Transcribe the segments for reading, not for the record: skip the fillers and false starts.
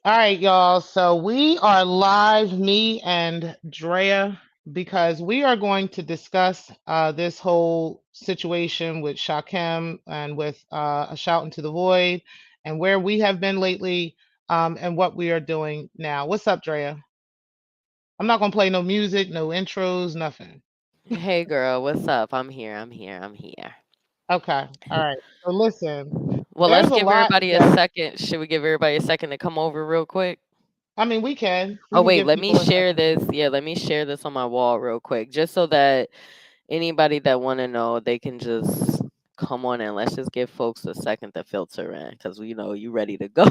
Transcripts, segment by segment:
All right, y'all. So we are live, me and Drea, because we are going to discuss this whole situation with Shakem and with A Shout into the Void and where we have been lately and what we are doing now. What's up, Drea? I'm not going to play no music, no intros, nothing. Hey girl, what's up? I'm here. Okay. All right. So listen, Well, let's there's a give lot everybody a that, second. Should we give everybody a second to come over real quick? I mean, we Oh can wait, give let me people a share second. this. Yeah, let me share this on my wall real quick, just so that anybody that want to know, they can just come on and let's just give folks a second to filter in, because we know you ready to go.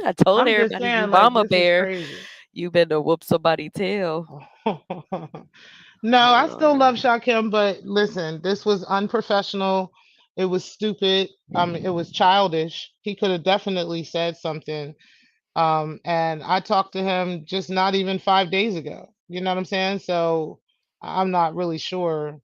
I told I'm just everybody you saying, like, mama this is bear. crazy. You been to whoop somebody tail. No, I still love Um, Shakim, but listen, this was unprofessional. It was stupid. It was childish. He could have definitely said something. And I talked to him just not even 5 days ago. You know what I'm saying? So I'm not really sure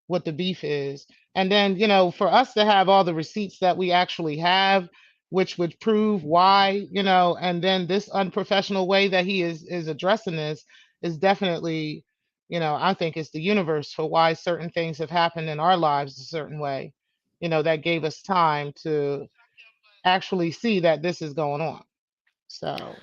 what the beef is. And then, for us to have all the receipts that we actually have, which would prove why, and then this unprofessional way that he is addressing this is definitely, I think it's the universe for why certain things have happened in our lives a certain way, that gave us time to actually see that this is going on. So,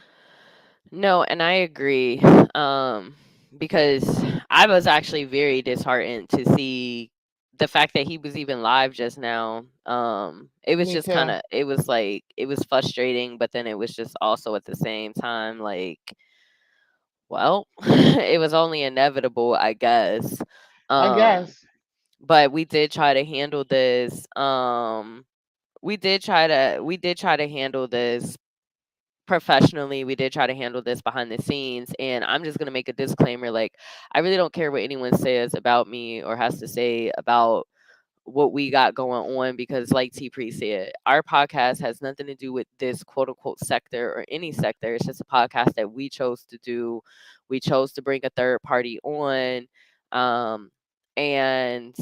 No, and I agree. Um, because I was actually very disheartened to see the fact that he was even live just now. It was me just kind too. of, it was like, it was frustrating, but then it was just also at the same time, like, well, it was only inevitable, I guess. I Um, guess. but we did try to handle this. We did try to handle this professionally. We did try to handle this behind the scenes, and I'm just going to make a disclaimer, like, I really don't care what anyone says about me or has to say about what we got going on, because like T Pre said, our podcast has nothing to do with this quote unquote sector or any sector. It's just a podcast that we chose to do. We chose to bring a third party on, um and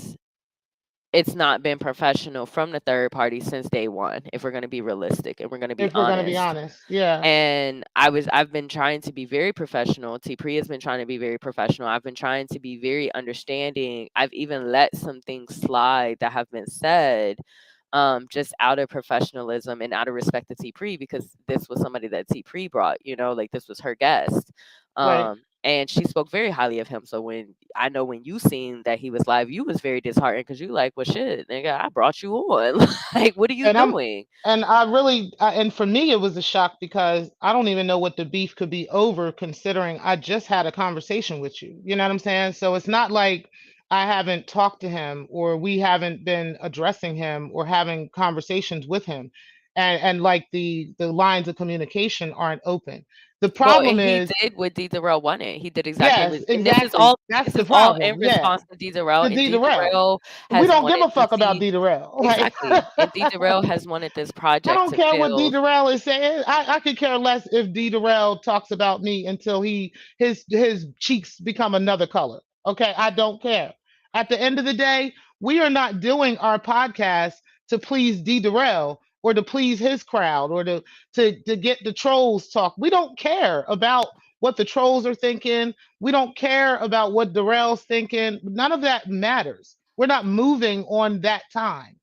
it's not been professional from the third party since day one, if we're going to be realistic and we're going to be If we're gonna be honest. honest, yeah. And I've been trying to be very professional. T Pri has been trying to be very professional. I've been trying to be very understanding. I've even let some things slide that have been said, just out of professionalism and out of respect to T Pri, because this was somebody that T Pri brought, like this was her guest. Right. And she spoke very highly of him. So when you seen that he was live, you was very disheartened, because you like, well, shit, nigga, I brought you on. Like, what are you And I'm doing? and I really and for me it was a shock because I don't even know what the beef could be over considering I just had a conversation with you. You know what I'm saying? So it's not like I haven't talked to him or we haven't been addressing him or having conversations with him. And like the lines of communication aren't open. The Well, and problem he is, did what D. Darrell wanted. He did exactly what, yes, and this is exactly. all That's this the is all in problem. Yeah. response to D. Darrell, To and D D. Durrell. Darrell We has don't give wanted a to fuck about see D Durrell. Like exactly, and D. Darrell has wanted this I project don't to care what D. fail. Durrell is saying. I could care less if D. Durrell talks about me until his cheeks become another color. Okay, I don't care. At the end of the day, we are not doing our podcast to please D. Durrell or to please his crowd or to get the trolls talk. We don't care about what the trolls are thinking. We don't care about what Durrell's thinking. None of that matters. We're not moving on that time.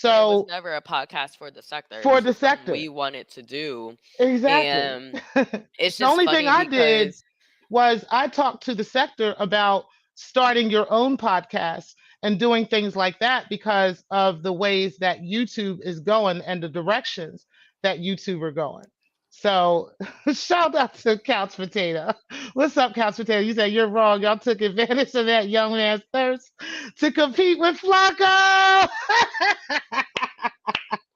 And it was So never a podcast for the sector. It for was the just something sector. we wanted to do, Exactly. and The it's just only thing funny I did because was I talked to the sector about starting your own podcast and doing things like that because of the ways that YouTube is going and the directions that YouTube are going. So shout out to Couch Potato. What's up, Couch Potato? You said you're wrong. Y'all took advantage of that young man's thirst to compete with Flacco.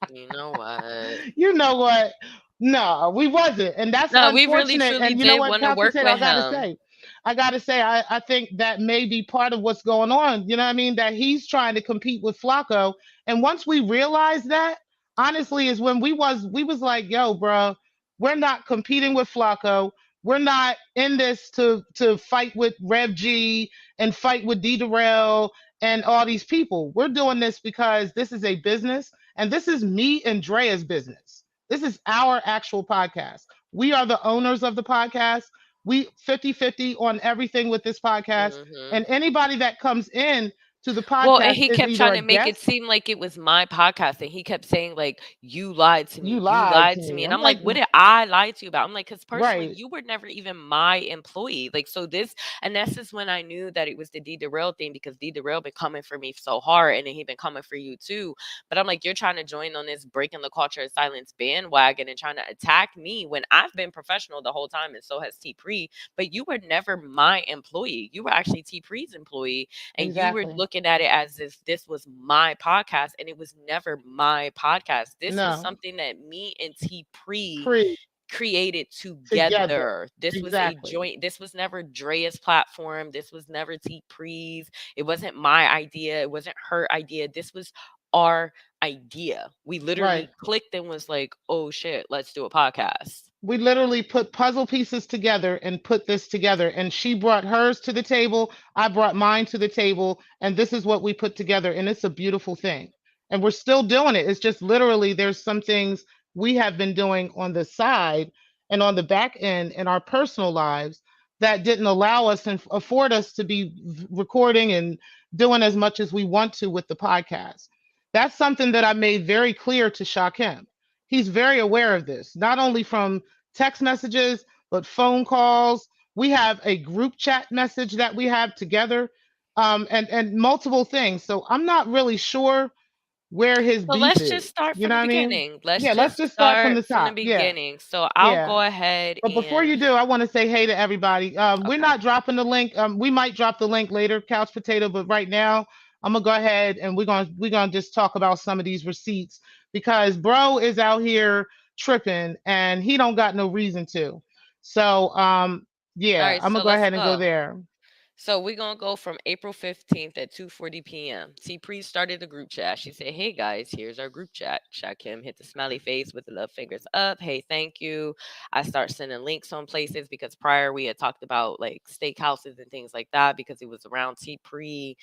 you know what? You know what? No, we wasn't. And that's No, we really unfortunate. truly And you know did what, want to Couch work Potato, with him. I gotta say, I think that may be part of what's going on. You know what I mean? That he's trying to compete with Flacco. And once we realized that, honestly, is when we was like, yo, bro, we're not competing with Flacco. We're not in this to fight with Rev G and fight with D Darrell and all these people. We're doing this because this is a business and this is me and Drea's business. This is our actual podcast. We are the owners of the podcast. We 50-50 on everything with this podcast. Mhm. And anybody that comes in to the Well, and podcast he is kept either trying a to make it guest. seem like it was my podcast, and he kept saying, like, "You lied to You me. You lied lied to to me." me. And I'm I'm like, like, "What did I lie to you about?" I'm like, "'Cause personally, right, you were never even my employee." Like, so this and this is when I knew that it was the D Derail thing because D Derail been coming for me so hard, and then he been coming for you too. But I'm like, "You're trying to join on this breaking the culture of silence bandwagon and trying to attack me when I've been professional the whole time, and so has T Pre, but you were never my employee. You were actually T Pre's employee, and you were exactly. looking at it as if this was my podcast, and it was never my podcast. This was No, something that me and T Pre pre created together. together. This was a Exactly. joint. This was never Drea's platform. This was never T Pre's. It wasn't my idea. It wasn't her idea. This was our idea. We Right. literally clicked and was like, "Oh shit, let's do a podcast." We literally put puzzle pieces together and put this together. And she brought hers to the table. I brought mine to the table. And this is what we put together. And it's a beautiful thing. And we're still doing it. It's just literally there's some things we have been doing on the side and on the back end in our personal lives that didn't allow us and afford us to be recording and doing as much as we want to with the podcast. That's something that I made very clear to Shakim. He's very aware of this, not only from text messages, but phone calls. We have a group chat message that we have together, and multiple things. So I'm not really sure where his So beef let's just is. start You from know the what I mean? beginning. Let's Yeah, let's just just start from start the from the top. Yeah, beginning. So I'll yeah. go ahead But before and you do, I want to say hey to everybody. We're okay. not dropping the link. We might drop the link later, Couch Potato. But right now, I'm gonna go ahead and we're gonna just talk about some of these receipts because bro is out here tripping and he don't got no reason to. So All yeah, right, I'm so gonna go let's ahead and go go. there. So we're gonna go from April 15th at 2:40 p.m. T Pre started a group chat. She said, "Hey guys, here's our group chat." Shakim hit the smiley face with the love fingers up. Hey, thank you. I start sending links on places because prior we had talked about like steakhouses and things like that because it was around T Pre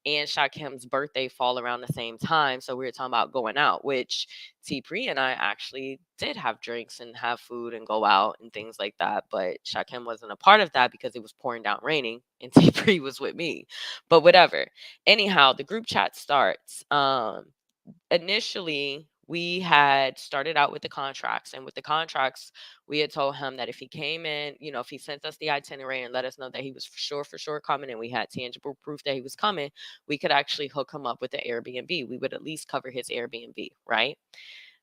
and Shakim's birthday fall around the same time. So we were talking about going out, which T Pre and I actually did have drinks and have food and go out and things like that. But Shakim wasn't a part of that because it was pouring down raining and T Pre was with me. But whatever. Anyhow, the group chat starts. Initially, we had started out with the contracts, and with the contracts, we had told him that if he came in, if he sent us the itinerary and let us know that he was for sure coming, and we had tangible proof that he was coming, we could actually hook him up with the Airbnb. We would at least cover his Airbnb, right?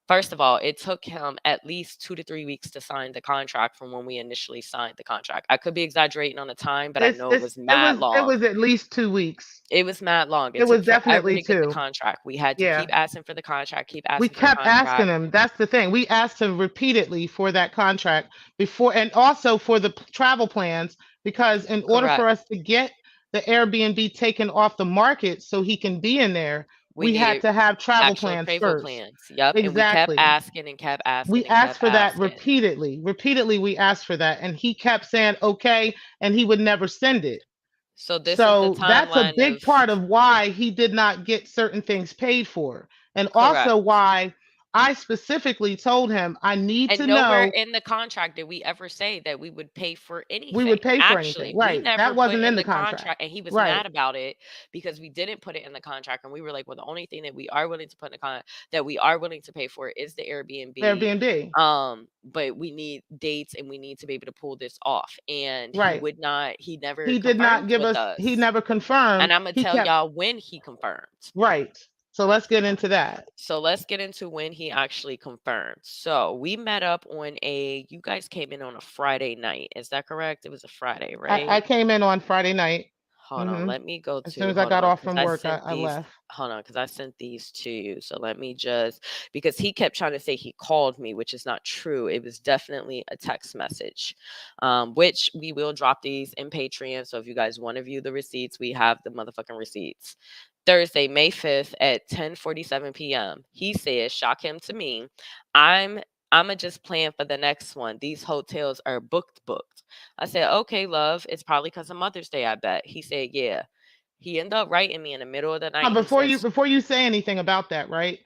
First of all, it took him at least 2 to 3 weeks to sign the contract from when we initially signed the contract. I could be exaggerating on the time, but I It's know it it's was mad it long. was at least 2 weeks. It was mad long. It It was took forever definitely to get the two. contract. We had to Yeah. keep asking for the contract, keep We asking for the kept asking contract. him. That's the thing. We asked him repeatedly for that contract before, and also for the travel plans, because in order for Correct. us to get the Airbnb taken off the market so he can be in there, We we had needed to have travel actual plans travel first. plans. Yep. And we kept Exactly. asking and kept We asking and asked kept for that asking. repeatedly. Repeatedly, we asked for that, and he kept saying okay, and he would never send it. So this is the So that's a timeline big of part of why he did not get certain things paid for. And correct. also why I specifically told him, I need And to nowhere know in the contract did we ever say that we would pay for we would anything. pay for anything. Actually, we Right. never That put wasn't in in the the contract. contract, and he was Right. mad about it because we didn't put it in the contract. And we were like, well, the only thing that we are willing to put in the contract that we are willing to pay for is the Airbnb. Airbnb. But we need dates and we need to be able to pull this off. And Right. he never He did not confirmed give with us, he us. never confirmed. And I'm gonna He tell kept, y'all when he confirmed. right. So let's get into that. So let's get into when he actually confirmed. So we met up on you guys came in on a Friday night. Is that correct? It was a Friday, I right? came in on Friday night. Hold on, let me go As soon to, as I hold got on, off because from I work, sent I these, left. hold on, because I sent these to you. So let me just, because he kept trying to say he called me, which is not true. It was definitely a text message, which we will drop these in Patreon. So if you guys want to view the receipts, we have the motherfucking receipts. Thursday, May 5th at 10:47 p.m. He says, shock him to me. I'm I'ma just plan for the next one. These hotels are booked. I said, okay, love. It's probably because of Mother's Day, I bet. He said, yeah. He ended up writing me in the middle of the night. He Before you says, before you say anything about that, right?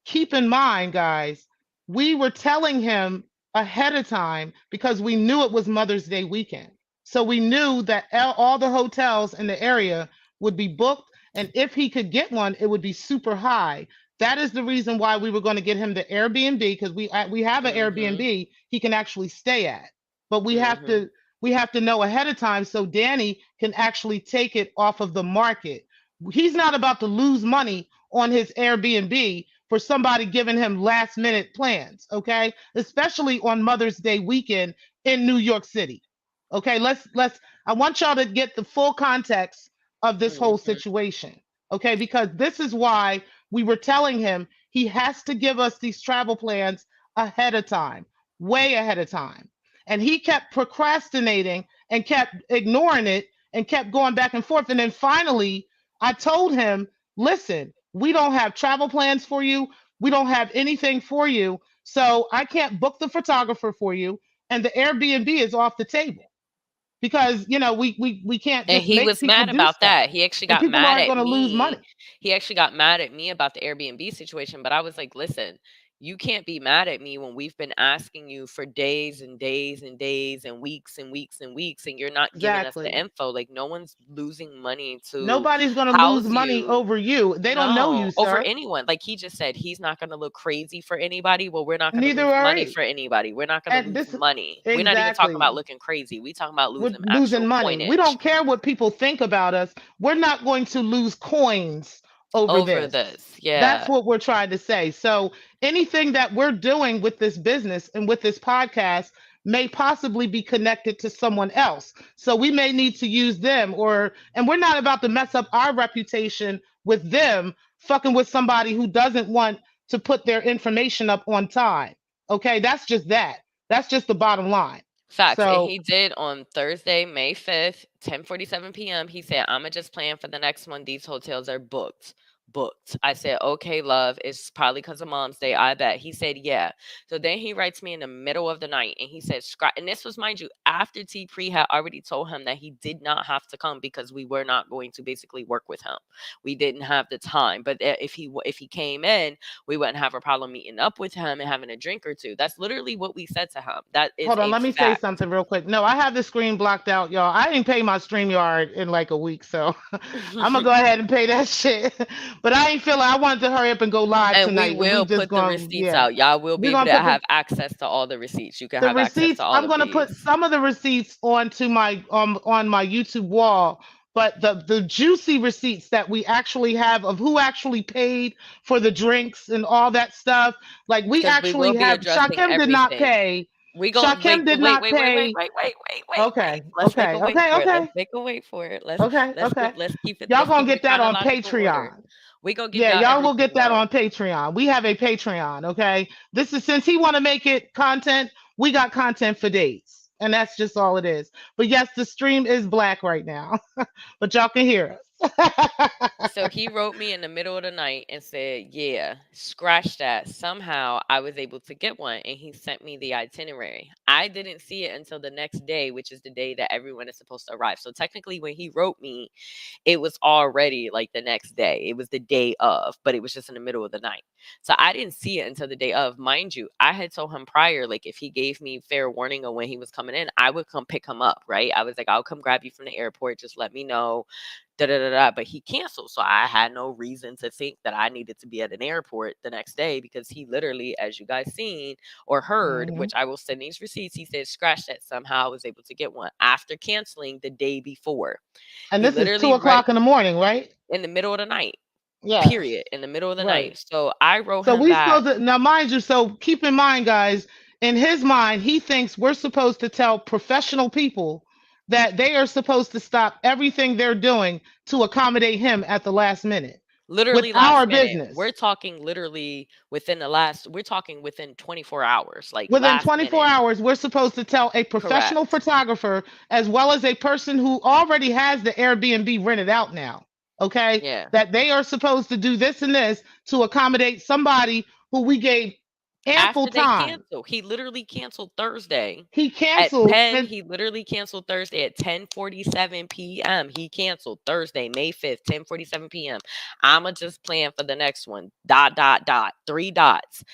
Keep in mind, guys, we were telling him ahead of time because we knew it was Mother's Day weekend. So we knew that all the hotels in the area would be booked. And if he could get one, it would be super high. That is the reason why we were going to get him the Airbnb, because we have an Mhm. Airbnb he can actually stay at. But Mhm. we have to know ahead of time so Danny can actually take it off of the market. He's not about to lose money on his Airbnb for somebody giving him last minute plans, okay? Especially on Mother's Day weekend in New York City. Okay, let's I want y'all to get the full context of this whole Mhm. situation. Okay, because this is why we were telling him he has to give us these travel plans ahead of time, way ahead of time. And he kept procrastinating and kept ignoring it and kept going back and forth. And then finally, I told him, listen, we don't have travel plans for you. We don't have anything for you. So I can't book the photographer for you. And the Airbnb is off the table because, we can't And just he make was people mad do about stuff. that. He actually And got people mad aren't at going to lose me. money. He actually got mad at me about the Airbnb situation, but I was like, "Listen, you can't be mad at me when we've been asking you for days and days and days and weeks and weeks and weeks, and you're not giving us the Exactly. info. Like, no one's losing money to Nobody's going to lose house money you. over you. They don't know No, you, over sir. anyone." Like he just said, he's not gonna look crazy for anybody. Well, we're not gonna Neither lose are money we. for anybody. We're not gonna And lose this, money. We're not even talking about exactly. looking crazy. We talking about We're losing losing actual money. We coinage don't care what people think about us. We're not going to lose coins over over this. this. That's Yeah. what we're trying to say. So anything that we're doing with this business and with this podcast may possibly be connected to someone else. So we may need to use them, and we're not about to mess up our reputation with them fucking with somebody who doesn't want to put their information up on time. Okay? That's just that. That's just the bottom line. Facts. And So he did on Thursday, May 5th, 10:47 p.m. He said, "I'ma just plan for the next one. These hotels are booked." Booked. I said, "Okay, love. It's probably because of Mom's Day. I bet." He said, "Yeah." So then he writes me in the middle of the night and he said, and this was, mind you, after T Pre had already told him that he did not have to come because we were not going to basically work with him. We didn't have the time. But if he came in, we wouldn't have a problem meeting up with him and having a drink or two. That's literally what we said to him. That is hold on, a let me say fact. something real quick. No, I have the screen blocked out, y'all. I didn't pay my StreamYard in like a week, so I'm gonna go ahead and pay that shit. But I ain't feeling. I wanted to hurry up and go live And we tonight, and we will just put the going, receipts yeah, out. Y'all will be we're able gonna to put have access to all the receipts. You can the have access to receipts. all I'm of gonna put these. some of the receipts onto my on my YouTube wall. But the juicy receipts that we actually have of who actually paid for the drinks and all that stuff, like we Because we will actually be have. addressing Shakim did not everything. pay. We gon' wait, Shakim did wait, not wait, wait, wait, pay. wait, wait, wait, wait, wait. Okay, Let's make okay, a wait okay, for it. Let's okay, make a wait for it. okay, okay. Let's keep it. Y'all Let's gonna keep it get in that on chronological order. Patreon. We gonna give Yeah, y'all y'all will everything, get that love. on Patreon. We have a Patreon, okay? This is since he want to make it content, we got content for days. And that's just all it is. But yes, the stream is black right now. But y'all can hear us. So he wrote me in the middle of the night and said, "Yeah, scratch that. Somehow I was able to get one." And he sent me the itinerary. I didn't see it until the next day, which is the day that everyone is supposed to arrive. So technically, when he wrote me, it was already like the next day. It was the day of, but it was just in the middle of the night. So I didn't see it until the day of. Mind you, I had told him prior, like if he gave me fair warning of when he was coming in, I would come pick him up, right? I was like, "I'll come grab you from the airport. Just let me know." Da, da, da, da. But he canceled. So I had no reason to think that I needed to be at an airport the next day because he literally, as you guys seen or heard, Mhm. which I will send these receipts, he said, scratch that. Somehow I was able to get one after canceling the day before. And He this is two literally right o'clock in the morning, right? in the middle of the night, Yes. period, in the middle of the Right. night. So I wrote So him we back. supposed to now, mind you. So keep in mind, guys. In his mind, he thinks we're supposed to tell professional people that they are supposed to stop everything they're doing to accommodate him at the last minute with Literally our last minute. business. We're talking literally we're talking within 24 hours, like Within last 24 minute. hours, we're supposed to tell a professional Correct. photographer as well as a person who already has the Airbnb rented out now, okay, Yeah. that they are supposed to do this and this to accommodate somebody who we gave ample After they time. canceled, he literally canceled Thursday He at canceled 10. and He literally canceled Thursday at 10:47 p.m. He canceled Thursday, May 5th, 10:47 p.m. I'ma just plan for the next one. Dot dot dot. Three dots.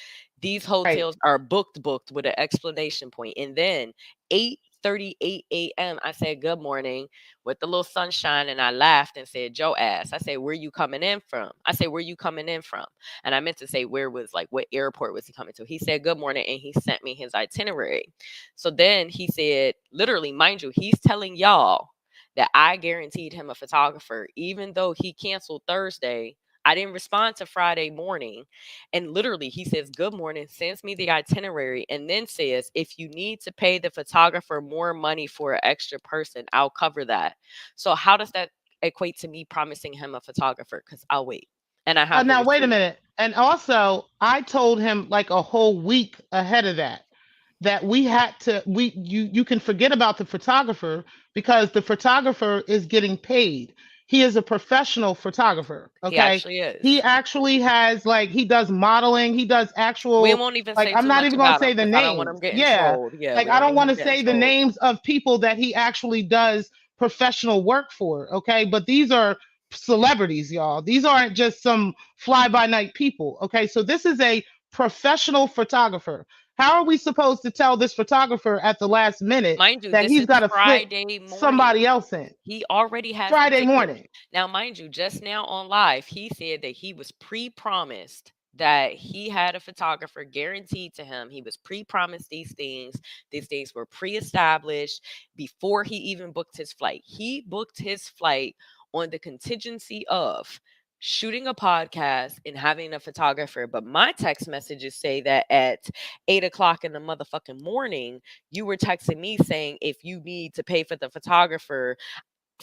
These Right. hotels are booked with an explanation point. And then 8:38 a.m. I said good morning with the little sunshine, and I laughed and said, Joe ass. I said, where you coming in from? I said, where you coming in from? And I meant to say where was, like, what airport was he coming to? He said good morning, and he sent me his itinerary. So then he said, literally, mind you, he's telling y'all that I guaranteed him a photographer, even though he canceled Thursday. I didn't respond to Friday morning. And literally, he says, good morning, sends me the itinerary, and then says, if you need to pay the photographer more money for an extra person, I'll cover that. So, how does that equate to me promising him a photographer? Because I'll wait. And I have the Now wait a receipt. minute. And also, I told him like a whole week ahead of that we had to we you can forget about the photographer because the photographer is getting paid. He is a professional photographer, He okay? actually He is. actually has like he does modeling, he does We actual won't even like say I'm too not much even going to about him say the because I don't want him names. getting Yeah. trolled. Yeah, Like we I don't don't want want him to getting say the trolled. names of people that he actually does professional work for, okay? But these are celebrities, y'all. These aren't just some fly by night people, okay? So this is a professional photographer. How are we supposed to tell this photographer at the last minute Mind you, that this he's is got to fit Friday morning. somebody else in? He already has the Friday tickets. morning. Now, mind you, just now on live, he said that he was pre-promised that he had a photographer guaranteed to him. He was pre-promised these things. These things were pre-established before he even booked his flight. He booked his flight on the contingency of shooting a podcast and having a photographer. But my text messages say that at 8 o'clock in the motherfucking morning, you were texting me saying, if you need to pay for the photographer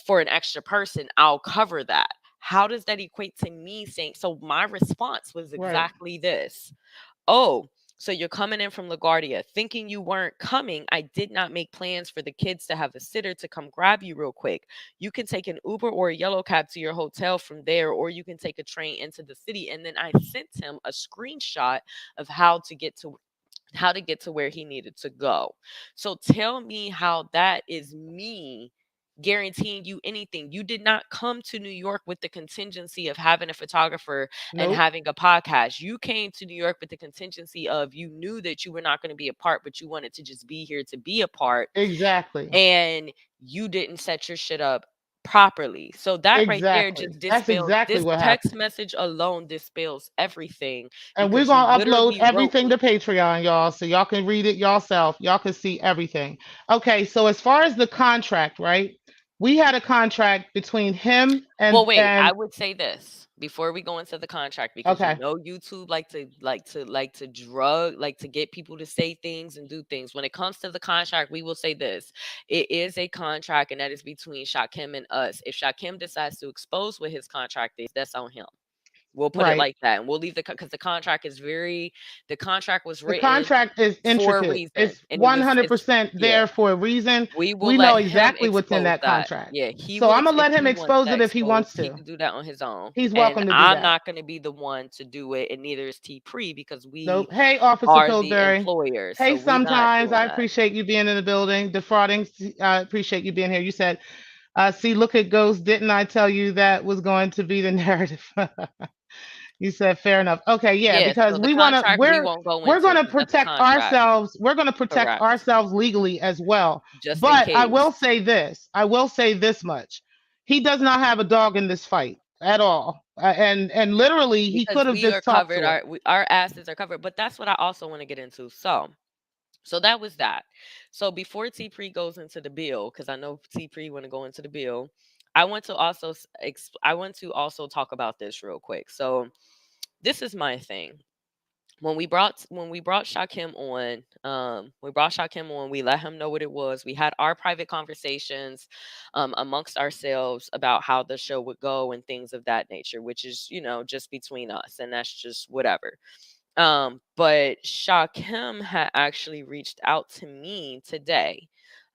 for an extra person, I'll cover that. How does that equate to me saying? So my response was Right. exactly this. Oh, so you're coming in from LaGuardia thinking you weren't coming. I did not make plans for the kids to have a sitter to come grab you real quick. You can take an Uber or a yellow cab to your hotel from there, or you can take a train into the city. And then I sent him a screenshot of how to get to where he needed to go. So tell me how that is me guaranteeing you anything. You did not come to New York with the contingency of having a photographer and Nope. having a podcast. You came to New York with the contingency of you knew that you were not going to be a part, but you wanted to just be here to be a part, Exactly. and you didn't set your shit up properly. So that right there Exactly. just That's dispels, exactly this what text happened. message alone dispels everything, And we're because you going to upload literally wrote everything me. to Patreon, y'all, so y'all can read it yourself. Y'all can see everything. Okay, so as far as the contract, right? We had a contract between him Well, and wait, I and would say this before we go into the contract, because okay, YouTube like to drug, like to get people to say things and do things. When it comes to the contract, we will say this. It is a contract, and that is between Shakim and us. If Shakim decides to expose what his contract is, that's on him. We'll put it right. like that, and we'll leave because the contract was The written contract is for a intricate. reason, It's and it's 100% yeah. there for a reason. We will We know let him exactly what's in expose that that. contract. Yeah, he So will I'm going to if let him he wants expose that it if he exposed, wants he to. can do that on his own. He's And welcome to do I'm that. not going to be the one to do it, and neither is T Pre, because we Nope. Hey, Officer are the Pillsbury. employers. Hey, So we not sometimes doing I that. appreciate you being in the building. Defrauding, I appreciate you being here. You said, see, look at Ghost. Didn't I tell you that was going to be the narrative? You said fair enough. Okay, yeah, Yeah, because so the we want to contract we won't go we're into going to because that's a protect contract. ourselves. We're going to protect Correct. ourselves legally as well. Just in But I case. will say this. I will say this much. He does not have a dog in this fight at all. And literally he Because could have we are just talked covered, to her. our asses are covered. But that's what I also want to get into. So that was that. So before T Pre goes into the bill, because I know T Pre want to go into the bill, I want to also talk about this real quick. So this is my thing. When we brought Shakim on, we let him know what it was. We had our private conversations amongst ourselves about how the show would go and things of that nature, which is, just between us, and that's just whatever. But Shakim had actually reached out to me today.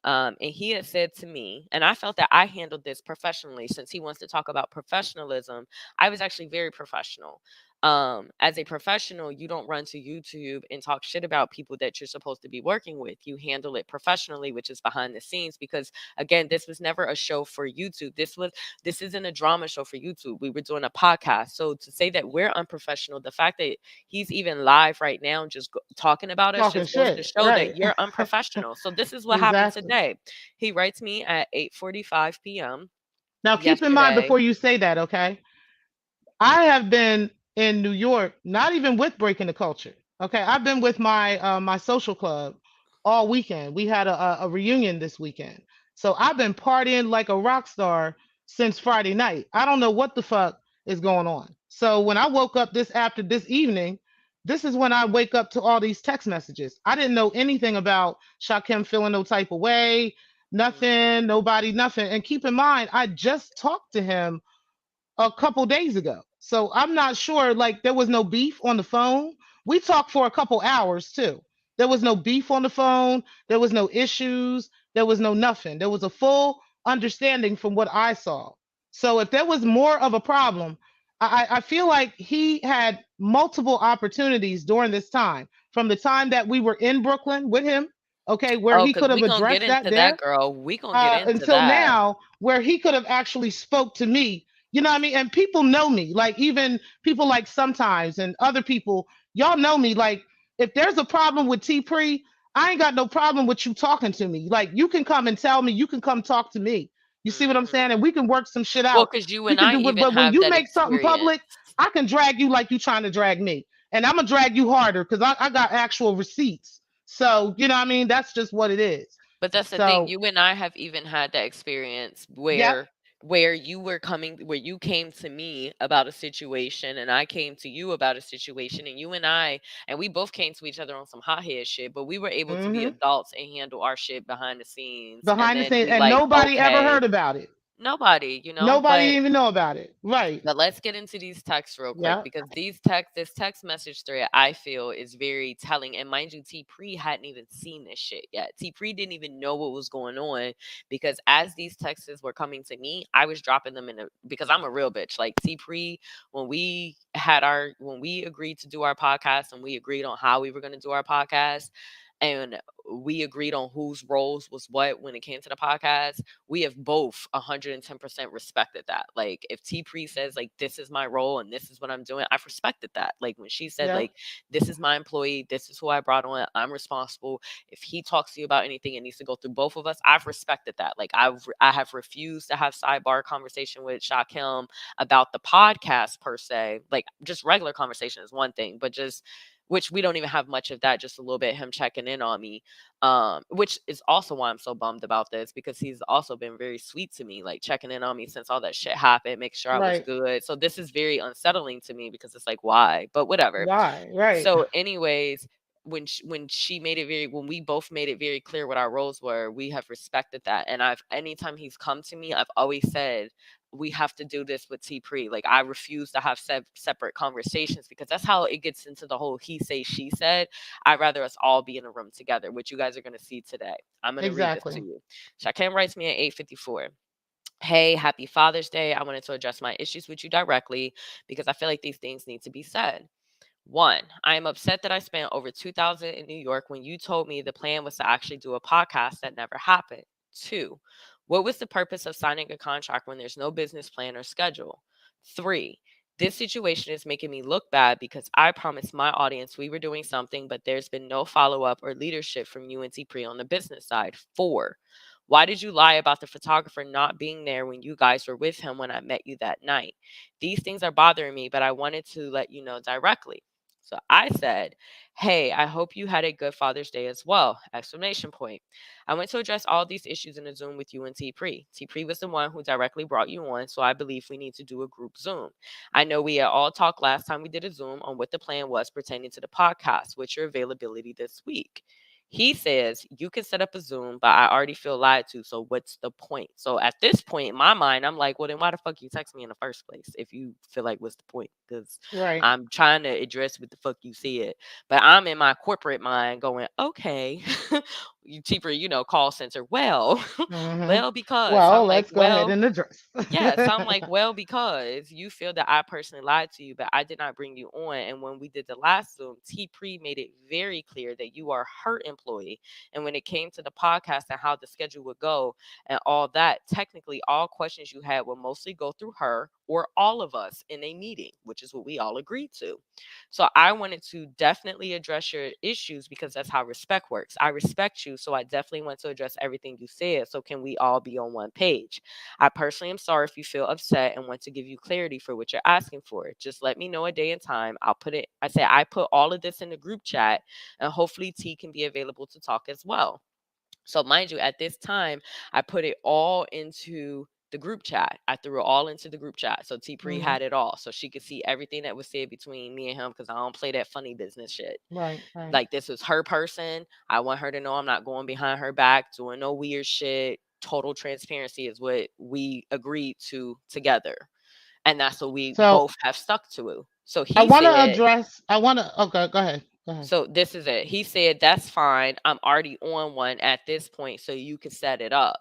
And he had said to me, and I felt that I handled this professionally, since he wants to talk about professionalism. I was actually very professional. As a professional, you don't run to YouTube and talk shit about people that you're supposed to be working with. You handle it professionally, which is behind the scenes, because again, this was never a show for YouTube. This isn't a drama show for YouTube. We were doing a podcast. So to say that we're unprofessional, the fact that he's even live right now just talking about us Talking just goes to shit, show that right? you're unprofessional. So this is what happened Exactly. today. He writes me at 8:45 p.m. Now, keep in mind yesterday. before you say that, okay? I have been in New York, not even with Breaking the Culture. Okay, I've been with my social club all weekend. We had a reunion this weekend, so I've been partying like a rock star since Friday night. I don't know what the fuck is going on. So when I woke up this evening, this is when I wake up to all these text messages. I didn't know anything about Shakim feeling no type of way, nothing, nobody, nothing. And keep in mind, I just talked to him a couple days ago. So I'm not sure, like, there was no beef on the phone. We talked for a couple hours too. There was no beef on the phone. There was no issues. There was no nothing. There was a full understanding from what I saw. So if there was more of a problem, I feel like he had multiple opportunities during this time, from the time that we were in Brooklyn with him, okay, where Oh, he because could have we gonna get addressed that into that, there, girl. We gonna get into until that. now, where he could have actually spoke to me. You know what I mean? And people know me, like even people like sometimes and other people, y'all know me. Like if there's a problem with T Pre, I ain't got no problem with you talking to me. Like you can come and tell me, you can come talk to me. You see what I'm saying? Mhm. And we can work some shit Well, out. because you We and can I do it. even But when have you that make something experience. public, I can drag you like you trying to drag me. And I'm gonna drag you harder because I got actual receipts. So, you know what I mean? That's just what it is. But that's the thing, So, you and I have even had that experience yep. where you came to me about a situation and I came to you about a situation, and you and I and we both came to each other on some hothead shit, but we were able to be Hmm. adults and handle our shit behind the scenes and Behind the then scenes, be and like, nobody ever "Okay." heard about it. Nobody, Nobody but even know about it. Right. let's get into these texts real quick, Yeah. because this text message thread I feel is very telling. And mind you, T Pre hadn't even seen this shit yet. T Pre didn't even know what was going on, because as these texts were coming to me, I was dropping them because I'm a real bitch. Like T Pre, when we agreed to do our podcast and we agreed on how we were going to do our podcast, and we agreed on whose roles was what when it came to the podcast, we have both 110% respected that. Like if T Pre says like this is my role and this is what I'm doing, I've respected that. Like when she said Yeah. like this is my employee, this is who I brought on, I'm responsible. If he talks to you about anything, it needs to go through both of us. I've respected that. Like I have refused to have sidebar conversation with Shakim about the podcast per se. Like just regular conversation is one thing, but just which we don't even have much of that, just a little bit him checking in on me, which is also why I'm so bummed about this, because he's also been very sweet to me, like checking in on me since all that shit happened, making sure I was Right. good. So this is very unsettling to me, because it's like, why? But whatever. Why? Right. So, anyways, when we both made it very clear what our roles were, we have respected that. And anytime he's come to me, I've always said, we have to do this with T Pre. Like I refuse to have separate conversations, because that's how it gets into the whole he say she said. I'd rather us all be in a room together, which you guys are going to see today. I'm going to read this to Exactly. you. Shakim writes me at 8:54. Hey, happy Father's Day. I wanted to address my issues with you directly, because I feel like these things need to be said. One, I am upset that I spent over 2000 in New York when you told me the plan was to actually do a podcast that never happened. Two, what was the purpose of signing a contract when there's no business plan or schedule? Three, this situation is making me look bad, because I promised my audience we were doing something, but there's been no follow up or leadership from UNT Pre on the business side. Four, why did you lie about the photographer not being there when you guys were with him when I met you that night? These things are bothering me, but I wanted to let you know directly. So I said, "Hey, I hope you had a good Father's Day as well." Exclamation point. I went to address all these issues in a Zoom with you and T Pre. T Pre was the one who directly brought you on, so I believe we need to do a group Zoom. I know we had all talked last time we did a Zoom on what the plan was pertaining to the podcast, with your availability this week. He says you can set up a Zoom, but I already feel lied to. So what's the point? So at this point in my mind, I'm like, well, then why the fuck you text me in the first place if you feel like what's the point? because Right. I'm trying to address what the fuck you said. But I'm in my corporate mind going, okay, you cheaper, call center. Well, Hmm. well, because Well, I'm like, let's go ahead well, and address. yes, I'm like, well, because you feel that I personally lied to you, but I did not bring you on. And when we did the last Zoom, T Pre made it very clear that you are her employee. And when it came to the podcast and how the schedule would go and all that, technically, all questions you had would mostly go through her or all of us in a meeting, which is what we all agreed to. So I wanted to definitely address your issues because that's how respect works. I respect you, so I definitely want to address everything you said. So can we all be on one page? I personally am sorry if you feel upset and want to give you clarity for what you're asking for. Just let me know a day and time. I'll put it, I say, I put all of this in the group chat and hopefully T can be available to talk as well. So, mind you, at this time, I put it all into the group chat. I threw it all into the group chat. So T Pre Hmm. had it all. So she could see everything that was said between me and him because I don't play that funny business shit. Right, right. Like, this was her person. I want her to know I'm not going behind her back, doing no weird shit. Total transparency is what we agreed to together. And that's what we So both have stuck to. So I he want to said, address, I want to, okay, go ahead. Go ahead. so this is it. He said, that's fine. I'm already on one at this point, so you can set it up.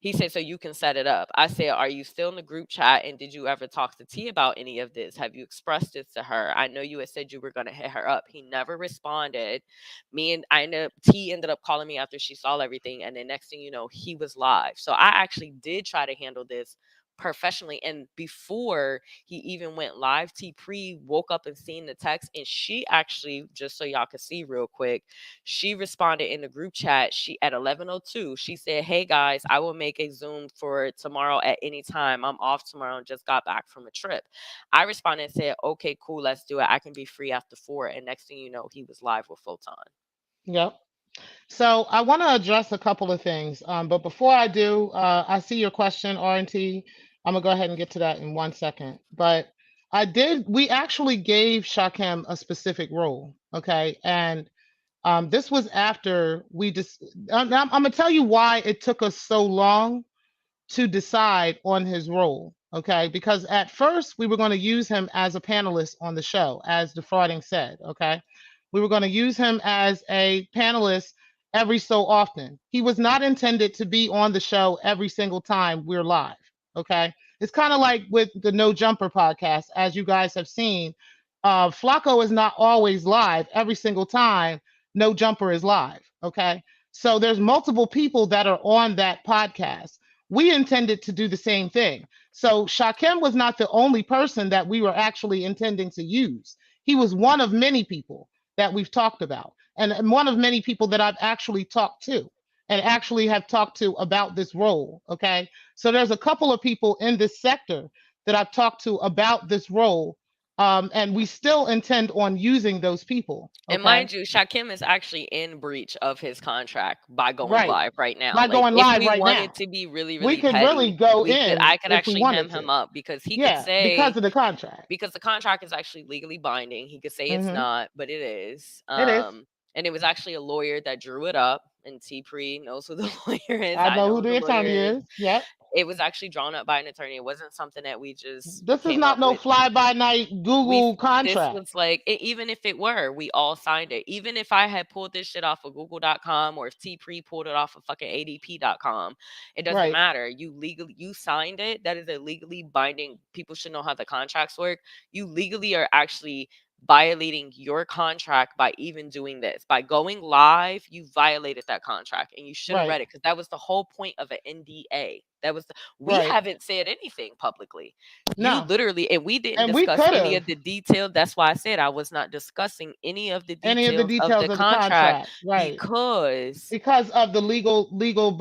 He said, so you can set it up. I said, are you still in the group chat? And did you ever talk to T about any of this? Have you expressed this to her? I know you had said you were going to hit her up. He never responded. T ended up calling me after she saw everything. And the next thing you know, he was live. So I actually did try to handle this professionally. And before he even went live, T Pre woke up and seen the text. And she actually, just so y'all can see real quick, she responded in the group chat. She at 11:02. She said, "Hey guys, I will make a Zoom for tomorrow at any time. I'm off tomorrow and just got back from a trip." I responded and said, "Okay, cool, let's do it. I can be free after 4." And next thing you know, he was live with Photon. Yep. So I want to address a couple of things. But before I do, I see your question, R&T. I'm gonna go ahead and get to that in 1 second. But we actually gave Shakem a specific role, okay? And this was after we just, I'm gonna tell you why it took us so long to decide on his role, okay? Because at first we were going to use him as a panelist on the show, as Defrauding said, okay? We were going to use him as a panelist every so often. He was not intended to be on the show every single time we're live, okay? It's kind of like with the No Jumper podcast, as you guys have seen. Flacco is not always live every single time No Jumper is live, okay? So there's multiple people that are on that podcast. We intended to do the same thing. So Shakem was not the only person that we were actually intending to use. He was one of many people that we've talked about, and one of many people that I've actually talked to and actually have talked to about this role. Okay. So there's a couple of people in this sector that I've talked to about this role. And we still intend on using those people. And Okay. mind you, Shakim is actually in breach of his contract by going Right. live right now. By Like, going if live we right wanted now, to be really, we really could really petty, go in I could if we actually hem wanted him to. up because he could Yeah, because say, of the contract. because the contract is actually legally binding. He could say it's Hmm. not, but it is. It is. And it was actually a lawyer that drew it up. And T Pre knows who the lawyer is. I I know know who who the the lawyer attorney is. is. Yep. It was actually drawn up by an attorney. It wasn't something that we just This is came not up no with. fly by night we Google this contract. was like even if it were, we all signed it. Even if I had pulled this shit off of google.com or if T Pre pulled it off of fucking adp.com, it doesn't Right. matter. You signed it. That is a legally binding. People should know how the contracts work. You legally are actually violating your contract by even doing this. By going live, you violated that contract and you should have Right. read it because that was the whole point of an NDA. We Right. haven't said anything publicly. You No. literally, and we didn't And we discuss could any have of the details. That's why I said I was not discussing any of the any of the details of details the of the contract contract. Right. because Because of the legal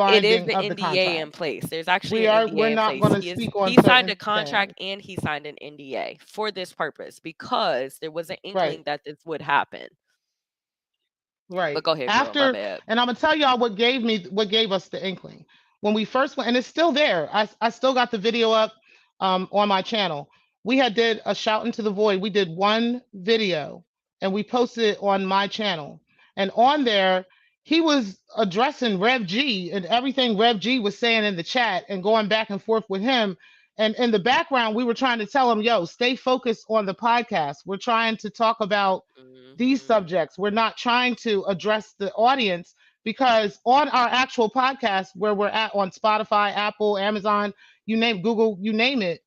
it is binding the of the NDA in contract. place. There's actually an We're NDA in not place. going to speak on He signed a certain contract things. and he signed an NDA for this purpose because there was an Right. inkling that this would happen. But Right. go ahead, girl. My After, bad. and I'm gonna tell y'all what gave us the inkling. When we first went, and it's still there. I still got the video up on my channel. We had did a shout into the void. We did one video and we posted it on my channel. And on there, he was addressing Rev G and everything Rev G was saying in the chat and going back and forth with him. And in the background, we were trying to tell him, yo, stay focused on the podcast. We're trying to talk about these Mhm. subjects. We're not trying to address the audience because on our actual podcast, where we're at on Spotify, Apple, Amazon, you name Google, you name it,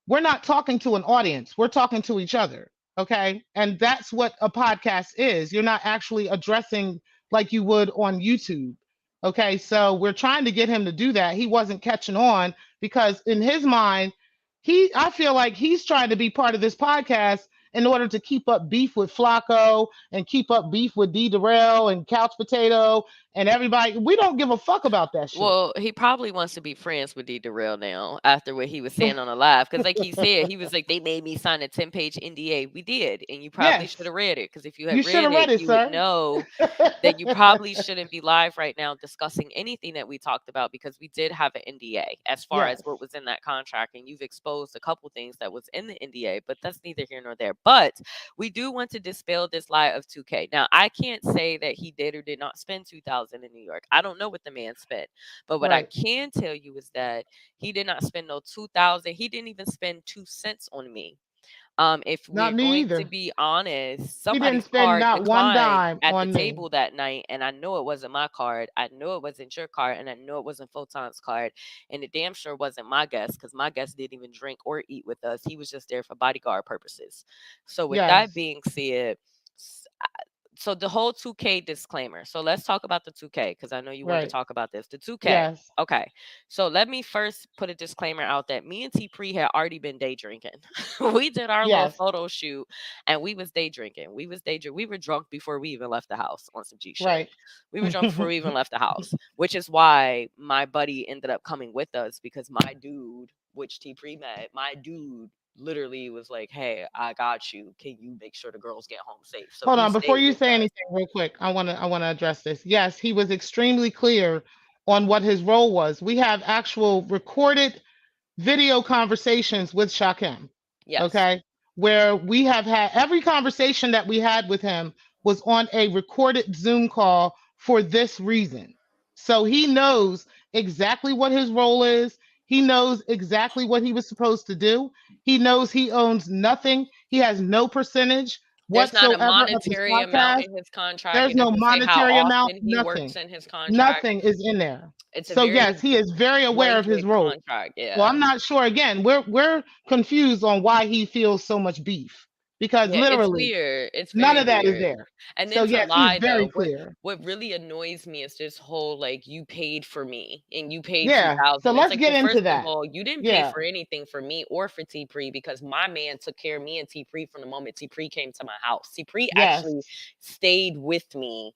we're not talking to an audience. We're talking to each other. Okay. And that's what a podcast is. You're not actually addressing like you would on YouTube. Okay. So we're trying to get him to do that. He wasn't catching on because in his mind, I feel like he's trying to be part of this podcast in order to keep up beef with Flacco and keep up beef with D Darrell and Couch Potato and everybody. We don't give a fuck about that shit. Well, he probably wants to be friends with D Darrell now after what he was saying on the live. Because, like he said, he was like, they made me sign a 10-page NDA. We did. And you probably should Yes. have read it. Because if you You had should read have it, read it, you would sir. know that you probably shouldn't be live right now discussing anything that we talked about because we did have an NDA as far as Yes. what was in that contract. And you've exposed a couple things that was in the NDA, but that's neither here nor there. But we do want to dispel this lie of 2K. Now, I can't say that he did or did not spend 2000 in New York. I don't know what the man spent. But what I Right. can tell you is that he did not spend no 2000. He didn't even spend 2 cents on me. If Not we're me going to either. be honest, He didn't somebody's spend card not one declined dime at the on me. table that night, and I know it wasn't my card. I know it wasn't your card, and I know it wasn't Photon's card, and it damn sure wasn't my guest because my guest didn't even drink or eat with us. He was just there for bodyguard purposes. So with that Yes. being said, so the whole 2K disclaimer. So let's talk about the 2K because I know you wanted to Right. talk about this. The 2K. Yes. Okay. So let me first put a disclaimer out that me and T Pre had already been day drinking. We did our little Yes. photo shoot and we was day drinking. We was day drink. We were drunk before we even left the house on some G shit. Right. We were drunk before we even left the house, which is why my buddy ended up coming with us because my dude, which T Pre met, my dude literally was like, "Hey, I got you. Can you make sure the girls get home safe?" So Hold he on. Before stayed you with say us. anything real quick, I wanna address this. Yes, he was extremely clear on what his role was. We have actual recorded video conversations with Shakim. Yes. Okay. Where we have had every conversation that we had with him was on a recorded Zoom call for this reason. So he knows exactly what his role is. He knows exactly what he was supposed to do. He knows he owns nothing. He has no percentage There's not a whatsoever of this monetary amount podcast. in his contract. There's It no doesn't say how monetary amount, often he works nothing. in his contract. Nothing is in there. It's a So very yes, he is very aware of his blanket role. contract. So Yeah. I'm not sure. Again, we're confused on why he feels so much beef because Yeah, it's literally weird. It's none very of that is weird. there. And So then to yes, he's lie very though, clear. what really annoys me is this whole like you paid for me and you paid Yeah. So 2000. It's let's like, get well, into first of that. all, you didn't pay Yeah. for anything for me or for T Pre because my man took care of me and T Pre from the moment T Pre came to my house. T Pre Yes. actually stayed with me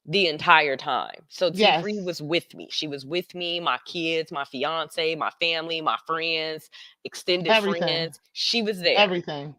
the entire time. So T Pre Yes. was with me. She was with me, my kids, my fiance, my family, my friends, extended Everything. friends. She was there. Everything.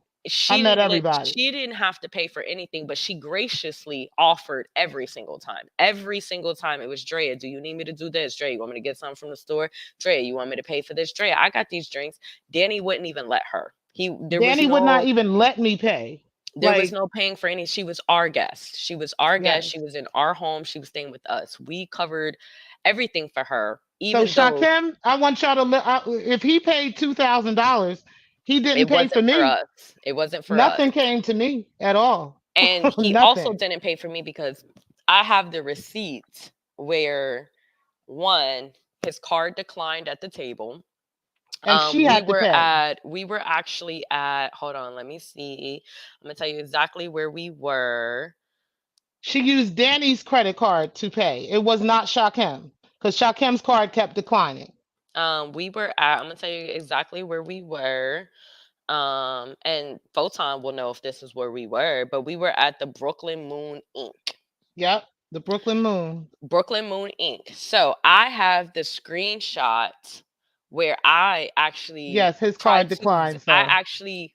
I met everybody. She didn't have to pay for anything, but she graciously offered every single time. Every single time it was Drea, do you need me to do this? Drea, you want me to get something from the store? Drea, you want me to pay for this? Drea, I got these drinks. Danny wouldn't even let her. Danny would not even let me pay. There was Like, no paying for any. She was our guest. She was our guest. She yes. was in our home. She was staying with us. We covered everything for her, So even though Shakim, I want y'all to if he paid $2,000, he didn't it pay for wasn't for me. us. It wasn't for us. Nothing came to me at all. And he also Nothing. didn't pay for me because I have the receipt where one, his card declined at the table. And she had to pay. We were actually at, hold on, let me see. I'm gonna tell you exactly where we were. She used Danny's credit card to pay. It was not Shakim because Shakim's card kept declining. We were at, I'm gonna tell you exactly where we were. And Photon will know if this is where we were, but we were at the Brooklyn Moon Inc. Yep, the Brooklyn Moon. Brooklyn Moon Inc. So I have the screenshot where I actually Yes, his tried card to declined, sir.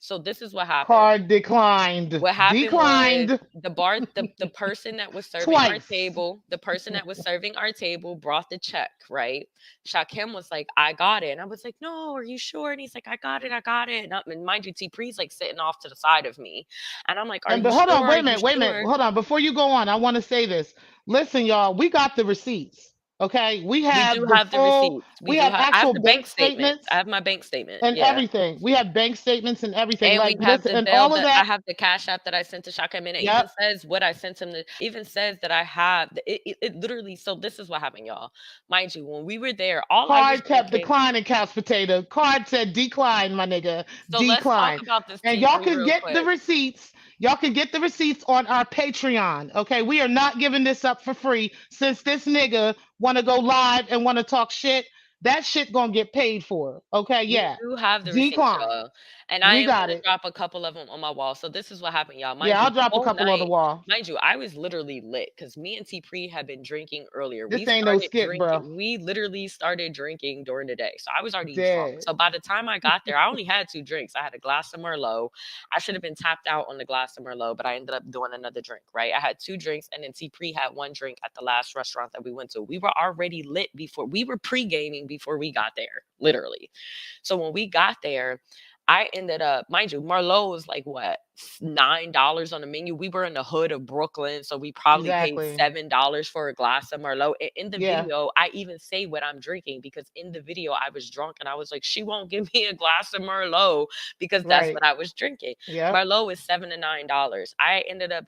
so this is what happened. Card declined. What happened was Declined the person that was serving our twice. table, the person that was serving our table brought the check, right? Shakim was like, I got it. And I was like, no, are you sure? And he's like, I got it. And mind you, T Pre's like sitting off to the side of me. And I'm like, are And you but hold sure? on, Are wait a you minute, wait a minute. sure? Hold on. Before you go on, I want to say this. Listen, y'all, we got the receipts. Okay, We do have the receipts. we have I have actual the bank bank statements. I statements have my bank statement. and Yeah. everything. We have bank statements and everything. And Like, we have listen, the and bill all of that I that. have the cash app that I sent to Shaka. And it even Yep. says what I sent him. Even says that I have it literally. So this is what happened, y'all. Mind you, when we were there, all I was Card kept drinking. declining, couch potato. Card said decline, my nigga, So let's talk decline. about this And y'all T3 can real get the quick. receipts. Y'all can get the receipts on our Patreon. Okay, we are not giving this up for free. Since this nigga want to go live and want to talk shit, that shit gonna get paid for. Okay, We yeah, do have the receipts, decline. y'all, and I We am got gonna it. drop a couple of them on my wall. So this is what happened, y'all. Mind Yeah, you, I'll the drop a whole couple on the night, wall. mind you, I was literally lit because me and T Pre had been drinking earlier. This ain't no skit, bro. We literally started drinking during the day, so I was already drunk. Dead. So by the time I got there, I only had 2 drinks. I had a glass of Merlot. I should have been tapped out on the glass of Merlot, but I ended up doing another drink. Right, I had 2 drinks, and then T Pre had 1 drink at the last restaurant that we went to. We were already lit before we were pre gaming before we got there, literally. So when we got there, I ended up, mind you, Merlot was like what, $9 on the menu. We were in the hood of Brooklyn, so we probably paid Exactly. $7 for a glass of Merlot. In the Yeah. video, I even say what I'm drinking because in the video I was drunk and I was like, she won't give me a glass of Merlot because that's Right. what I was drinking. Yep. Merlot is $7 to $9. I ended up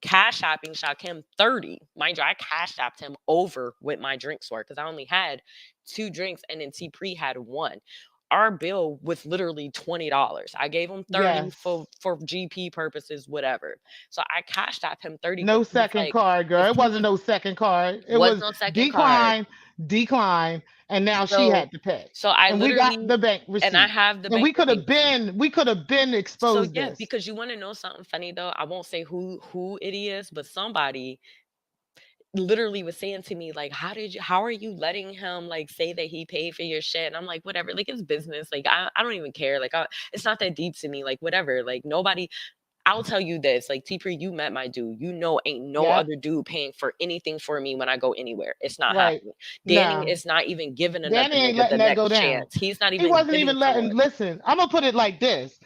cash apping Shakim 30. Mind you, I cash apped him over with my drinks were because I only had 2 drinks and then T Pre had one. Our bill was literally $20. I gave him 30 Yes. for GP purposes, whatever. So I cashed out him 30 No because he was second like, card, girl. if It he wasn't was no second card. It was was no second card. decline, decline, and now she So had to pay. so I And we got literally the bank and I receipt. have the And bank receipt. we could have been So exposed yeah, this. because you want to know something funny though, I won't say who it is, but somebody literally was saying to me like, how are you letting him like say that he paid for your shit? And I'm like, whatever, like it's business, like I don't even care, like it's not that deep to me, like whatever, like nobody. I'll tell you this, like T-Pre, you met my dude, you know ain't no Yep. other dude paying for anything for me when I go anywhere. It's not Right. happening. Danny No. is not even giving another Danny ain't nigga the letting that go next down. chance. He's not He even wasn't giving even for it. letting, listen, I'm going to put it like this.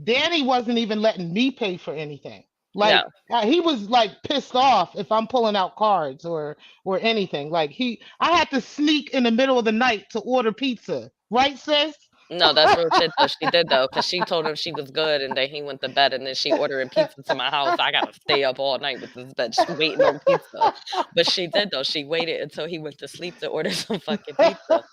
Danny wasn't even letting me pay for anything. No. Like, he was like pissed off if I'm pulling out cards or anything. Like, I had to sneak in the middle of the night to order pizza. Right, sis? No, that's real shit though. She did though, cause she told him she was good, and then he went to bed, and then she ordering pizza to my house. I gotta stay up all night with this bitch waiting on pizza. But she did though. She waited until he went to sleep to order some fucking pizza.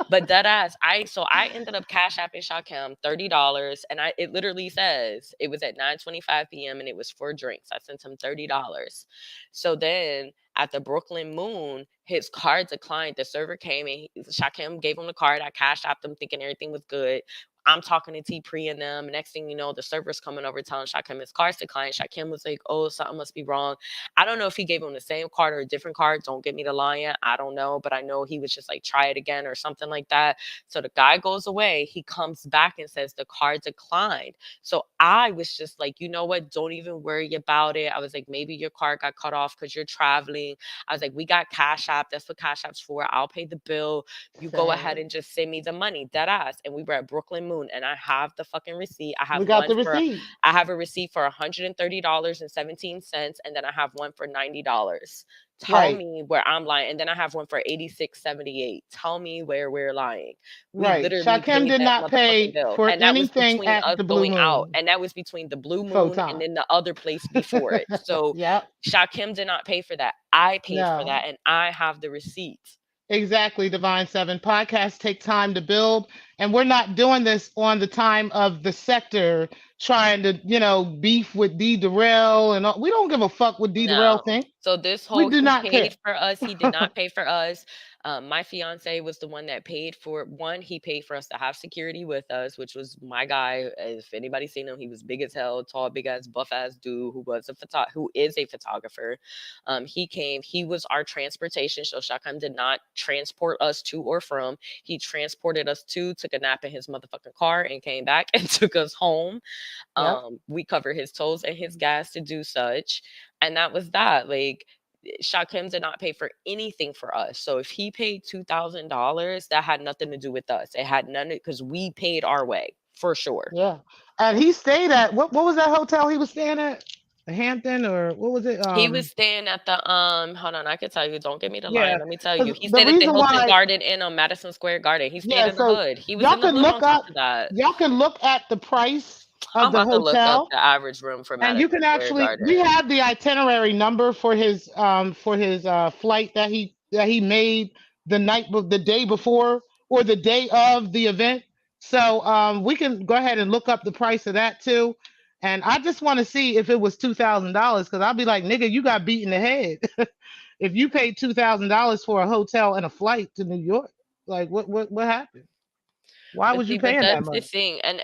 But dead ass, I ended up cash apping Shakim $30, and it literally says it was at 9:25 p.m. and it was 4 drinks. I sent him $30. So then at the Brooklyn Moon, his card declined. The server came and Shakim gave him the card. I cashed out them thinking everything was good. I'm talking to T Pre and them. Next thing you know, the server's coming over telling Shakim his card's declined. Shakim was like, oh, something must be wrong. I don't know if he gave him the same card or a different card. Don't get me to lying. I don't know. But I know he was just like, try it again or something like that. So the guy goes away. He comes back and says the card declined. So I was just like, you know what? Don't even worry about it. I was like, maybe your card got cut off because you're traveling. I was like, we got Cash App. That's what Cash App's for. I'll pay the bill. You go ahead Sad. and just send me the money, dead ass. And we were at Brooklyn Moon, and I have the fucking receipt. We got the receipt. I have a receipt for $130.17, and then I have one for $90. Tell Right. me where I'm lying, and then I have one for 86.78. Tell me where we're lying. We Right. literally Shakim paid did that not motherfucking pay bill, for and that was anything between at us the Blue going out, Moon. and that was between the Blue Moon and Photon. then the other place before it. So Yep. Shakim did not pay for that. I paid for No. that, and I have the receipts. Exactly, Divine Seven. Podcasts take time to build, and we're not doing this on the time of the sector trying to, beef with D Darrell and all. We don't give a fuck what D Darrell No. think. So this We whole do he not care. paid for us, he did not pay for us. My fiance was the one that paid for one. He paid for us to have security with us, which was my guy. If anybody's seen him, he was big as hell, tall, big ass, buff ass dude who is a photographer. He came. He was our transportation. So Shakam did not transport us to or from. He transported us took a nap in his motherfucking car and came back and took us home. Yep. We covered his tolls and his gas to do such. And that was that. Like Shakim did not pay for anything for us. So if he paid $2,000, that had nothing to do with us. It had none because we paid our way for sure. Yeah. And he stayed at what was that hotel he was staying at? a Hampton or what was it? He was staying at the, hold on, I could tell you, don't give me the line, Yeah, let me tell 'cause you. He the stayed at the reason Hilton why, Garden Inn on Madison Square Garden. He stayed yeah, in the so hood. He was y'all in the can hood on look top up, of that. y'all can look at the price I'm of the about to look up hotel. the average room for And you Madison can Square actually, we Garden. have the itinerary number for his flight that he made the day before or the day of the event. So we can go ahead and look up the price of that too. And I just want to see if it was $2,000 because I'll be like, nigga, you got beat in the head if you paid $2,000 for a hotel and a flight to New York. Like what happened? Why But was you see, but paying that that's the much? thing, and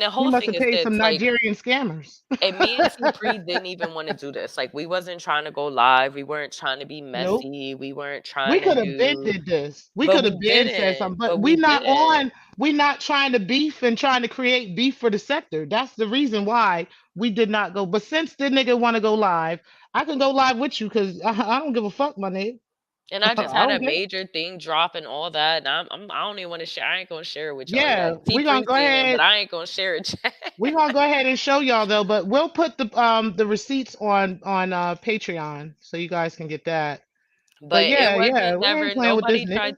the You whole must thing have is paid this, some like, Nigerian scammers. and me and T Pre didn't even want to do this. Like, we wasn't trying to go live. We weren't trying to be Nope. messy. We weren't We trying to could have been do, did this. We but could we have been said didn't. something, but But we didn't. we not trying to beef and trying to create beef for the sector. That's the reason why we did not go. But since the nigga want to go live, I can go live with you because I don't give a fuck, my nigga. And I just I had a don't care. major thing drop and all that. And I don't even want to share. I ain't gonna share it with y'all yet. Yeah, T we gonna Pre go seen it, but ahead. I ain't gonna share it yet. We gonna go ahead and show y'all though, but we'll put the receipts on Patreon so you guys can get that. But But it yeah, yeah, wasn't we ain't never. playing with this nigga.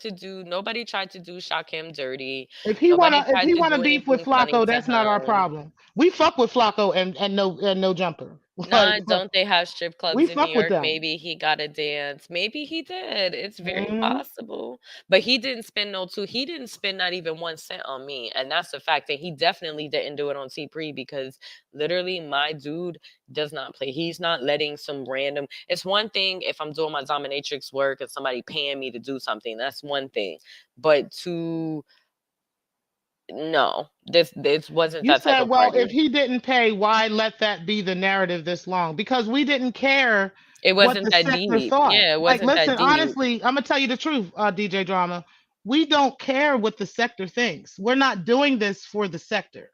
Nobody tried to do Shakim dirty. If Nobody he tried to wanna do beef with anything funny Flacco, to that's not our him. problem. We fuck with Flacco and no jumper. Like Nah, don't they have strip we clubs in New fuck with York? them. Maybe he got a dance. Maybe he did. It's very Hmm. possible. But he didn't spend not even 1 cent on me. And that's the fact that he definitely didn't do it on T Pre because literally my dude does not play. He's not letting some random, it's one thing if I'm doing my dominatrix work and somebody paying me to do something. That's one thing. But to no, this wasn't You that type said, of well, if party. he didn't pay, why let that be the narrative this long? Because we didn't care It what wasn't the that sector deep. thought. Yeah, it Like, wasn't that listen, deep. honestly, I'm gonna tell you the truth, DJ Drama. We don't care what the sector thinks. We're not doing this for the sector.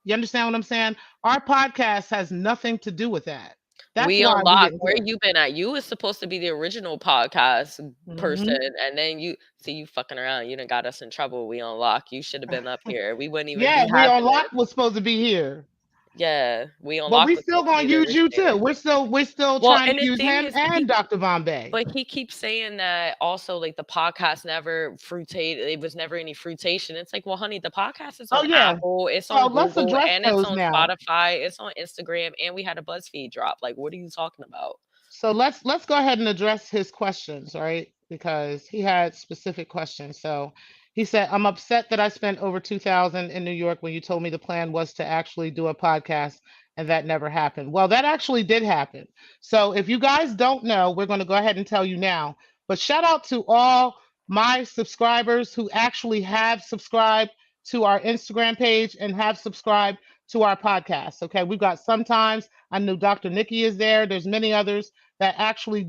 You understand what I'm saying? Our podcast has nothing to do with that. That's We why we Unlocked, didn't where care. you been at? You was supposed to be the original podcast person, Hmm. and then you see you fucking around. You done got us in trouble. We Unlocked. You should have been up here. We wouldn't even Yeah, be we having are this. locked was supposed to be here. Yeah, We But Unlocked we was still supposed to gonna be the use you too. originator. We're still Well, trying and to the use thing him is, and Dr. Bombay. but he keeps saying that also, like, the podcast never fruitate. It was never any fruitation. It's like, well, honey, the podcast is Oh on yeah. Apple, it's So on let's Google, address and it's those on now. Spotify, it's on Instagram, and we had a BuzzFeed drop. Like, what are you talking about? So let's go ahead and address his questions, right? Because he had specific questions. So he said, "I'm upset that I spent over 2,000 in New York when you told me the plan was to actually do a podcast and that never happened." Well, that actually did happen. So if you guys don't know, we're going to go ahead and tell you now. But shout out to all my subscribers who actually have subscribed to our Instagram page and have subscribed to our podcast. Okay, we've got sometimes I know Dr. Nikki is there. There's many others that actually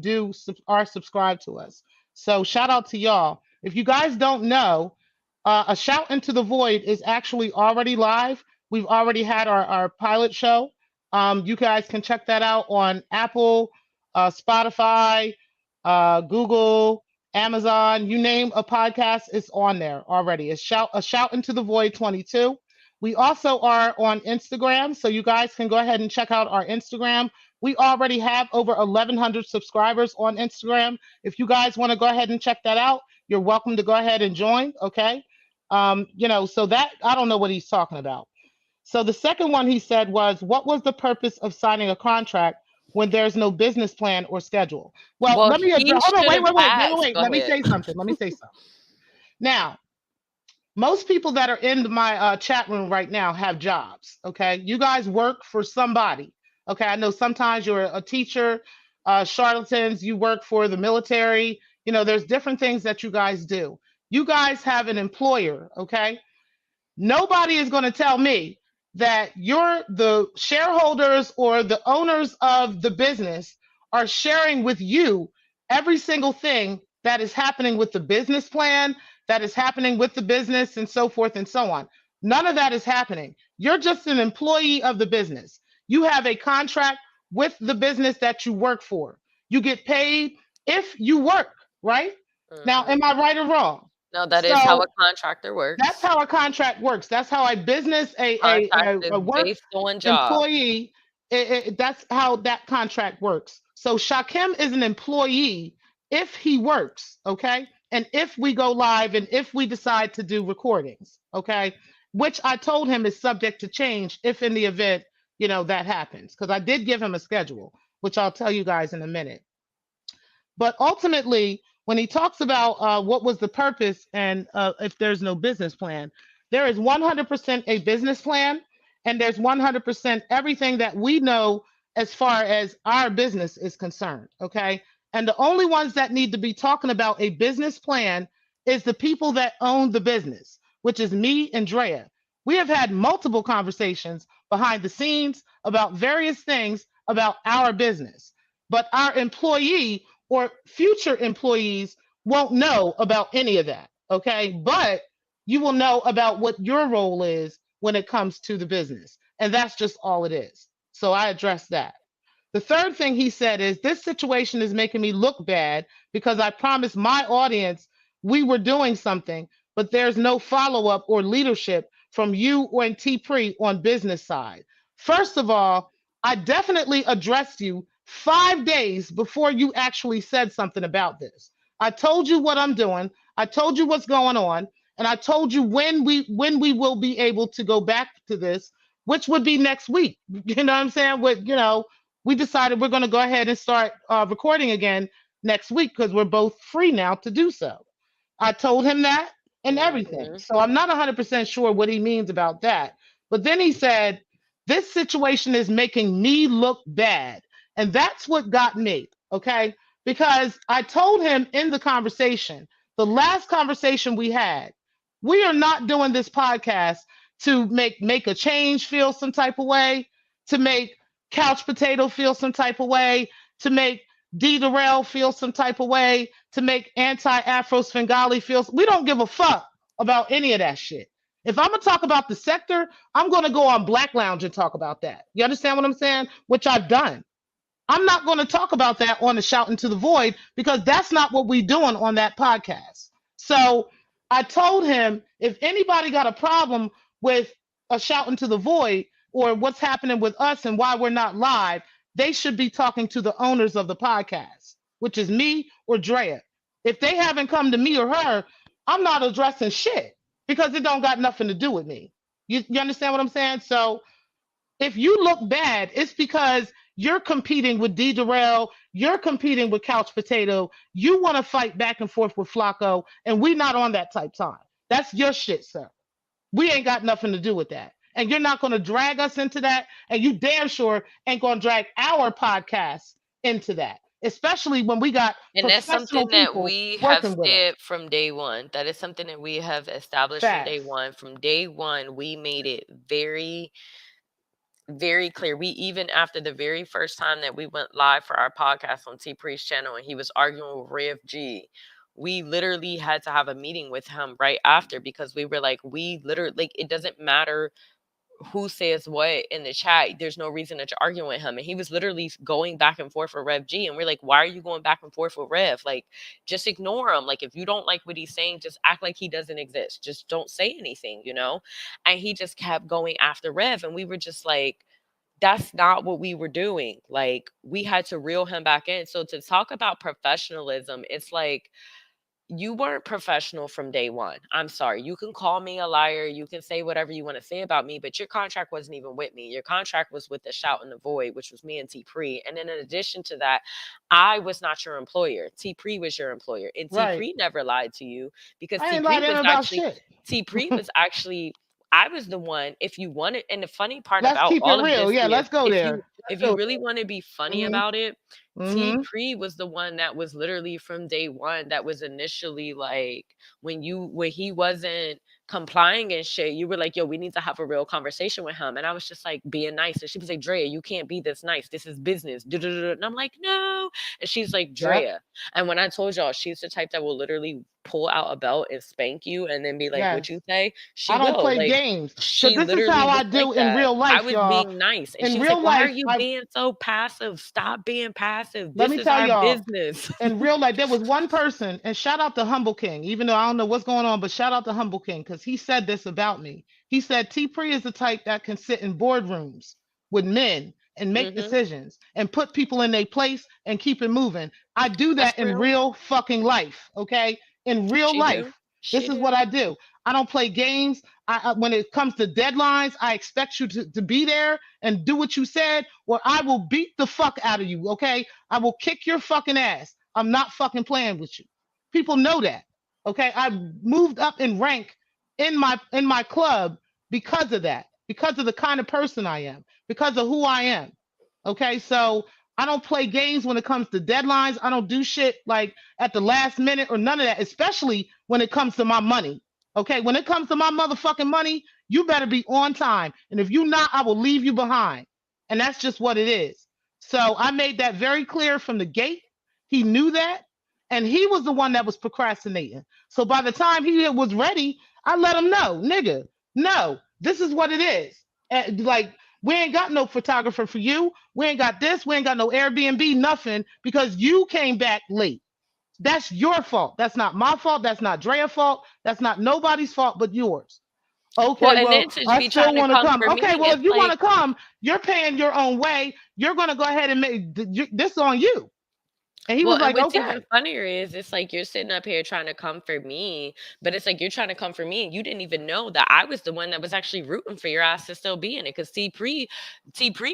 are subscribed to us. So shout out to y'all. If you guys don't know, a shout into the void is actually already live. We've already had our pilot show. You guys can check that out on Apple, Spotify, Google, Amazon. You name a podcast, it's on there already. It's a shout into the void 22. We also are on Instagram, so you guys can go ahead and check out our Instagram. We already have over 1,100 subscribers on Instagram. If you guys want to go ahead and check that out, you're welcome to go ahead and join. Okay. So that I don't know what he's talking about. So the second one he said was, what was the purpose of signing a contract when there's no business plan or schedule? Well, Well, let me he address. Hold on, should wait, have wait, wait, wait, wait, asked. wait. Go Let me ahead. say something. Let me say something. Now, most people that are in my chat room right now have jobs. Okay, you guys work for somebody. Okay, I know sometimes you're a teacher, charlatans. You work for the military. There's different things that you guys do. You guys have an employer. Okay, nobody is going to tell me that you're the shareholders or the owners of the business are sharing with you every single thing that is happening with the business plan, that is happening with the business, and so forth and so on. None of that is happening. You're just an employee of the business. You have a contract with the business that you work for. You get paid if you work, right? Now, Hmm. am I right or wrong? No, that is how a So contractor that's works. how a contract works. That's how a business, Contract a is work based on job. employee That's how that contract works. So Shakim is an employee if he works, okay? And if we go live and if we decide to do recordings, okay? Which I told him is subject to change if in the event, that happens. Because I did give him a schedule, which I'll tell you guys in a minute. But ultimately, when he talks about what was the purpose and if there's no business plan, there is 100% a business plan, and there's 100% everything that we know as far as our business is concerned. Okay. And the only ones that need to be talking about a business plan is the people that own the business, which is me and Drea. We have had multiple conversations behind the scenes about various things about our business. But our employee or future employees won't know about any of that. Okay. But you will know about what your role is when it comes to the business. And that's just all it is. So I addressed that. The third thing he said is this situation is making me look bad because I promised my audience we were doing something, but there's no follow up or leadership from you or in T Pre on business side. First of all, I definitely addressed you 5 days before you actually said something about this. I told you what I'm doing. I told you what's going on, and I told you when we will be able to go back to this, which would be next week. You know what I'm saying? We decided we're going to go ahead and start recording again next week because we're both free now to do so. I told him that and everything. Mhm. So I'm not 100% sure what he means about that. But then he said, this situation is making me look bad. And that's what got me. Okay. Because I told him in the conversation, the last conversation we had, we are not doing this podcast to make a change feel some type of way, to make Couch Potato feel some type of way, to make D Darrell feel some type of way, to make anti-Afro Svengali feel. We don't give a fuck about any of that shit. If I'm gonna talk about the sector, I'm gonna go on Black Lounge and talk about that. You understand what I'm saying? Which I've done. I'm not going to talk about that on the Shout into the Void because that's not what we're doing on that podcast. So I told him if anybody got a problem with a Shout into the Void or what's happening with us and why we're not live, they should be talking to the owners of the podcast, which is me or Drea. If they haven't come to me or her, I'm not addressing shit because it don't got nothing to do with me. You understand what I'm saying? So if you look bad, it's because you're competing with D Darrell, you're competing with Couch Potato, you want to fight back and forth with Flacco, and we not on that type time. That's your shit, sir. We ain't got nothing to do with that. And you're not going to drag us into that, and you damn sure ain't going to drag our podcast into that, especially when we got And that's professional something that people we have working with us. said from day one. That is something that we have established from day Facts. one. From day one, we made it very, very clear. We even after the very first time that we went live for our podcast on T Pre's channel and he was arguing with Rev G, we literally had to have a meeting with him right after because we were like, we literally like it doesn't matter who says what in the chat. There's no reason that you're arguing with him. And he was literally going back and forth with Rev G. And we're like, why are you going back and forth with Rev? Like, just ignore him. Like, if you don't like what he's saying, just act like he doesn't exist. Just don't say anything, you know? And he just kept going after Rev. And we were just like, that's not what we were doing. Like, we had to reel him back in. So to talk about professionalism, it's like, you weren't professional from day one. I'm sorry. You can call me a liar. You can say whatever you want to say about me, but your contract wasn't even with me. Your contract was with the Shout in the Void, which was me and T Pre. And then in addition to that, I was not your employer. T Pre was your employer. And T Right. Pre never lied to you because I T ain't Pre lying to him was about actually shit. T Pre was actually I was the one, if you wanted, and the funny part Let's about keep it all of real. this Yeah, is let's go there. if Let's you go really want to be funny there. about it, T Mm-hmm. Pre was the one that was literally from day one that was initially like when he wasn't complying and shit, you were like, yo, we need to have a real conversation with him. And I was just like being nice. And she was like, Drea, you can't be this nice. This is business. And I'm like, no. And she's like, Yep. Drea. And when I told y'all, she's the type that will literally pull out a belt and spank you and then be like, what you Yes. say? She I don't will. play Like, games because she this is literally how was I like do in that. real I life, was y'all. being nice. And In she was like, real why are life, you being so passive? Stop being passive. let This me is tell our y'all, business. in real life, there was one person, and shout out to Humble King, even though I don't know what's going on, but shout out to Humble King because he said this about me. He said T Pre is the type that can sit in boardrooms with men and make Mhm. decisions and put people in their place and keep it moving. I do That's that in real. real fucking life, okay? In real She do. life. She This is what do. I do. I don't play games. When it comes to deadlines, I expect you to be there and do what you said, or I will beat the fuck out of you, okay? I will kick your fucking ass. I'm not fucking playing with you. People know that, okay? I moved up in rank in my club because of that, because of the kind of person I am, because of who I am. Okay, so I don't play games when it comes to deadlines. I don't do shit like at the last minute or none of that, especially when it comes to my money. Okay, when it comes to my motherfucking money, you better be on time. And if you not, I will leave you behind. And that's just what it is. So I made that very clear from the gate. He knew that. And he was the one that was procrastinating. So by the time he was ready, I let him know, nigga, no, this is what it is. And like, we ain't got no photographer for you. We ain't got this. We ain't got no Airbnb, nothing, because you came back late. That's your fault. That's not my fault. That's not Drea's fault. That's not nobody's fault but yours. Well, Okay, and well, then to I be still trying to want to come come. for Okay, me, well, it's if you want like, to come, you're paying your own way. You're going to go ahead and make this on you. And he well, was and like, what's even okay. funnier is it's like you're sitting up here trying to comfort me, but it's like you're trying to comfort me and you didn't even know that I was the one that was actually rooting for your ass to still be in it. Cause T Pre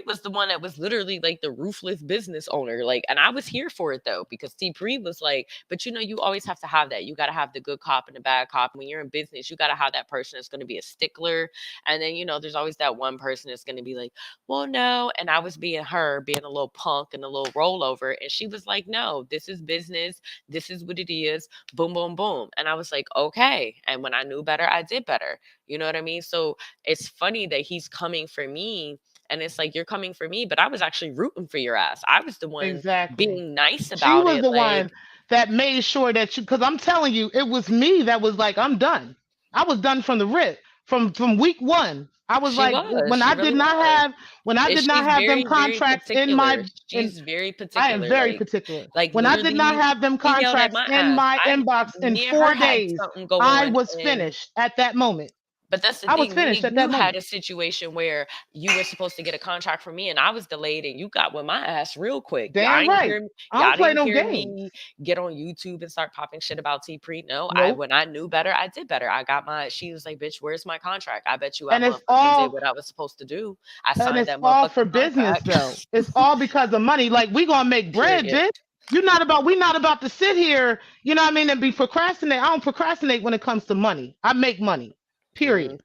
was the one that was literally like the ruthless business owner. Like, and I was here for it though, because T Pre was like, but you know, you always have to have that. You got to have the good cop and the bad cop. When you're in business, you got to have that person that's going to be a stickler. And then, you know, there's always that one person that's going to be like, well, no. And I was being her, being a little punk and a little rollover. And she was like, no, this is business. This is what it is. Boom, boom, boom. And I was like, okay. And when I knew better, I did better. You know what I mean? So it's funny that he's coming for me. And it's like, you're coming for me, but I was actually rooting for your ass. I was the one Exactly. being nice She about was it. the Like, one that made sure that you, because I'm telling you, it was me that was like, I'm done. I was done from the rip, from week one. I was she like, was. She really was. when I And did not she's have them very, very contracts in particular. my in She's very I am particular. very particular. Like When I did not literally, have them he yelled at contracts my in ass. my I inbox in Me and her 4 had days, something go I on, was and finished at that moment. but that's the I was thing. Me finished and at that you had moment. a situation where you were supposed to get a contract from me, and I was delayed, and you got with my ass real quick. Damn right. I don't Y'all play didn't no hear games. me get on YouTube and start popping shit about T Pre. No, I Nope. when I knew better, I did better. I got my. She was like, "Bitch, where's my contract?" I bet you I And it's motherfucking did all what I was supposed to do. I and signed it's that all for motherfucking business contract. though. It's all because of money. Like we gonna make bread, Period. bitch. We not about to sit here, you know what I mean, and be procrastinate. I don't procrastinate when it comes to money. I make money. Period.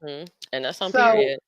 And that's on So period.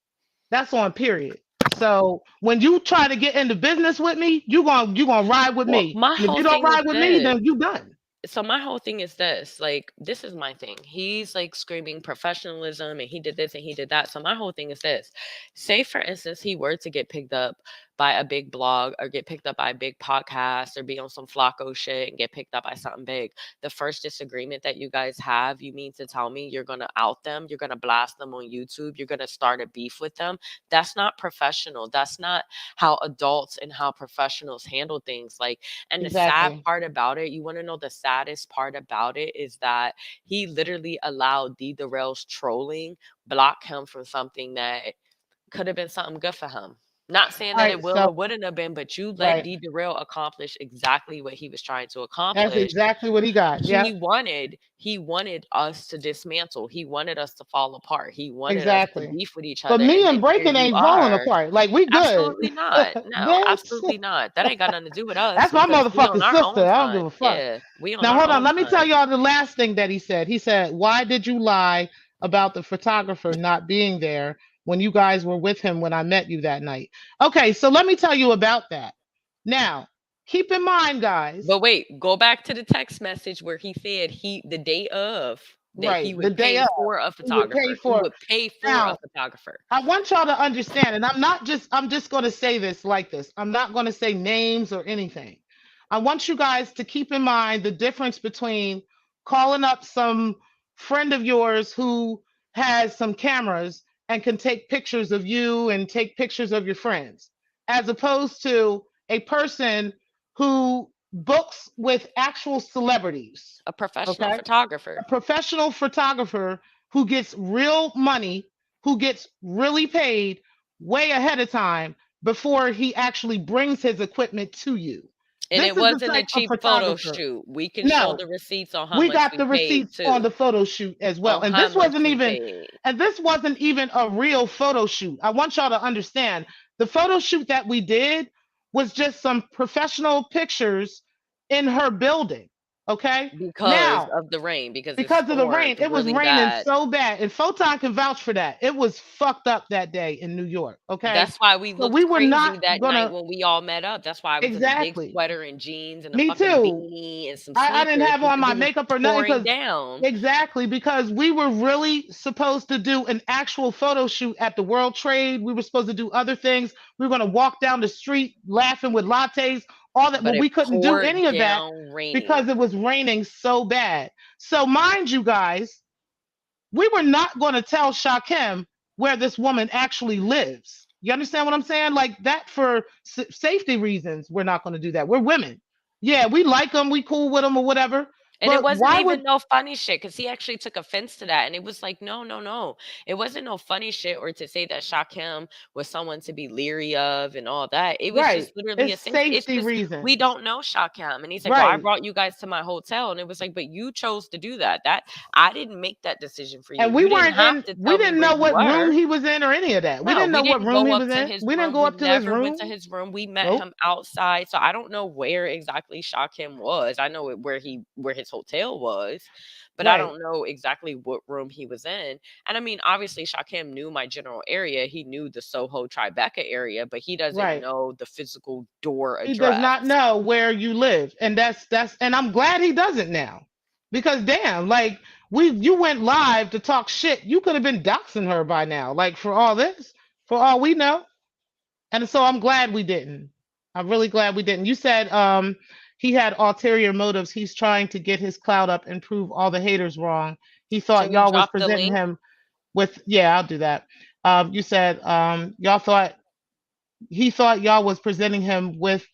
that's on period. So when you try to get into business with me, you gonna ride with Well, me. my And if whole you don't thing is ride with me, this. then you done. So my whole thing is this, like, this is my thing. He's like screaming professionalism and he did this and he did that. So my whole thing is this. Say for instance he were to get picked up by a big blog or get picked up by a big podcast or be on some Flacco shit and get picked up by something big. The first disagreement that you guys have, you mean to tell me you're gonna out them, you're gonna blast them on YouTube, you're gonna start a beef with them? That's not professional. That's not how adults and how professionals handle things. Like, and the sad Exactly. part about it, you want to know the saddest part about it is that he literally allowed D Darrell's trolling block him from something that could have been something good for him. Not saying All that it right. will So or wouldn't have been, but you let right. D Darrell accomplish exactly what he was trying to That's accomplish. exactly what he got. Yep. He wanted us to dismantle. He wanted us to fall apart. He wanted us to Exactly. beef with each But other. me And and then here Breaking you ain't falling are. apart. Like we good. Absolutely not. No, Bitch. absolutely not. That ain't got nothing to do with us That's my because we on motherfucking our sister. own I don't give time. a fuck. Yeah, we on Now our hold on. own Let me tell time. y'all the last thing that he said. He said, "Why did you lie about the photographer not being there when you guys were with him when I met you that night?" Okay, so let me tell you about that. Now, keep in mind, guys. But wait, go back to the text message where he said the day of that he Right, the would day pay of, for a he would pay photographer. He for. would pay for a Now, photographer. I want y'all to understand, and I'm just going to say this like this. I'm not going to say names or anything. I want you guys to keep in mind the difference between calling up some friend of yours who has some cameras and can take pictures of you and take pictures of your friends, as opposed to a person who books with actual celebrities. A professional Okay, a photographer. professional photographer who gets real money, who gets really paid way ahead of time before he actually brings his equipment to you. And This it is the wasn't a type of cheap photo photographer. shoot. We can show No, the receipts on how we much got we the paid receipts on the too. photo shoot as well. On And how this much wasn't we even paid. a real photo shoot. I want y'all to understand. The photo shoot that we did was just some professional pictures in her building. Okay? Because Now, of the rain, because it because of the stormed rain. It was really raining bad. so bad, and Photon can vouch for that. It was fucked up that day in New York. Okay, That's why we so we looked were not crazy that night gonna when we all met up. That's why I was in a big exactly. sweater and jeans and a Me fucking too. beanie and some I didn't sneakers have on because my it was makeup or nothing pouring because down. exactly because we were really supposed to do an actual photo shoot at the World Trade. We were supposed to do other things. We were gonna walk down the street laughing with lattes, all that. But Well, it we couldn't do poured any of that down raining. because it was raining so bad. So mind you guys, we were not going to tell Shakim where this woman actually lives. You understand what I'm saying? Like that for safety reasons, we're not going to do that. We're women. Yeah, we like them, we cool with them or whatever. And it But wasn't why would even no funny shit because he actually took offense to that. And it was like, no, no, no. It wasn't no funny shit or to say that Shakim was someone to be leery of and all that. It was right? just literally It's a thing. It's safety just, we reasons, don't know Shakim. And he's like, well, I right? brought you guys to my hotel. And it was like, but you chose to do that. I didn't make that decision for you. And we You didn't weren't have in. to We tell me didn't where know you what room were. he was in or any of that. We No, didn't we know what didn't room go he up was to in. his We didn't room. go We up to his never went to room. his room. We met Nope. him outside. So I don't know where exactly Shakim was. I know where his hotel was, but I Right. don't know exactly what room he was in. And I mean, obviously Shakim knew my general area. He knew the Soho Tribeca area, but he doesn't Right. know the physical door He does not address. know where you live, and that's and I'm glad he doesn't now, because damn, like you went live to talk shit. You could have been doxing her by now, like for all this, for all we know. And so I'm glad we didn't. I'm really glad we didn't. You said he had ulterior motives. He's trying to get his clout up and prove all the haters wrong. He Can thought we y'all was drop the presenting link? him with yeah, I'll do that. You said y'all thought he thought y'all was presenting him with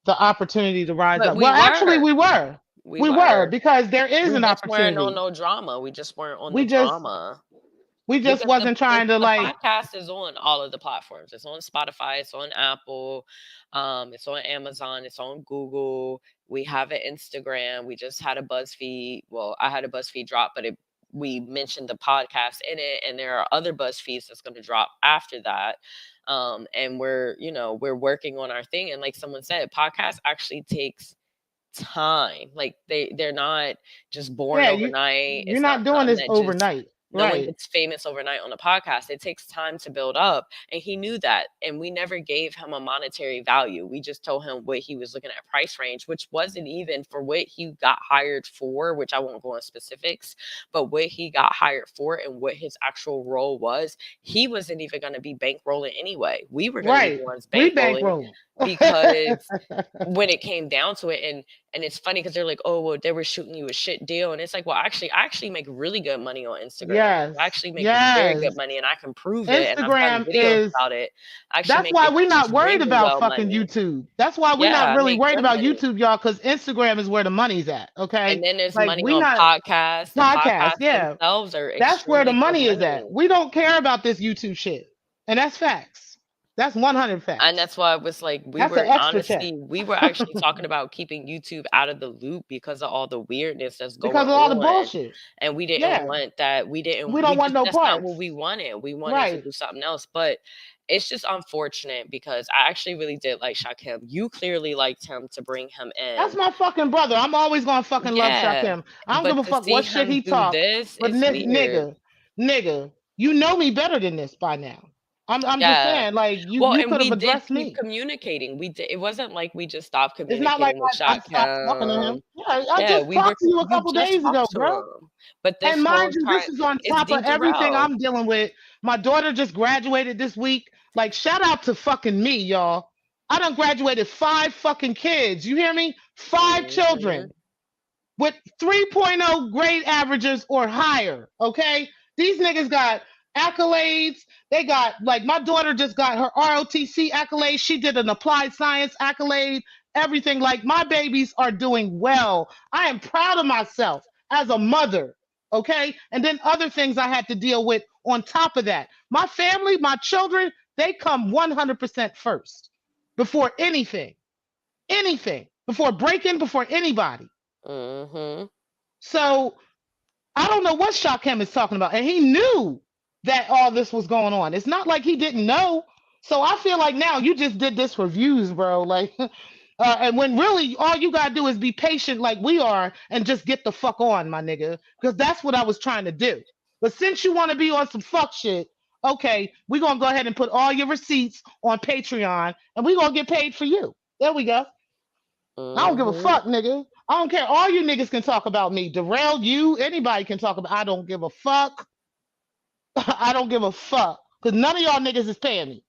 the opportunity to rise But up. we Well, actually, were. we were. We We were were. because there is We an just weren't on opportunity. no drama. We just weren't on the We just drama. we just Because wasn't trying to the like podcast is on all of the platforms. It's on Spotify, it's on Apple, it's on Amazon, it's on Google. We have an Instagram. We just had a BuzzFeed. Well, I had a BuzzFeed drop, but we mentioned the podcast in it, and there are other BuzzFeeds that's going to drop after that. And we're working on our thing. And like someone said, podcast actually takes time. Like they're not just born yeah, overnight. you're It's not not doing something this that just overnight. no one Right. gets famous overnight on a podcast. It takes time to build up. And he knew that. And we never gave him a monetary value. We just told him what he was looking at price range, which wasn't even for what he got hired for, which I won't go in specifics, but what he got hired for and what his actual role was, he wasn't even going to be bankrolling anyway. We were going to be the Right. ones We bankrolling bankroll. because when it came down to it, and it's funny because they're like, oh well, they were shooting you a shit deal, and it's like, well, actually I actually make really good money on Instagram. I Yes. actually make very good Yes. money, and I can prove it, and I've done Instagram videos is about it. I actually that's make why we're not worried extremely about well fucking money. YouTube. That's why we're Yeah, not I really make worried good about money. YouTube, y'all, because Instagram is where the money's at. Okay. And then there's Like money we on not podcasts. The podcast, podcasts yeah. themselves are That's where the extremely good money is money. at. We don't care about this YouTube shit. And that's facts. That's 100 And facts. that's why it was like That's an extra check. we were actually talking about keeping YouTube out of the loop because of all the weirdness that's Because going of all the on. bullshit. And we didn't Yeah. want that. We don't want no That's not what parts. we wanted. We wanted to Right. do something else. But it's just unfortunate because I actually really did like Shakim. You clearly liked him to bring him That's in. my fucking brother. I'm always gonna fucking love Yeah. Shakim. I don't give But a to fuck see what shit him he do talk. this But is this weird. nigga, you know me better than this by now. I'm just Yeah. saying, like Well, you and could have we did addressed keep me. communicating. We did. It wasn't like we just stopped It's not like communicating with I stopped talking to Shakim. him. Yeah, I Yeah, just we were talked to you a you couple just days ago, talked to bro. him. But And this mind whole you, this time is on it's top D. of everything Darrell. I'm dealing with. My daughter just graduated this week. Like, shout out to fucking me, y'all. I done graduated 5 fucking kids. You hear me? 5 children Mhm. with 3.0 grade averages or higher. Okay? These niggas got accolades. They got, like, my daughter just got her ROTC accolade. She did an applied science accolade. Everything. Like, my babies are doing well. I am proud of myself as a mother. Okay? And then other things I had to deal with on top of that. My family, my children, They come 100% first before anything, before breaking, before anybody. Mhm. So I don't know what Shaquem is talking about. And he knew that all this was going on. It's not like he didn't know. So I feel like now you just did this for views, bro. Like, and when really all you gotta do is be patient like we are and just get the fuck on, my nigga. Because that's what I was trying to do. But since you want to be on some fuck shit, okay, we're gonna go ahead and put all your receipts on Patreon and we're gonna get paid for you. There we go. I don't give a Mhm. fuck, nigga. I don't care. All you niggas can talk about me. Darrell, you, anybody can talk about. I don't give a fuck. I don't give a fuck. Cause none of y'all niggas is paying me.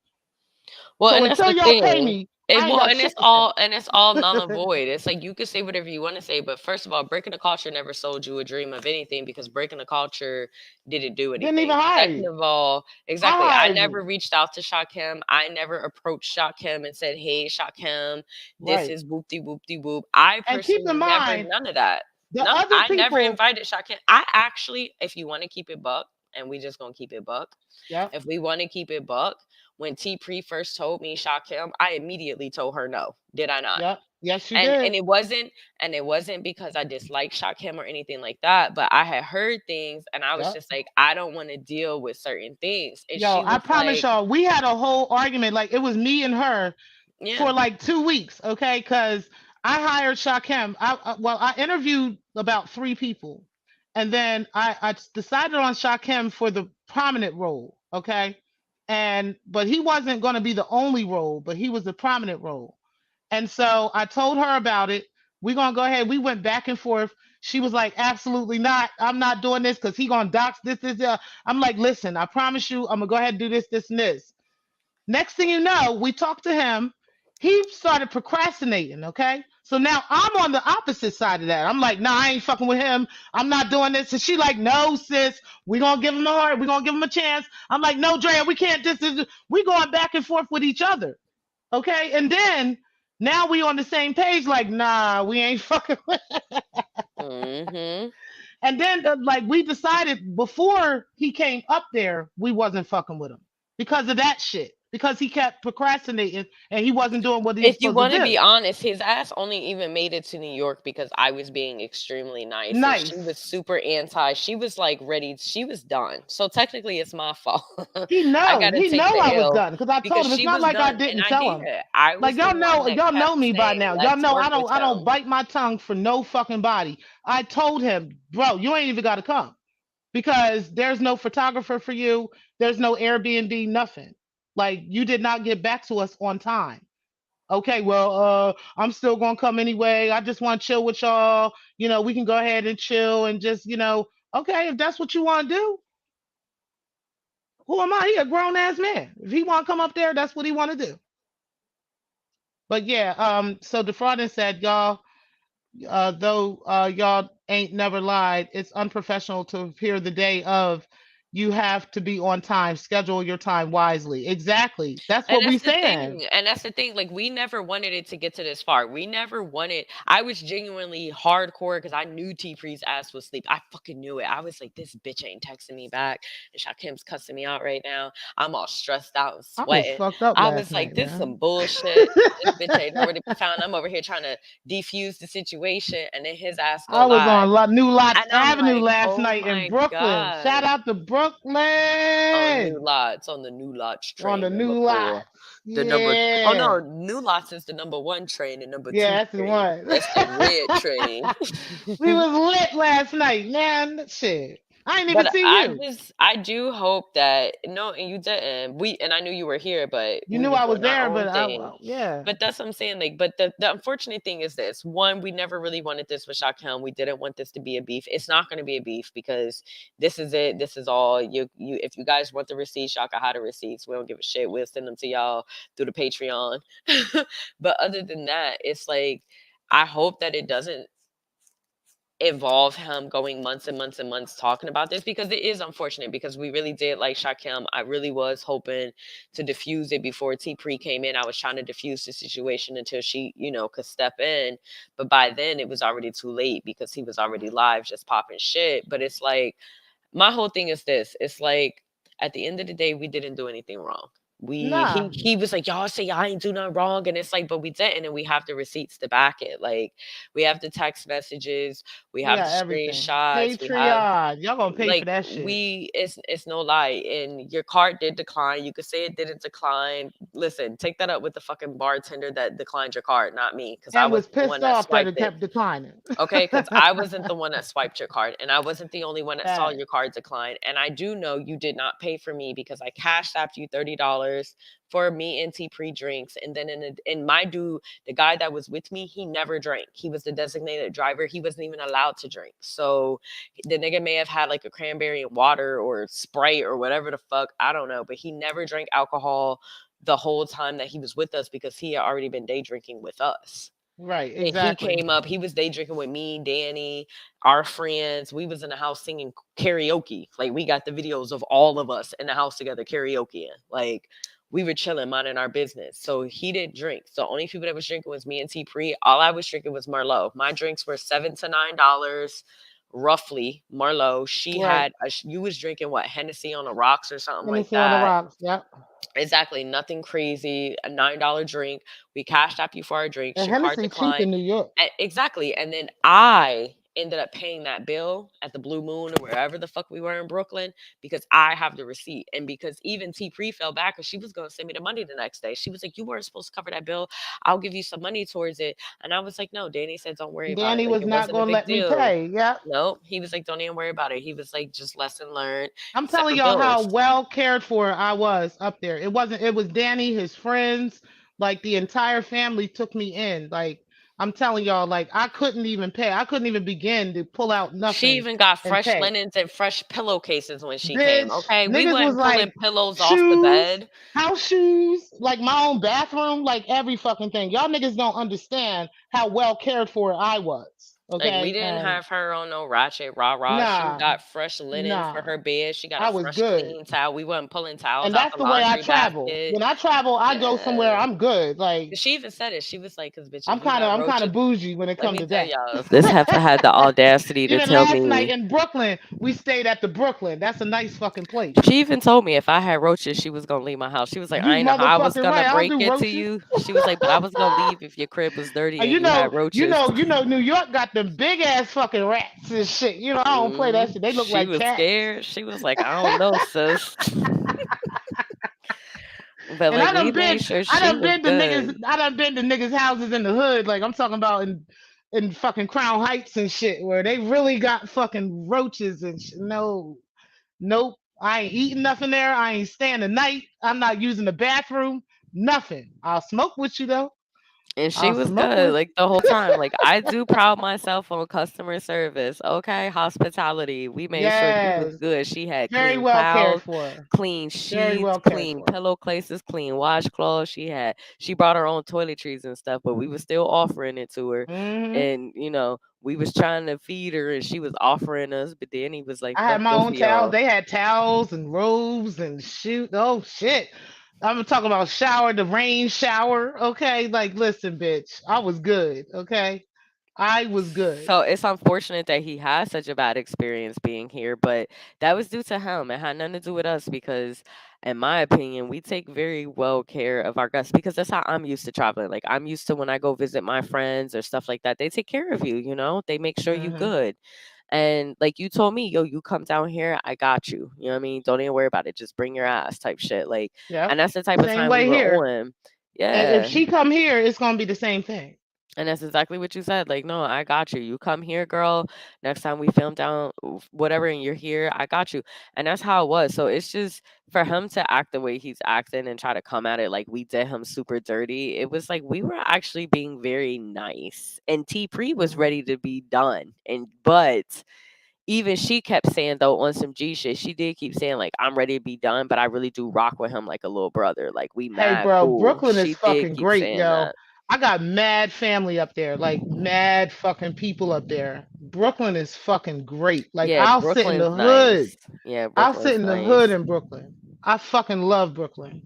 Well, So and that's until the y'all pay thing. me, I ain't got And shit to say. it's all null and void. It's like you can say whatever you want to say, but first of all, breaking the culture never sold you a dream of anything because breaking the culture didn't do Didn't even anything. hire Second you. of all, exactly, I I hired never you. reached out to Shakim. I never approached Shakim and said, "Hey, Shakim, this Right. is whoopty whoopty whoop." I And keep in personally never mind, none of that. the None. other I never people. invited Shakim. I actually, if you want to keep it buck, and we just gonna keep it buck. Yep. If we want to keep it buck, when T Pre first told me Shakim, I immediately told her no. Did I not? Yep. Yes, you And did. it wasn't because I disliked Shakim or anything like that, but I had heard things and I was Yep. just like, I don't want to deal with certain things. And Yo, she I was promise like, y'all, we had a whole argument. Like it was me and her yeah. for like 2 weeks, okay? Because I hired Shakem. Well, I interviewed about 3 people, and then I decided on Shakem for the prominent role, okay? And but he wasn't going to be the only role, but he was the prominent role. And so I told her about it. We're gonna go ahead. We went back and forth. She was like, absolutely not. I'm not doing this because he gonna dox this. I'm like, listen, I promise you, I'm gonna go ahead and do this, and this. Next thing you know, we talked to him. He started procrastinating. Okay. So now I'm on the opposite side of that. I'm like, nah, I ain't fucking with him. I'm not doing this. And she like, no, sis, we gonna give him a heart. We gonna give him a chance. I'm like, no, Drea, we can't this. We going back and forth with each other. Okay. And then now we on the same page, like, nah, we ain't fucking with. Mhm. And then like we decided before he came up there, we wasn't fucking with him because of that shit. Because he kept procrastinating and he wasn't doing what he was If you supposed to want to be do. honest, his ass only even made it to New York because I was being extremely nice and she Nice. was super anti. She was like ready, she was done. So technically it's my fault. He I know. got to He take know the I was L done because I told because him it's she not was like I done and didn't I tell did. him. I Like was the one that y'all know kept me by saying, now. Y'all "Let's know work with I don't him." bite my tongue for no fucking body. I told him, bro, you ain't even got to come because there's no photographer for you. There's no Airbnb, nothing. Like you did not get back to us on time. Okay, well, I'm still gonna come anyway. I just want to chill with y'all. We can go ahead and chill and just, okay, if that's what you want to do, who am I? He a grown ass man. If he want to come up there, that's what he want to do. But yeah, so defrauding said, y'all, though y'all ain't never lied, it's unprofessional to appear the day of. You have to be on time. Schedule your time wisely. Exactly. That's And what we that's the saying. thing, and that's the thing, like, we never wanted it to get to this far. We never wanted I was genuinely hardcore because I knew T-Pree's ass was asleep. I fucking knew it. I was like, "This bitch ain't texting me back, and Shakim's cussing me out right now." I'm all stressed out and I was sweating. fucked up I last was like, night, "This man. some bullshit. This bitch ain't nowhere to be found." I'm over here trying to defuse the situation, and then his ass go I was live. on New Lots And I'm Avenue like, last "Oh night in my Brooklyn. Shout god." out to Brooklyn On the New Lots on the train, number New 4. Lots. The number Oh, Yeah. no, New Lots is the number 1 train, the number 2 Yeah, that's the train. one. That's the red train. We was lit last night, man. Shit. I ain't even But see you. I do hope that no, and you didn't. And I knew you were here, but You we knew were I was doing our there, own but thing. yeah. But that's what I'm saying. Like, but the unfortunate thing is this: one, we never really wanted this with Shakham. We didn't want this to be a beef. It's not going to be a beef because this is it. This is all you. If you guys want the receipts, y'all can have the receipts. We don't give a shit. We'll send them to y'all through the Patreon. But other than that, it's like I hope that it doesn't involve him going months and months and months talking about this because it is unfortunate because we really did like Shakim. I really was hoping to diffuse it before T Pre came in. I was trying to diffuse the situation until she, could step in. But by then it was already too late because he was already live just popping shit. But it's like my whole thing is this. It's like at the end of the day, we didn't do anything wrong. Nah. He was like, "Y'all say I ain't do nothing wrong," and it's like, but we didn't, and we have the receipts to back it. Like, we have the text messages, we We have got the everything. screenshots, we have Patreon. Y'all gonna pay for like that shit. it's no lie, and your card did decline. You could say it didn't decline. Listen, take that up with the fucking bartender that declined your card, not me, because I And was wasn't the one pissed that off that swiped it it. kept declining. Okay, because I wasn't the one that swiped your card, and I wasn't the only one that saw Facts. your card decline. And I do know you did not pay for me because I cashed after you $30 for me and T pre drinks. And then in my dude, the guy that was with me, he never drank. He was the designated driver. He wasn't even allowed to drink. So the nigga may have had like a cranberry and water or Sprite or whatever the fuck. I don't know. But he never drank alcohol the whole time that he was with us because he had already been day drinking with us. Right, And he exactly. came up, he was day drinking with me, Danny, our friends. We was in the house singing karaoke. Like we got the videos of all of us in the house together karaokeing. Like we were chilling, minding our business. So he didn't drink. So the only people that was drinking was me and T Pre. All I was drinking was Merlot. My drinks were $7 to $9 roughly. Merlot. She Right. had you was drinking what, Hennessy on the rocks or something like Hennessy on the that. rocks. Yep. Exactly, nothing crazy. A $9 drink. We cashed out you for our drinks. And Your card Hennessy cheap in declined. New York. Exactly. And then I ended up paying that bill at the Blue Moon or wherever the fuck we were in Brooklyn because I have the receipt. And because even T Pre fell back because she was going to send me the money the next day. She was like, "You weren't supposed to cover that bill. I'll give you some money towards it." And I was like, "No, Danny said, don't worry about it. Danny Like, was it not wasn't a gonna big let me deal." pay. Yep. Nope. He was like, "Don't even worry about it." He was like, "Just lesson learned. I'm telling Separate y'all how bills." well cared for I was up there. It was Danny, his friends, like the entire family took me in. Like I'm telling y'all, like I couldn't even pay. I couldn't even begin to pull out She nothing even got and fresh pay. linens and fresh pillowcases when she came, Bitch, okay? We niggas was wasn't pulling like pillows off the shoes, bed. house shoes, like my own bathroom, like every fucking thing. Y'all niggas don't understand how well cared for I was. Like, we Okay. didn't And have her on no ratchet rah-rah. She nah, got fresh linen for nah, her bed. She got a I was fresh good. clean towel. We wasn't pulling towels And out that's the the way I laundry travel. basket. When I travel, I go somewhere, Yeah. I'm good. Like She even said it. She was like, "'Cause bitch, if you got I'm kind roaches." of bougie when it Let comes me to tell that. y'all, this heifer had the audacity to Even tell last night me. in Brooklyn, we stayed at the Brooklyn. That's a nice fucking place. She even told me if I had roaches, she was gonna leave my house. She was like, "I You ain't know how I was motherfucking gonna right. I don't break do into roaches. you." She was like, "But I was gonna leave if your crib was dirty And and you had roaches." New York got them big ass fucking rats and shit. You know, I don't play that shit. They look She like was cats. scared. She was like, "I don't know, sis." But And like we made sure she was good. I done been to niggas' houses in the hood. Like I'm talking about in fucking Crown Heights and shit, where they really got fucking roaches and shit. No, nope. I ain't eating nothing there. I ain't staying the night. I'm not using the bathroom. Nothing. I'll smoke with you though. And she I'll was smoke good, with like, the whole time. Like, I do pride myself on customer service, okay? Hospitality. We made sure you was yes. good. She had Very clean well cared towels, for. clean Very sheets, well cared clean for. pillowcases, clean washcloths. She brought her own toiletries and stuff, but we was still offering it to her. Hmm. And, we was trying to feed her and she was offering us, but then he was like, I had "Fuck my both of own towels. y'all." They had towels and robes and shoot. Oh shit. I'm talking about shower, the rain shower. Okay. Like, listen, bitch. I was good. Okay. I was good. So it's unfortunate that he has such a bad experience being here, but that was due to him. It had nothing to do with us because, in my opinion, we take very well care of our guests because that's how I'm used to traveling. Like, I'm used to when I go visit my friends or stuff like that, they take care of you, they make sure you Hmm. good. And like you told me, yo, you come down here, I got you. You know what I mean? Don't even worry about it. Just bring your ass type shit. Like, Yep. and that's the type of Same time we way were here. on. And if Yeah. she come here, it's gonna be the same thing. And that's exactly what you said. Like, no, I got you. You come here, girl. Next time we film down whatever and you're here, I got you. And that's how it was. So it's just for him to act the way he's acting and try to come at it like we did him super dirty. It was like we were actually being very nice. And T Pre was Hmm. ready to be done. But even she kept saying though on some G shit, she did keep saying like I'm ready to be done, but I really do rock with him like a little brother. Like we Hey, mad bro, cool. Brooklyn is She did fucking keep great, saying yo. that. I got mad family up there, like mad fucking people up there. Brooklyn is fucking great. Like Yeah, I'll sit in Brooklyn's the hood. nice. Yeah, I'll sit Brooklyn's in the hood nice. in Brooklyn. I fucking love Brooklyn.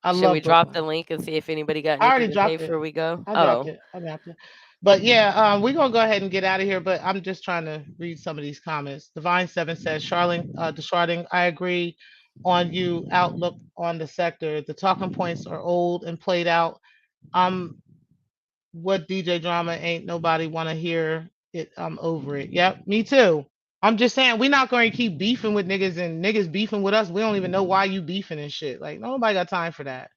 I Should we love drop the Brooklyn. link and see if anybody got I already anything to say dropped before it. we go? I dropped Oh, it. I dropped it. But yeah, we're gonna go ahead and get out of here. But I'm just trying to read some of these comments. Divine Seven says, Charlene, Descharding, I agree. on you outlook on the sector. The talking points are old and played out. Um, what DJ drama ain't nobody want to hear it. I'm over it. Yep, me too. I'm just saying we're not going to keep beefing with niggas and niggas beefing with us. We don't even know why you beefing and shit. Like nobody got time for that.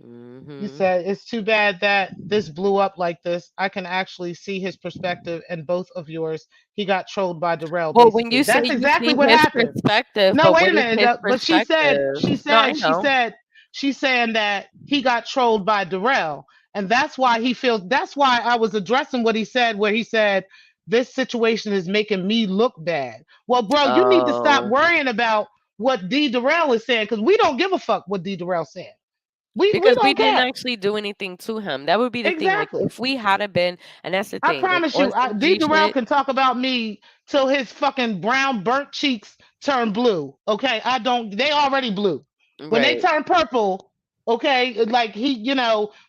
You Mhm. said it's too bad that this blew up like this. I can actually see his perspective and both of yours. He got trolled by Darrell, Well, when you basically. say That's you exactly see what his happened. perspective, No, but wait what a is minute. his But she said, perspective? No, I know. she's saying that he got trolled by Darrell. And that's why he feels, that's why I was addressing what he said, where he said, this situation is making me look bad. Well, bro, you need to stop Oh. worrying about what D. Darrell is saying because we don't give a fuck what D. Darrell said. We Because we don't didn't care. actually do anything to him. That would be the thing, like, Exactly. if we hadn't been and that's the I thing, like, promise on you, some D. G Darrell shit can talk about me till his fucking brown burnt cheeks turn blue. Okay, I don't. They already blue. When they right. turn purple, okay, like he,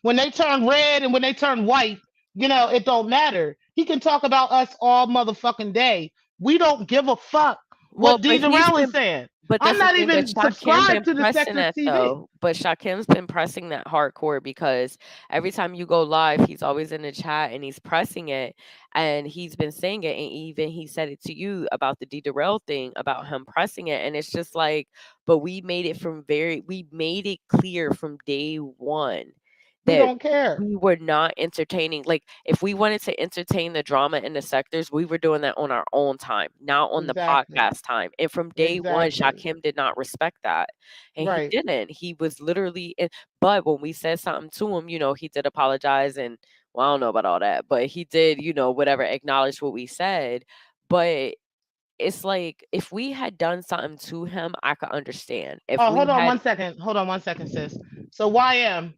when they turn red and when they turn white, it don't matter. He can talk about us all motherfucking day. We don't give a fuck Well, what but D. he's Darrell is been saying. but I'm that's the not thing, but even Shakim been subscribed to the pressing Sector's that TV. though. But Shakim's been pressing that hardcore because every time you go live, he's always in the chat and he's pressing it and he's been saying it and even he said it to you about the D Darrell thing about him pressing it and it's just like but we made it clear from day one We that don't care. we were not entertaining like if we wanted to entertain the drama in the sectors, we were doing that on our own time, not on the Exactly. podcast time. And from day one, Exactly. Shakim did not respect that. And he Right. didn't. He was literally but when we said something to him, he did apologize and well, I don't know about all that, but he did, whatever, acknowledge what we said. But it's like if we had done something to him, I could understand. If Oh, we hold on had one second. Hold on one second, sis. So YM,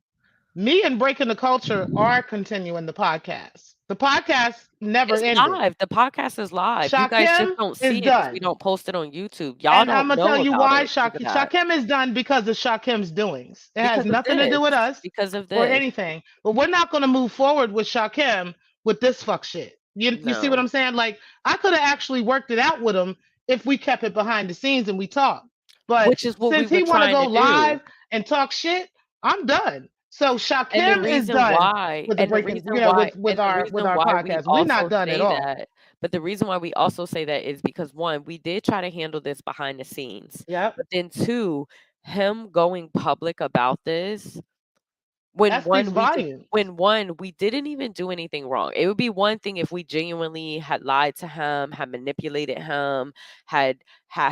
me and Breaking the Culture are continuing the podcast. The podcast never It's ended. live. The podcast is live. You guys just Shakim don't is see it because we done. don't post it on YouTube. Y'all And I'm don't gonna tell know you about why it because of that. Shakim is done because of Shakim's doings. It has Because of nothing to this. do with us Because of or this. anything. But we're not gonna move forward with Shakim with this fuck shit. You see what No. I'm saying? Like I could have actually worked it out with him if we kept it behind the scenes and we talked. But Which is what we since were he want to trying go to do. live and talk shit, I'm done. So And the Shakim is reason done why with the and the breaking, reason why with and the with reason our why we podcast. We're not also done at say all. that but the reason why we also say that is because one, we did try to handle this behind the scenes. Yep. But then two, him going public about this That speaks volumes. when one, we didn't even do anything wrong. It would be one thing if we genuinely had lied to him, had manipulated him, had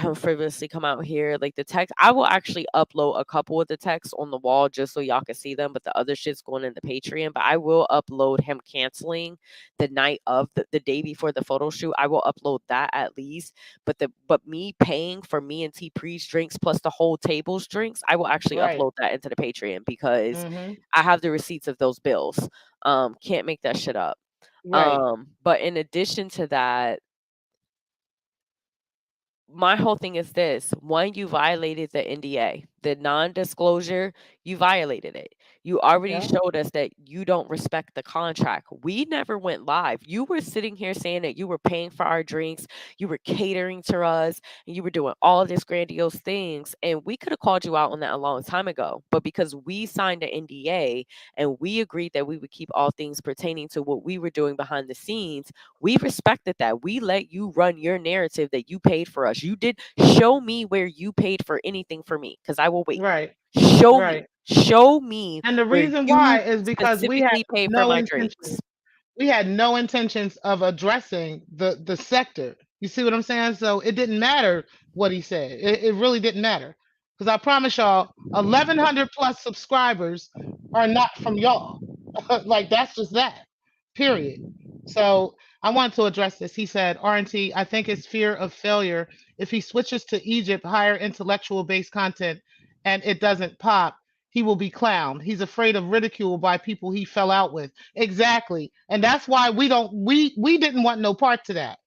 him frivolously come out here. Like the text, I will actually upload a couple of the texts on the wall just so y'all can see them. But the other shit's going in the Patreon. But I will upload him canceling the night of the day before the photo shoot. I will upload that at least. But me paying for me and T Pre's drinks plus the whole table's drinks, I will actually Right. upload that into the Patreon because Mm-hmm. I have the receipts of those bills. Can't make that shit up. Right. But in addition to that, my whole thing is this. One, you violated the NDA, the non-disclosure, you violated it. You already Yeah. showed us that you don't respect the contract. We never went live. You were sitting here saying that you were paying for our drinks, you were catering to us, and you were doing all of these grandiose things. And we could have called you out on that a long time ago. But because we signed an NDA and we agreed that we would keep all things pertaining to what we were doing behind the scenes, we respected that. We let you run your narrative that you paid for us. You did show me where you paid for anything for me because I will wait. Right. Show me. Right. Show me And the where reason why you is because specifically paid for my drinks. we had no intentions of addressing the sector. You see what I'm saying? So it didn't matter what he said. It really didn't matter. Because I promise y'all, 1,100 plus subscribers are not from y'all. Like that's just that. Period. So I wanted to address this. He said, RNT, I think it's fear of failure. If he switches to Egypt, higher intellectual based content, and it doesn't pop, he will be clowned. He's afraid of ridicule by people he fell out with. Exactly. And that's why we didn't want no part to that.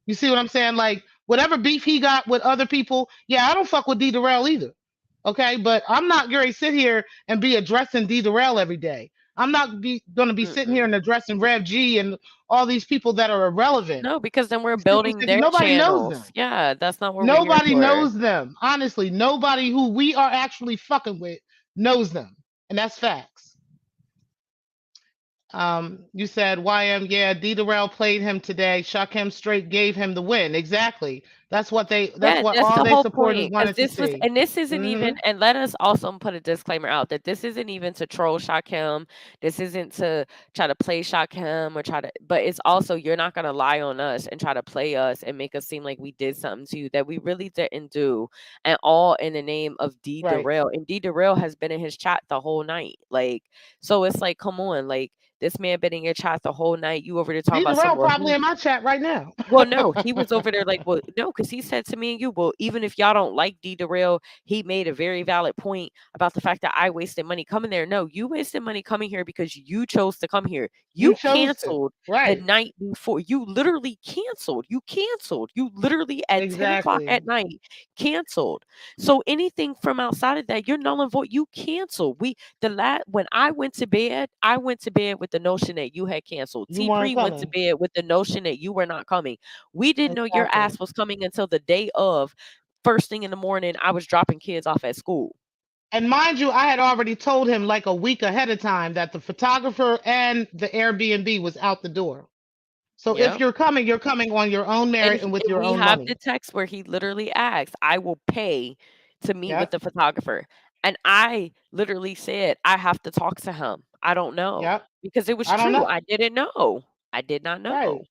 You see what I'm saying? Like whatever beef he got with other people, yeah, I don't fuck with D Darrell either. Okay, but I'm not going to sit here and be addressing D Darrell every day. I'm not going to be sitting here and addressing Rev G and all these people that are irrelevant. No, because then we're You see what I'm building saying? their Nobody knows channels. them. Yeah, that's not what we're here Nobody for. knows them. Honestly, nobody who we are actually fucking with knows them. And that's facts. You said YM, yeah, D Darrell played him today. Shakim straight gave him the win. Exactly. That's what Yeah, all that's the their whole supporters point. Because wanted to this was, see. and this isn't even, Hmm. and let us also put a disclaimer out that this isn't even to troll Shakim. This isn't to try to play Shakim or try to, but it's also, you're not going to lie on us and try to play us and make us seem like we did something to you that we really didn't do. And all in the name of D Right. Darrell. And D Darrell has been in his chat the whole night. Like, so it's like, come on, like, this man been in your chat the whole night. You over there talking D about some, Darrell well, probably in my chat right now. well, no, he was over there like, well, no, because he said to me and you, well, even if y'all don't like D Darrell, he made a very valid point about the fact that I wasted money coming there. No, you wasted money coming here because you chose to come here. You You chose to. canceled the Right. night before. You literally canceled. You canceled. You literally at 10 o'clock Exactly. at night canceled. So anything from outside of that, you're null and void. You canceled. When I went to bed with the notion that you had canceled. You T weren't Pre went to coming. bed with the notion that you were not coming. We didn't know your Exactly. ass was coming until the day of. First thing in the morning, I was dropping kids off at school. And mind you, I had already told him like a week ahead of time that the photographer and the Airbnb was out the door. So if Yep. you're coming on your own merit and with And your we own have the money. text where he literally asks, I will pay to meet with Yep. the photographer. And I literally said, I have to talk to him. I don't know. Yep. Because it was I don't true. know. I didn't know. I did not Right. know.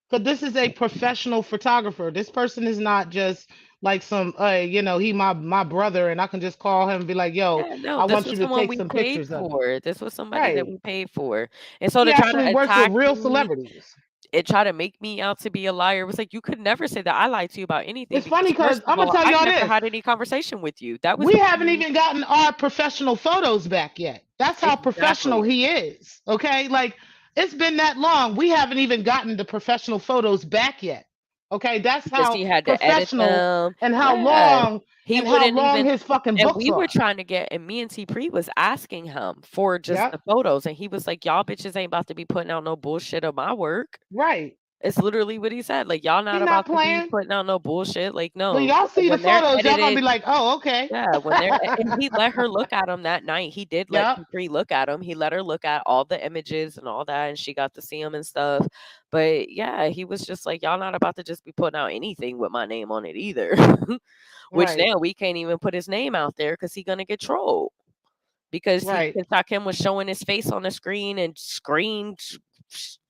Because this is a professional photographer. This person is not just like some, he my brother, and I can just call him and be like, "Yo, Yeah, no, I this want you was to someone take we some paid pictures of me." for. This was somebody that Right. we paid for. And so He to try actually to works with attack real me celebrities. and try to make me out to be a liar was like, you could never say that I lied to you about anything It's funny because because first of I'm gonna all, tell I've y'all never this. had any conversation with you. That was We haven't between even gotten our professional photos back yet. That's how professional exactly. he is. Okay. Like it's been that long. We haven't even gotten the professional photos back yet. Okay. That's Because how he had to edit professional them. and Yeah. He how wouldn't long even his fucking and books we were are. trying to get and me and T Pre was asking him for just Yep. the photos and he was like, y'all bitches ain't about to be putting out no bullshit of my work. Right. It's literally what he said. Like, y'all He not not about to be playing. putting out no bullshit. Like, When no. y'all see the When they're photos, y'all gonna edited, be like, oh, okay. yeah, when they're and he let her look at them that night. He did let Yep. T3 look at them. He let her look at all the images and all that, and she got to see them and stuff. But yeah, he was just like, y'all not about to just be putting out anything with my name on it either. Which Right. now we can't even put his name out there because he's gonna get trolled because he Right. Kim was showing his face on the screen and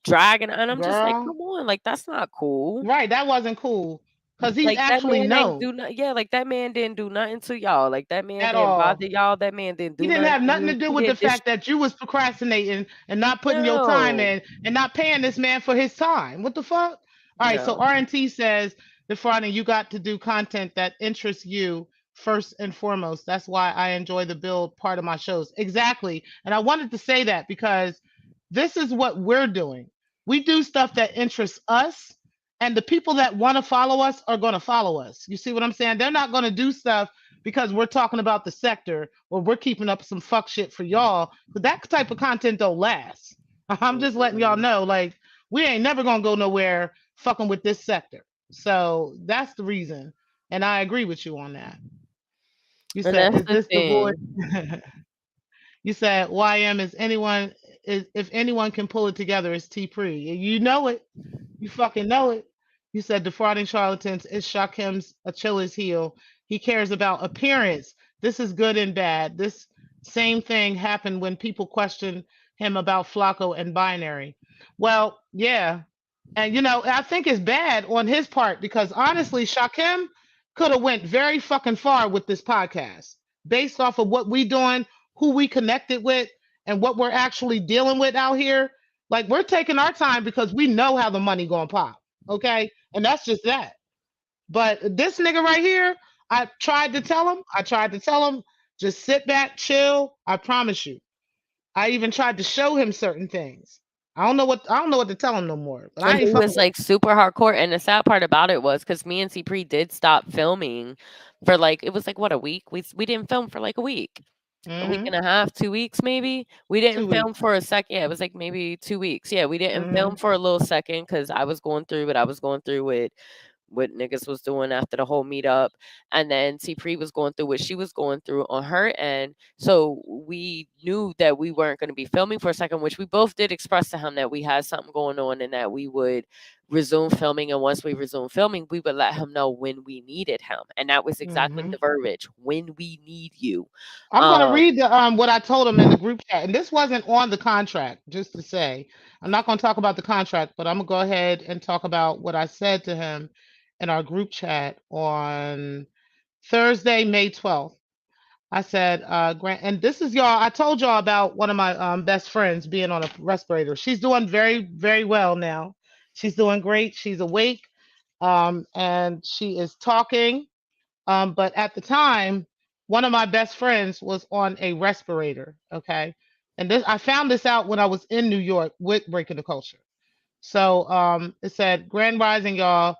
dragging, and I'm just like, Girl. come on, like that's not cool. Right. That wasn't cool. Because he's Like that actually man ain't known do nothing. Yeah, like that man didn't do nothing to y'all. Like that man at didn't all. bother y'all. That man didn't He do didn't nothing have to nothing to you. do He with the didn't fact that you was procrastinating and not putting your time no, in and not paying this man for his time. What the fuck? All right, so no. RNT says, defrauding, you got to do content that interests you first and foremost. That's why I enjoy the build part of my shows. Exactly. And I wanted to say that because this is what we're doing. We do stuff that interests us, and the people that want to follow us are going to follow us. You see what I'm saying? They're not going to do stuff because we're talking about the sector or we're keeping up some fuck shit for y'all. But that type of content don't last. I'm just letting y'all Mm-mm. know, like, we ain't never gonna go nowhere fucking with this sector. So that's the reason. And I agree with you on that. You And said, that's is the this the voice? thing. You said YM is anyone is if anyone can pull it together, it's T Pre. You know it. You fucking know it. You said defrauding charlatans is Shakim's Achilles heel. He cares about appearance. This is good and bad. This same thing happened when people questioned him about Flacco and binary. Well, yeah. And I think it's bad on his part because honestly, Shakim could have went very fucking far with this podcast based off of what we doing, who we connected with, and what we're actually dealing with out here. Like we're taking our time because we know how the money gonna pop. Okay. And that's just that. But this nigga right here, I tried to tell him, just sit back, chill. I promise you. I even tried to show him certain things. I don't know what to tell him no more. But I And ain't he fucking was with like super hardcore. And the sad part about it was because me and Pre did stop filming for like it was like what a week. We didn't film for like a week. a week Mhm. and a half, 2 weeks maybe. We didn't 2 film weeks. for a second. Yeah, it was like maybe 2 weeks. Yeah, we didn't film Mhm. for a little second because I was going through what I was going through with what niggas was doing after the whole meetup. And then T Pre was going through what she was going through on her end. So we knew that we weren't going to be filming for a second, which we both did express to him that we had something going on and that we would resume filming. And once we resume filming, we would let him know when we needed him. And that was exactly Mhm. the verbiage, when we need you. I'm gonna Um, read the what I told him in the group chat, and this wasn't on the contract. Just to say, I'm not gonna talk about the contract, but I'm gonna go ahead and talk about what I said to him in our group chat on Thursday, May 12th. I said, Grant, and this is y'all. I told y'all about one of my best friends being on a respirator. She's doing very, very well now. She's doing great. She's awake, and she is talking. But at the time, one of my best friends was on a respirator. Okay, and this I found this out when I was in New York with Breaking the Culture. So it said, Grand Rising, y'all.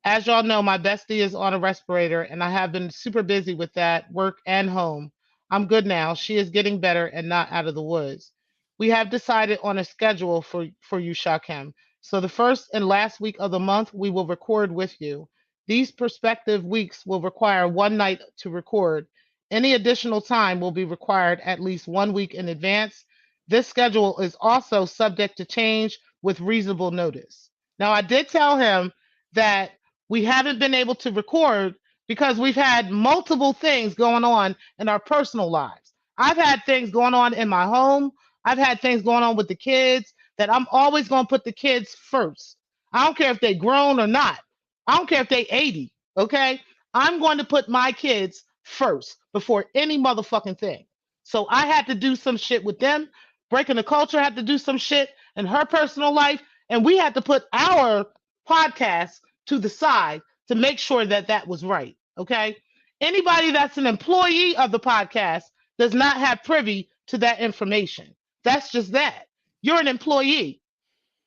As y'all know, my bestie is on a respirator, and I have been super busy with that, work and home. I'm good now. She is getting better and not out of the woods. We have decided on a schedule for you, Shakem. So the first and last week of the month, we will record with you. These prospective weeks will require one night to record. Any additional time will be required at least 1 week in advance. This schedule is also subject to change with reasonable notice. Now, I did tell him that we haven't been able to record because we've had multiple things going on in our personal lives. I've had things going on in my home. I've had things going on with the kids that I'm always going to put the kids first. I don't care if they're grown or not. I don't care if they're 80. Okay. I'm going to put my kids first before any motherfucking thing. So I had to do some shit with them. Breaking the Culture had to do some shit in her personal life, and we had to put our podcast to the side to make sure that that was right. Okay. Anybody that's an employee of the podcast does not have privy to that information. That's just that. You're an employee.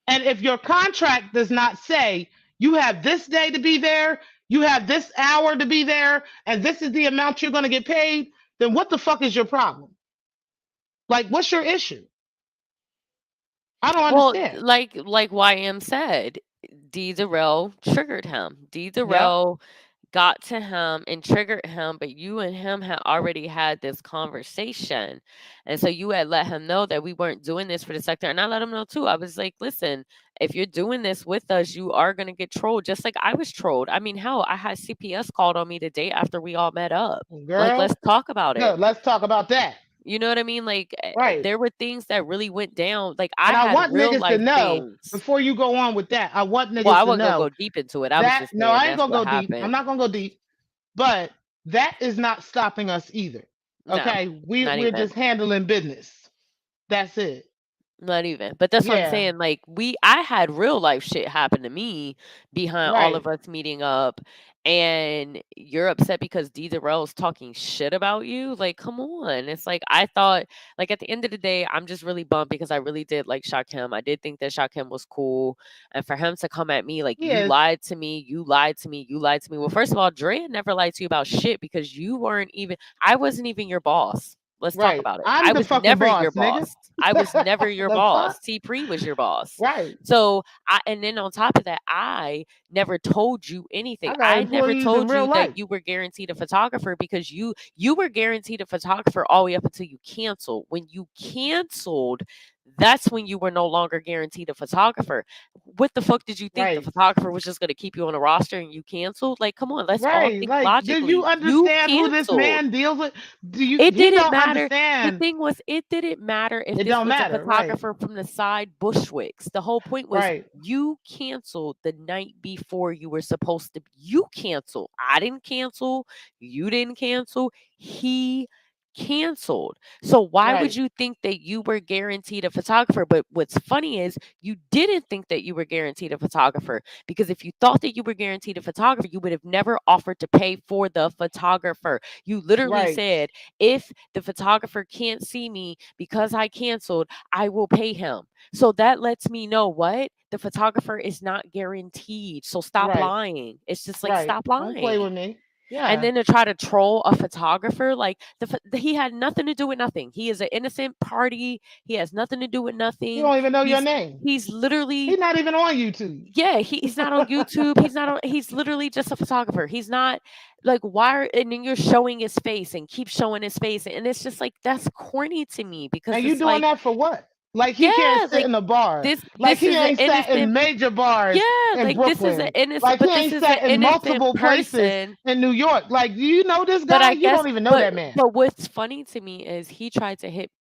And if your contract does not say you have this day to be there, you have this hour to be there, and this is the amount you're going to get paid, then what the fuck is your problem? Like, what's your issue? I don't well, understand. like YM said, D Darrell triggered him. D Yep. Darrell got to him and triggered him, but you and him had already had this conversation. And so you had let him know that we weren't doing this for the sector. And I let him know too. I was like, listen, if you're doing this with us, you are going to get trolled, just like I was trolled. I mean, hell, I had CPS called on me the day after we all met up. Like, let's Girl, talk about no, it. let's talk about that. You know what I mean? Like, Right. there were things that really went down. Like, I And I had want real niggas to life know things. before you go on with that. I want Well, niggas I to wasn't going to know go deep into it. I was that just no, saying I ain't that's gonna what go deep. I'm happened. not gonna go deep, but that is not stopping us either. No, Okay, not we're just even. handling business. That's it. Not even. But that's what I'm Yeah. saying. Like I had real life shit happen to me behind all Right. of us meeting up, and you're upset because D Darrell's talking shit about you. Like, come on. It's like I thought. Like at the end of the day, I'm just really bummed because I really did like Shakim. I did think that Shakim was cool, and for him to come at me like you Yes. lied to me, you lied to me, you lied to me. Well, first of all, Dre never lied to you about shit because you weren't even. I wasn't even your boss. Let's talk Right. about it. I'm I the was fucking never your boss, nigga. boss. I was never your The fuck? boss. T Pre was your boss. Right. So and then on top of that, I never told you anything. I got I never employees in told real you life. that you were guaranteed a photographer because you were guaranteed a photographer all the way up until you canceled. When you canceled, that's when you were no longer guaranteed a photographer. What the fuck did you think? The Right. photographer was just going to keep you on a roster and you canceled? Like, come on, let's all Right. think Like, do you logically. You understand who this canceled. man deals with? Do you It he didn't don't matter. The understand. thing was, it didn't matter if It this don't was a matter. Right. photographer from the side Bushwicks. The whole point was Right. you canceled the night before you were supposed to. You canceled. I didn't cancel. You didn't cancel. He canceled. So why would Right. you think that you were guaranteed a photographer? But what's funny is you didn't think that you were guaranteed a photographer because if you thought that you were guaranteed a photographer, you would have never offered to pay for the photographer. You literally Right. said, if the photographer can't see me because I canceled, I will pay him. So that lets me know what? The photographer is not guaranteed. So stop Right. lying. It's just like, Right. stop Don't play lying. with me. And Yeah. then to try to troll a photographer, like he had nothing to do with nothing. He is an innocent party. He has nothing to do with He nothing. don't even know your He's name. he's literally, He's not even on YouTube. yeah, he's not on YouTube. He's not on. He's literally just a photographer. He's not like, why and then you're showing his face and keep showing his face, and it's just like, that's corny to me, because And you it's doing like, that for what? Like he can't yeah, sit like in a bar. Like this he is an ain't sat in innocent, major bars yeah, in like this is an Brooklyn. innocent, Like he but this ain't is an sat in innocent multiple places person. in New York. Like, do you know this But guy? I You guess, don't even know that man. but what's funny to me is he tried to hit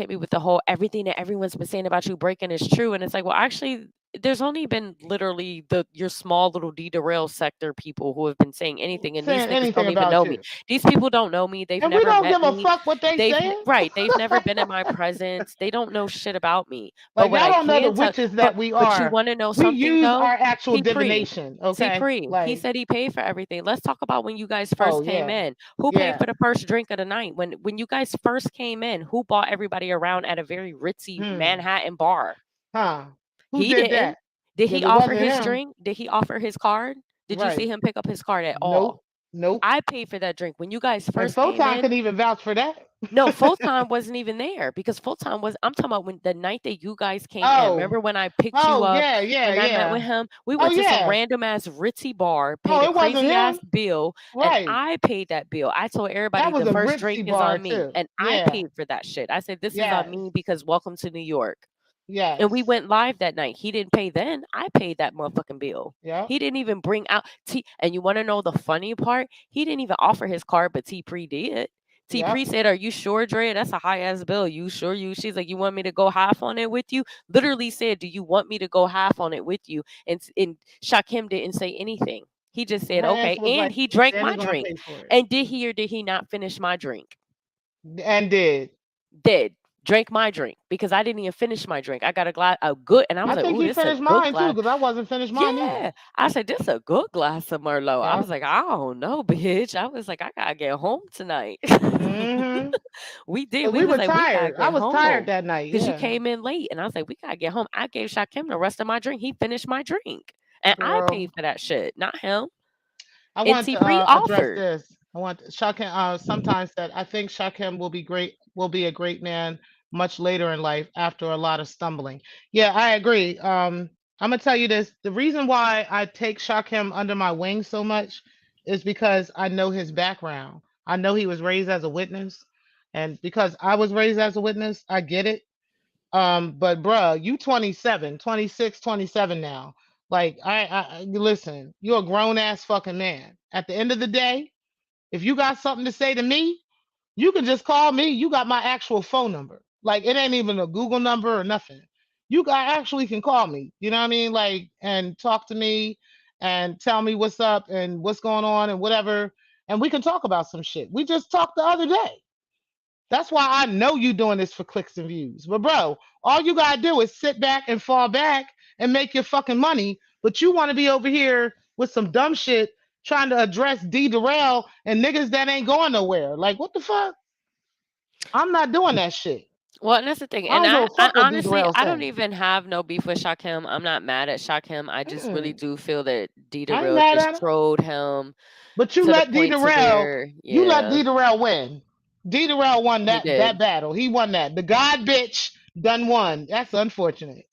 me with the whole, everything that everyone's been saying about you breaking is true, and it's like, well, actually, there's only been literally your small little D derail sector people who have been saying anything, and these Saying niggas anything don't even about know me. you. These people don't know me. They've And we never don't met give a me. fuck what they saying. Right, they've never been in my presence. They don't know shit about me. But Like what y'all I don't know the can tell, witches that we but you are. want to know We something use though? our actual T Pre. divination. T Okay. Pre. He Like, said he paid for everything. Let's talk about when you guys oh first came yeah. in. Who paid Yeah. for the first drink of the night? When you guys first came in, who bought everybody around at a very ritzy Hmm. Manhattan bar? Huh. Who He did didn't. that? Did he Because it offer wasn't his him. drink? Did he offer his card? Did you see Right. him pick up his card at all? Nope. Nope. I paid for that drink. When you guys And first came Photon in, could even vouch for that. no, full time wasn't even there, because full time was, I'm talking about when the night that you guys came in. Oh. Remember when I picked you Oh up yeah, yeah, and I met with yeah. him? We Oh went to some yeah. random ass ritzy bar, Oh, paid a it wasn't crazy ass him. bill, and Right. I paid that bill. I told That everybody was the a first drink ritzy is bar on me, too. and I Yeah. paid for that shit. I said, this is on Yes. me because welcome to New York. And we Yes. went live that night. He didn't pay then. I paid that motherfucking bill. Yep. He didn't even bring out T. And you want to know the funny part? He didn't even offer his card, but T Pre did. T Pre Yep. said, "Are you sure, Dre? That's a high ass bill. You sure you?" She's like, "You want me to go half on it with you?" Literally said, "Do you want me to go half on it with you?" And Shakim didn't say anything. He just Her said, "Okay." answer was And like, he drank Danny my gonna drink. pay for it. And did he or did he not finish my drink? And did. Did. Drank my drink because I didn't even finish my drink. I got a glass, a good, and I I was like, think "Ooh, he this a finished good mine too, glass." because I wasn't finished mine either. Yeah. I said, "This a good glass of Merlot." I was Yep. like, "I don't know, bitch." I was like, "I gotta get home tonight." Mm-hmm. We did. Cause We we was were like, "We gotta tired. I get was tired home," that night. because you Yeah. came in late, and I was like, "We gotta get home." I gave Shakim the rest of my drink. He finished my drink, and I paid Girl. for that shit, not him. I And want T to Pre address offered. this. I want Shakim sometimes said I think Shakim will be great, will be a great man much later in life after a lot of stumbling. Yeah, I agree. I'm gonna tell you this. The reason why I take Shakim under my wing so much is because I know his background. I know he was raised as a witness, and because I was raised as a witness, I get it. But bruh, you 27, 26, 27 now. Like listen, you're a grown ass fucking man. At the end of the day, if you got something to say to me, you can just call me. You got my actual phone number. Like it ain't even a Google number or nothing. You guys actually can call me. You know what I mean? Like and talk to me and tell me what's up and what's going on and whatever. And we can talk about some shit. We just talked the other day. That's why I know you doing this for clicks and views. But bro, all you gotta do is sit back and fall back and make your fucking money. But you want to be over here with some dumb shit trying to address D Durrell and niggas that ain't going nowhere. Like what the fuck? I'm not doing that shit. Well, and that's the thing. I And don't give a I fuck what D honestly, Durrell I don't say. even have no beef with Shakim. I'm not mad at Shakim. I just really Mm-mm. do feel that I ain't Real mad just at him. trolled him But you to the let D point to Durrell, where, you let yeah, D Durrell win. D Durrell won he that did. battle. He won that. The God bitch done won. That's unfortunate.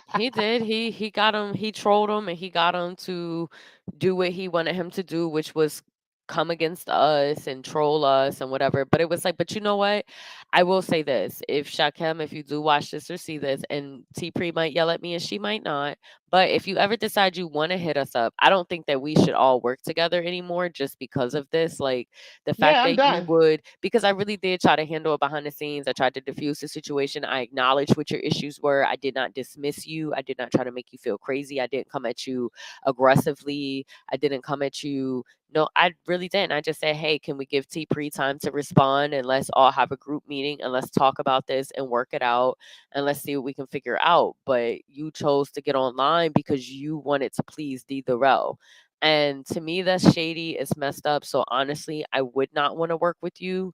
He did. He got him. He trolled him, and he got him to do what he wanted him to do, which was come against us and troll us and whatever. But it was like, but you know what? I will say this: if Shakem, if you do watch this or see this, and T Pre might yell at me and she might not, but if you ever decide you want to hit us up, I don't think that we should all work together anymore just because of this. Like the fact Yeah, I'm that you done. would, because I really did try to handle it behind the scenes. I tried to diffuse the situation. I acknowledged what your issues were. I did not dismiss you. I did not try to make you feel crazy. I didn't come at you aggressively. I didn't come at you. No, I really didn't. I just said, hey, can we give T Pre time to respond, and let's all have a group meeting and let's talk about this and work it out and let's see what we can figure out. But you chose to get online because you wanted to please D Durrell. And to me, that's shady. It's messed up. So honestly, I would not want to work with you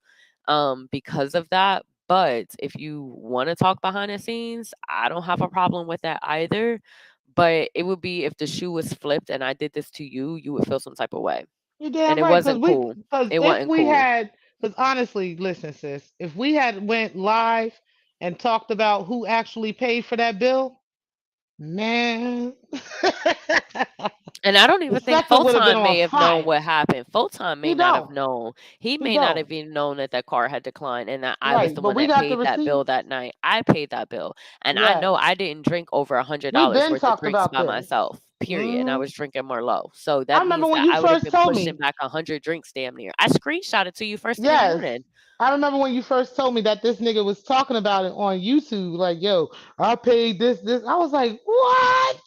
because of that. But if you want to talk behind the scenes, I don't have a problem with that either. But it would be if the shoe was flipped and I did this to you, you would feel some type of way. You and damn it right, because wasn't cool. It if wasn't we cool. had, because honestly, listen, sis, if we had went live and talked about who actually paid for that bill, man, And I don't the even think sector would have been Photon on may have known fire. what happened. Photon may He not have don't. known. He He may not have don't. even known that that car had declined and that I was Right. the But one we that got the paid that bill receipts. that night. I paid that bill. And I know Yes. I didn't drink over We've $100 been worth of talked drinks about by this. myself. Period. And I Hmm. was drinking Merlot. So I that remember means when that you I would have first been told pushing me. back 100 drinks damn near. I screenshot it to you first thing in the Yes. morning. I remember when you first told me that this nigga was talking about it on YouTube. Like, yo, I paid this. I was like, what?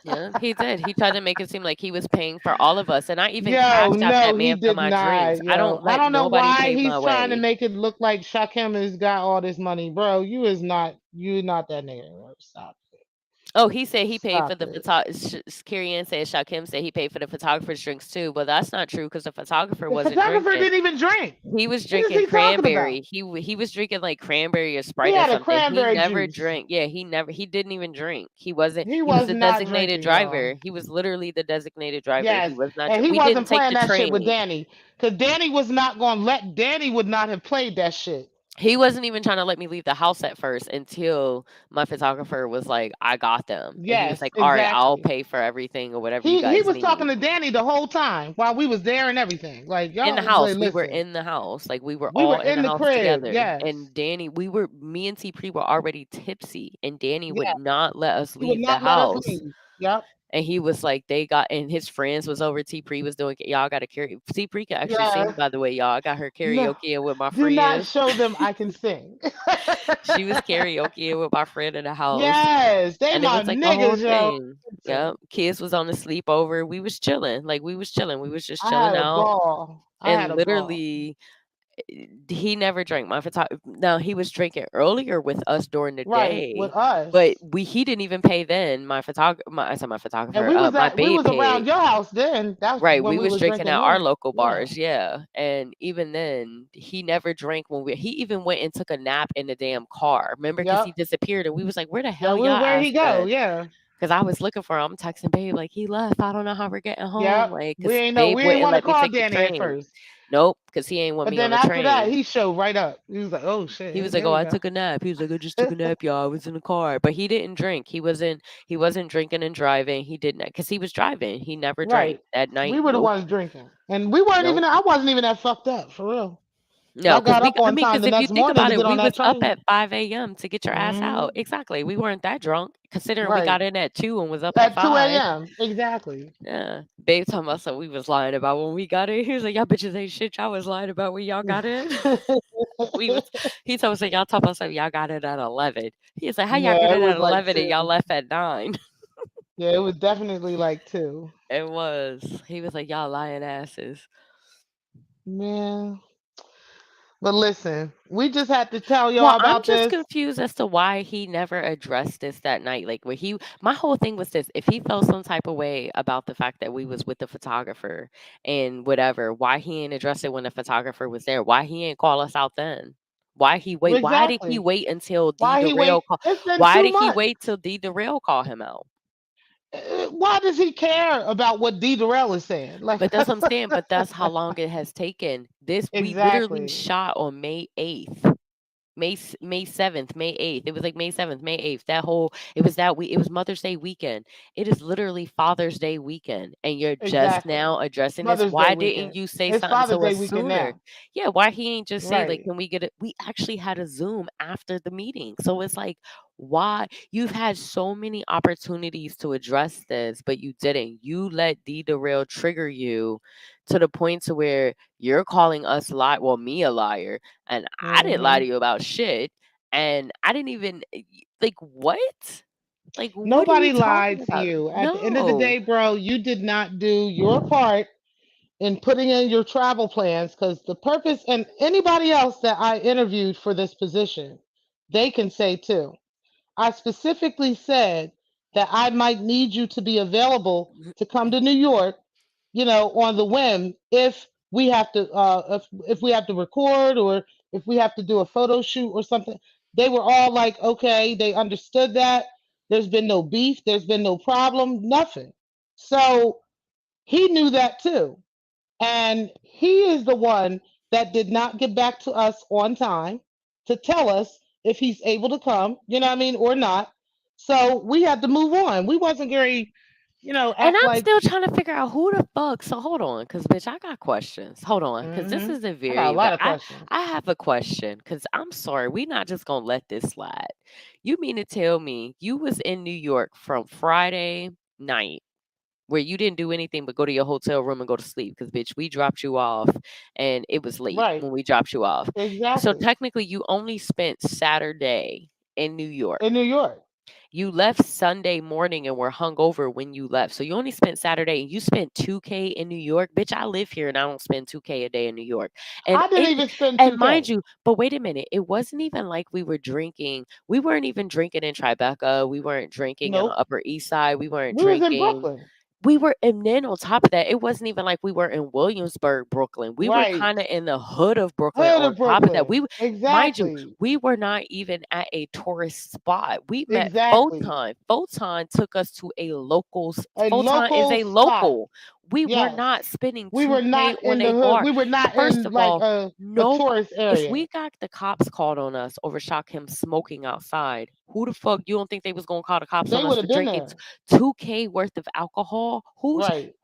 Yeah, he did. He tried to make it seem like he was paying for all of us. And I even Yo, cashed out that no, he man for did my drinks. not. I Yo, don't I let don't know nobody why pay he's my trying to way. make it look like Shakim has got all this money, bro. You not that nigga. Bro. Stop it. Oh, he said he paid for Stop the it. Kirian said Shakim said he paid for the photographer's drinks too. Well, that's not true because the photographer The wasn't photographer drinking. didn't even drink. He was What is drinking he talking about? cranberry. He was drinking like cranberry or He Sprite or had a something. He cranberry never juice. drank. Yeah, he didn't even drink. He wasn't. He He was was the not designated drinking, y'all. driver. He was literally the designated driver. He Yes, was not. and he We didn't wasn't take playing the that shit with train. Danny, because Danny was not going to let. Danny would not have played that shit. He wasn't even trying to let me leave the house at first until my photographer was like, "I got them," and he was Yes, like, "All right, I'll exactly. pay for everything or whatever you He guys was talking need." to Danny the whole time while we was there and everything. Like, In the y'all, like, house, we were listen, in the house, like, we were we were all in in the the house crib. together, Yes, and Danny me and T Pre were already tipsy, and Danny would yeah. not let us He would leave the not let us house, leave. Yep. and he was like, they got and his friends was over, T Pre was doing y'all gotta carry T Pre can actually sing, Yes. by the way, y'all. I got her No. karaokeing with my Do not friend. show them I can sing. She was karaokeing with my friend in the house. Yes, they And it my was like a whole niggas, yo. thing. Listen, Yep. Kids was on the sleepover. We was chilling. Like we was chilling. We was just I had chilling a out. ball. I had And a ball. literally he never drank my photographer. Now he was drinking earlier with us during the Right, with day, but us. he didn't even pay then. My photographer, I said my And photographer, my we babe was around paid. your house then. That's Right, when we we was was drinking drinking at our then. local Yeah. bars, yeah. And even then, he never drank when he even went and took a nap in the damn car. Remember, because he Yep. disappeared, and we was like, "Where the Yeah, hell y'all where ass he go? been?" Yeah. Because I was looking for him. I'm texting Babe like he left. I don't know how we're getting home. Yep. Like, because We Babe ain't wouldn't want to let me call take the Danny at train. first. Nope, because he ain't want But me on then the after that, train. he showed right up. He was like, "Oh He was shit, like, there "Oh, we I go." took a nap." He was like, "I just took a nap, y'all. I was in the car." But he didn't drink. He wasn't drinking and driving. He didn't because he was driving. He never drank Right. that We night. were the Nope. ones drinking. And we weren't even Nope. I wasn't even that fucked up, for real. No, I because got up I on mean, time because the if you next think morning about to it, get we on that was up train. at 5 a.m. to get your ass out. Hmm. Exactly. We weren't that drunk, considering we got Right. in at 2 and was up at At 5. 2 a.m. Exactly. Yeah. Babe talking about something we was lying about when we got in. He was like, "Y'all bitches ain't shit. Y'all was lying about when y'all got in." We was he told us like y'all talking about something y'all got in at 11. He was like, "How y'all get Yeah, it in at was like 11 and y'all 2. left at 9?" Yeah, it was definitely like 2. It was. He was like, "Y'all lying asses." Man. But listen, we just had to tell Well, y'all I'm about just this. confused as to why he never addressed this that night. Like where my whole thing was this: if he felt some type of way about the fact that we was with the photographer and whatever, why he ain't address it when the photographer was there? Why he ain't call us out then? Why he wait? Why did he Exactly. wait until D Why the he real wait? call? It's been Why 2 did he months. wait till D the real call him out? Why does he care about what D. Durrell is saying? Like, But that's what I'm saying. But that's how long it has taken. This we literally exactly. shot on May 8th. May 7th, May 8th. It was like May 7th, May 8th. It was Mother's Day weekend. It is literally Father's Day weekend. And you're just Exactly. now addressing this. Mother's Day Why didn't weekend. you say It's something Father's to Day us weekend sooner? now. Yeah, why he ain't just say like, Right. can we get it? We actually had a Zoom after the meeting. So it's like, why you've had so many opportunities to address this, but you didn't. You let D Derail trigger you to the point to where you're calling us me a liar, and I didn't lie Hmm. to you about shit. And I didn't even like what? Like what are you Nobody talking lied to about? you. At the end of the No. day, bro, you did not do your part in putting in your travel plans, because the purpose, and anybody else that I interviewed for this position, they can say too. I specifically said that I might need you to be available to come to New York, on the whim, if we have to if we have to record, or if we have to do a photo shoot or something. They were all like, okay, they understood that. There's been no beef, there's been no problem, nothing. So He knew that too. And he is the one that did not get back to us on time to tell us if he's able to come, you know what I mean, or not. So we had to move on. We wasn't very, And act I'm like, still trying to figure out who the fuck. So hold on, cause bitch, I got questions. Hold on, cause this hmm is a I got a very. lot of questions. I have a question, cause I'm sorry, we not just gonna let this slide. You mean to tell me you was in New York from Friday night, where you didn't do anything but go to your hotel room and go to sleep? Cause bitch, we dropped you off, and it was late Right. when we dropped you off. So Exactly. technically, you only spent Saturday in New York. In New York. You left Sunday morning and were hungover when you left. So you only spent Saturday and you spent 2K in New York. Bitch, I live here and I don't spend 2K a day in New York. And I didn't it even spend and mind 2K. you, but wait a minute, it wasn't even like we were drinking. We weren't even drinking in Tribeca. We weren't drinking in the Nope. Upper East Side. We weren't We was in drinking. Brooklyn. And then on top of that, it wasn't even like we were in Williamsburg, Brooklyn. We were Right. kind of in the hood of Brooklyn. Hood On of top of that, Brooklyn. mind you, Exactly. we were not even at a tourist spot. We met Exactly. Photon. Photon took us to a local. A Photon is local a spot. local. We were Yes. not spending We were 2K not on in a the hood. bar. We were not First in of like all, a no. tourist If area. we got the cops called on us over Him smoking outside, who the fuck you don't think they was gonna call the cops They on us would for have been drinking there. 2K worth of alcohol? Right.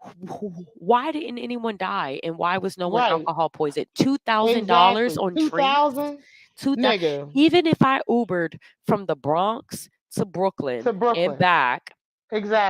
Why didn't anyone die and why was no one Right. alcohol poisoned? $2,000 Exactly. on drinks? 2000, 2000. nigga, Even if I Ubered from the Bronx to Brooklyn to and Brooklyn. back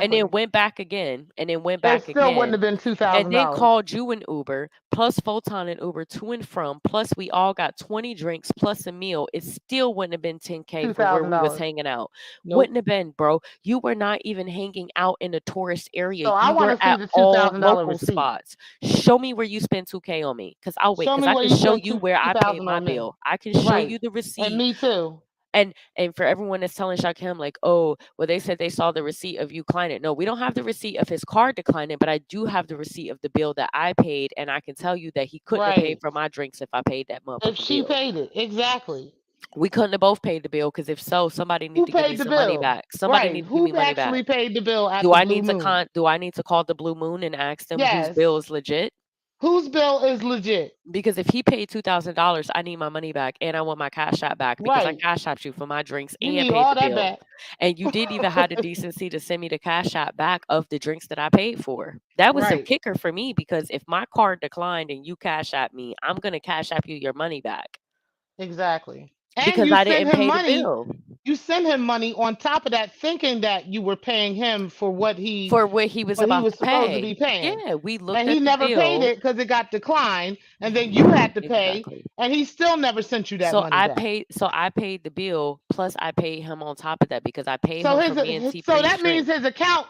and then Exactly. went back again and then went It back still wouldn't again have been two and thousand then dollars. called you an Uber plus Photon and Uber to and from, plus we all got 20 drinks plus a meal, it still wouldn't have been 10K Two for where thousand we was dollars. hanging out. Nope. Wouldn't have been, bro. You were not even hanging out in the tourist area. So I You want were to see at the two all thousand dollar local receipt. spots. Show me where you spent 2K on me. Cause I'll wait. Show Cause me I where can you show spent you two where two I paid thousand my on me. bill. I can show Right. you the And receipt. me too. And for everyone that's telling Shakim, like, oh, well, they said they saw the receipt of you declining. No, we don't have the receipt of his card declining, but I do have the receipt of the bill that I paid, and I can tell you that he couldn't have paid Right. for my drinks if I paid that If motherfucking she bill. paid it. Exactly. We couldn't have both paid the bill because if so, somebody need Who to give me paid the some money bill? back. Somebody Right. need to give Who me money back. actually paid the bill at Do the I Blue need to Moon? do I need to call the Blue Moon and ask them whose Yes. bill is legit? Whose bill is legit? Because if he paid $2,000, I need my money back and I want my cash app back because I Right. cash apped you for my drinks You and need paid all the that bill. back. And you didn't even have the decency to send me the cash app back of the drinks that I paid for. That was the Right. kicker for me because if my card declined and you cash app me, I'm gonna cash app you your money back Exactly. And because you I send didn't him pay the money. bill You send him money on top of that, thinking that you were paying him for for what he was what he about was to supposed to be pay. paying. Yeah, we And looked he at the never paid bill. it because it got declined, and then you had to pay, Exactly. and he still never sent you that money back. So I paid the bill plus I paid him on top of that because I paid So him for me and so T-Breeze that means drinks. his account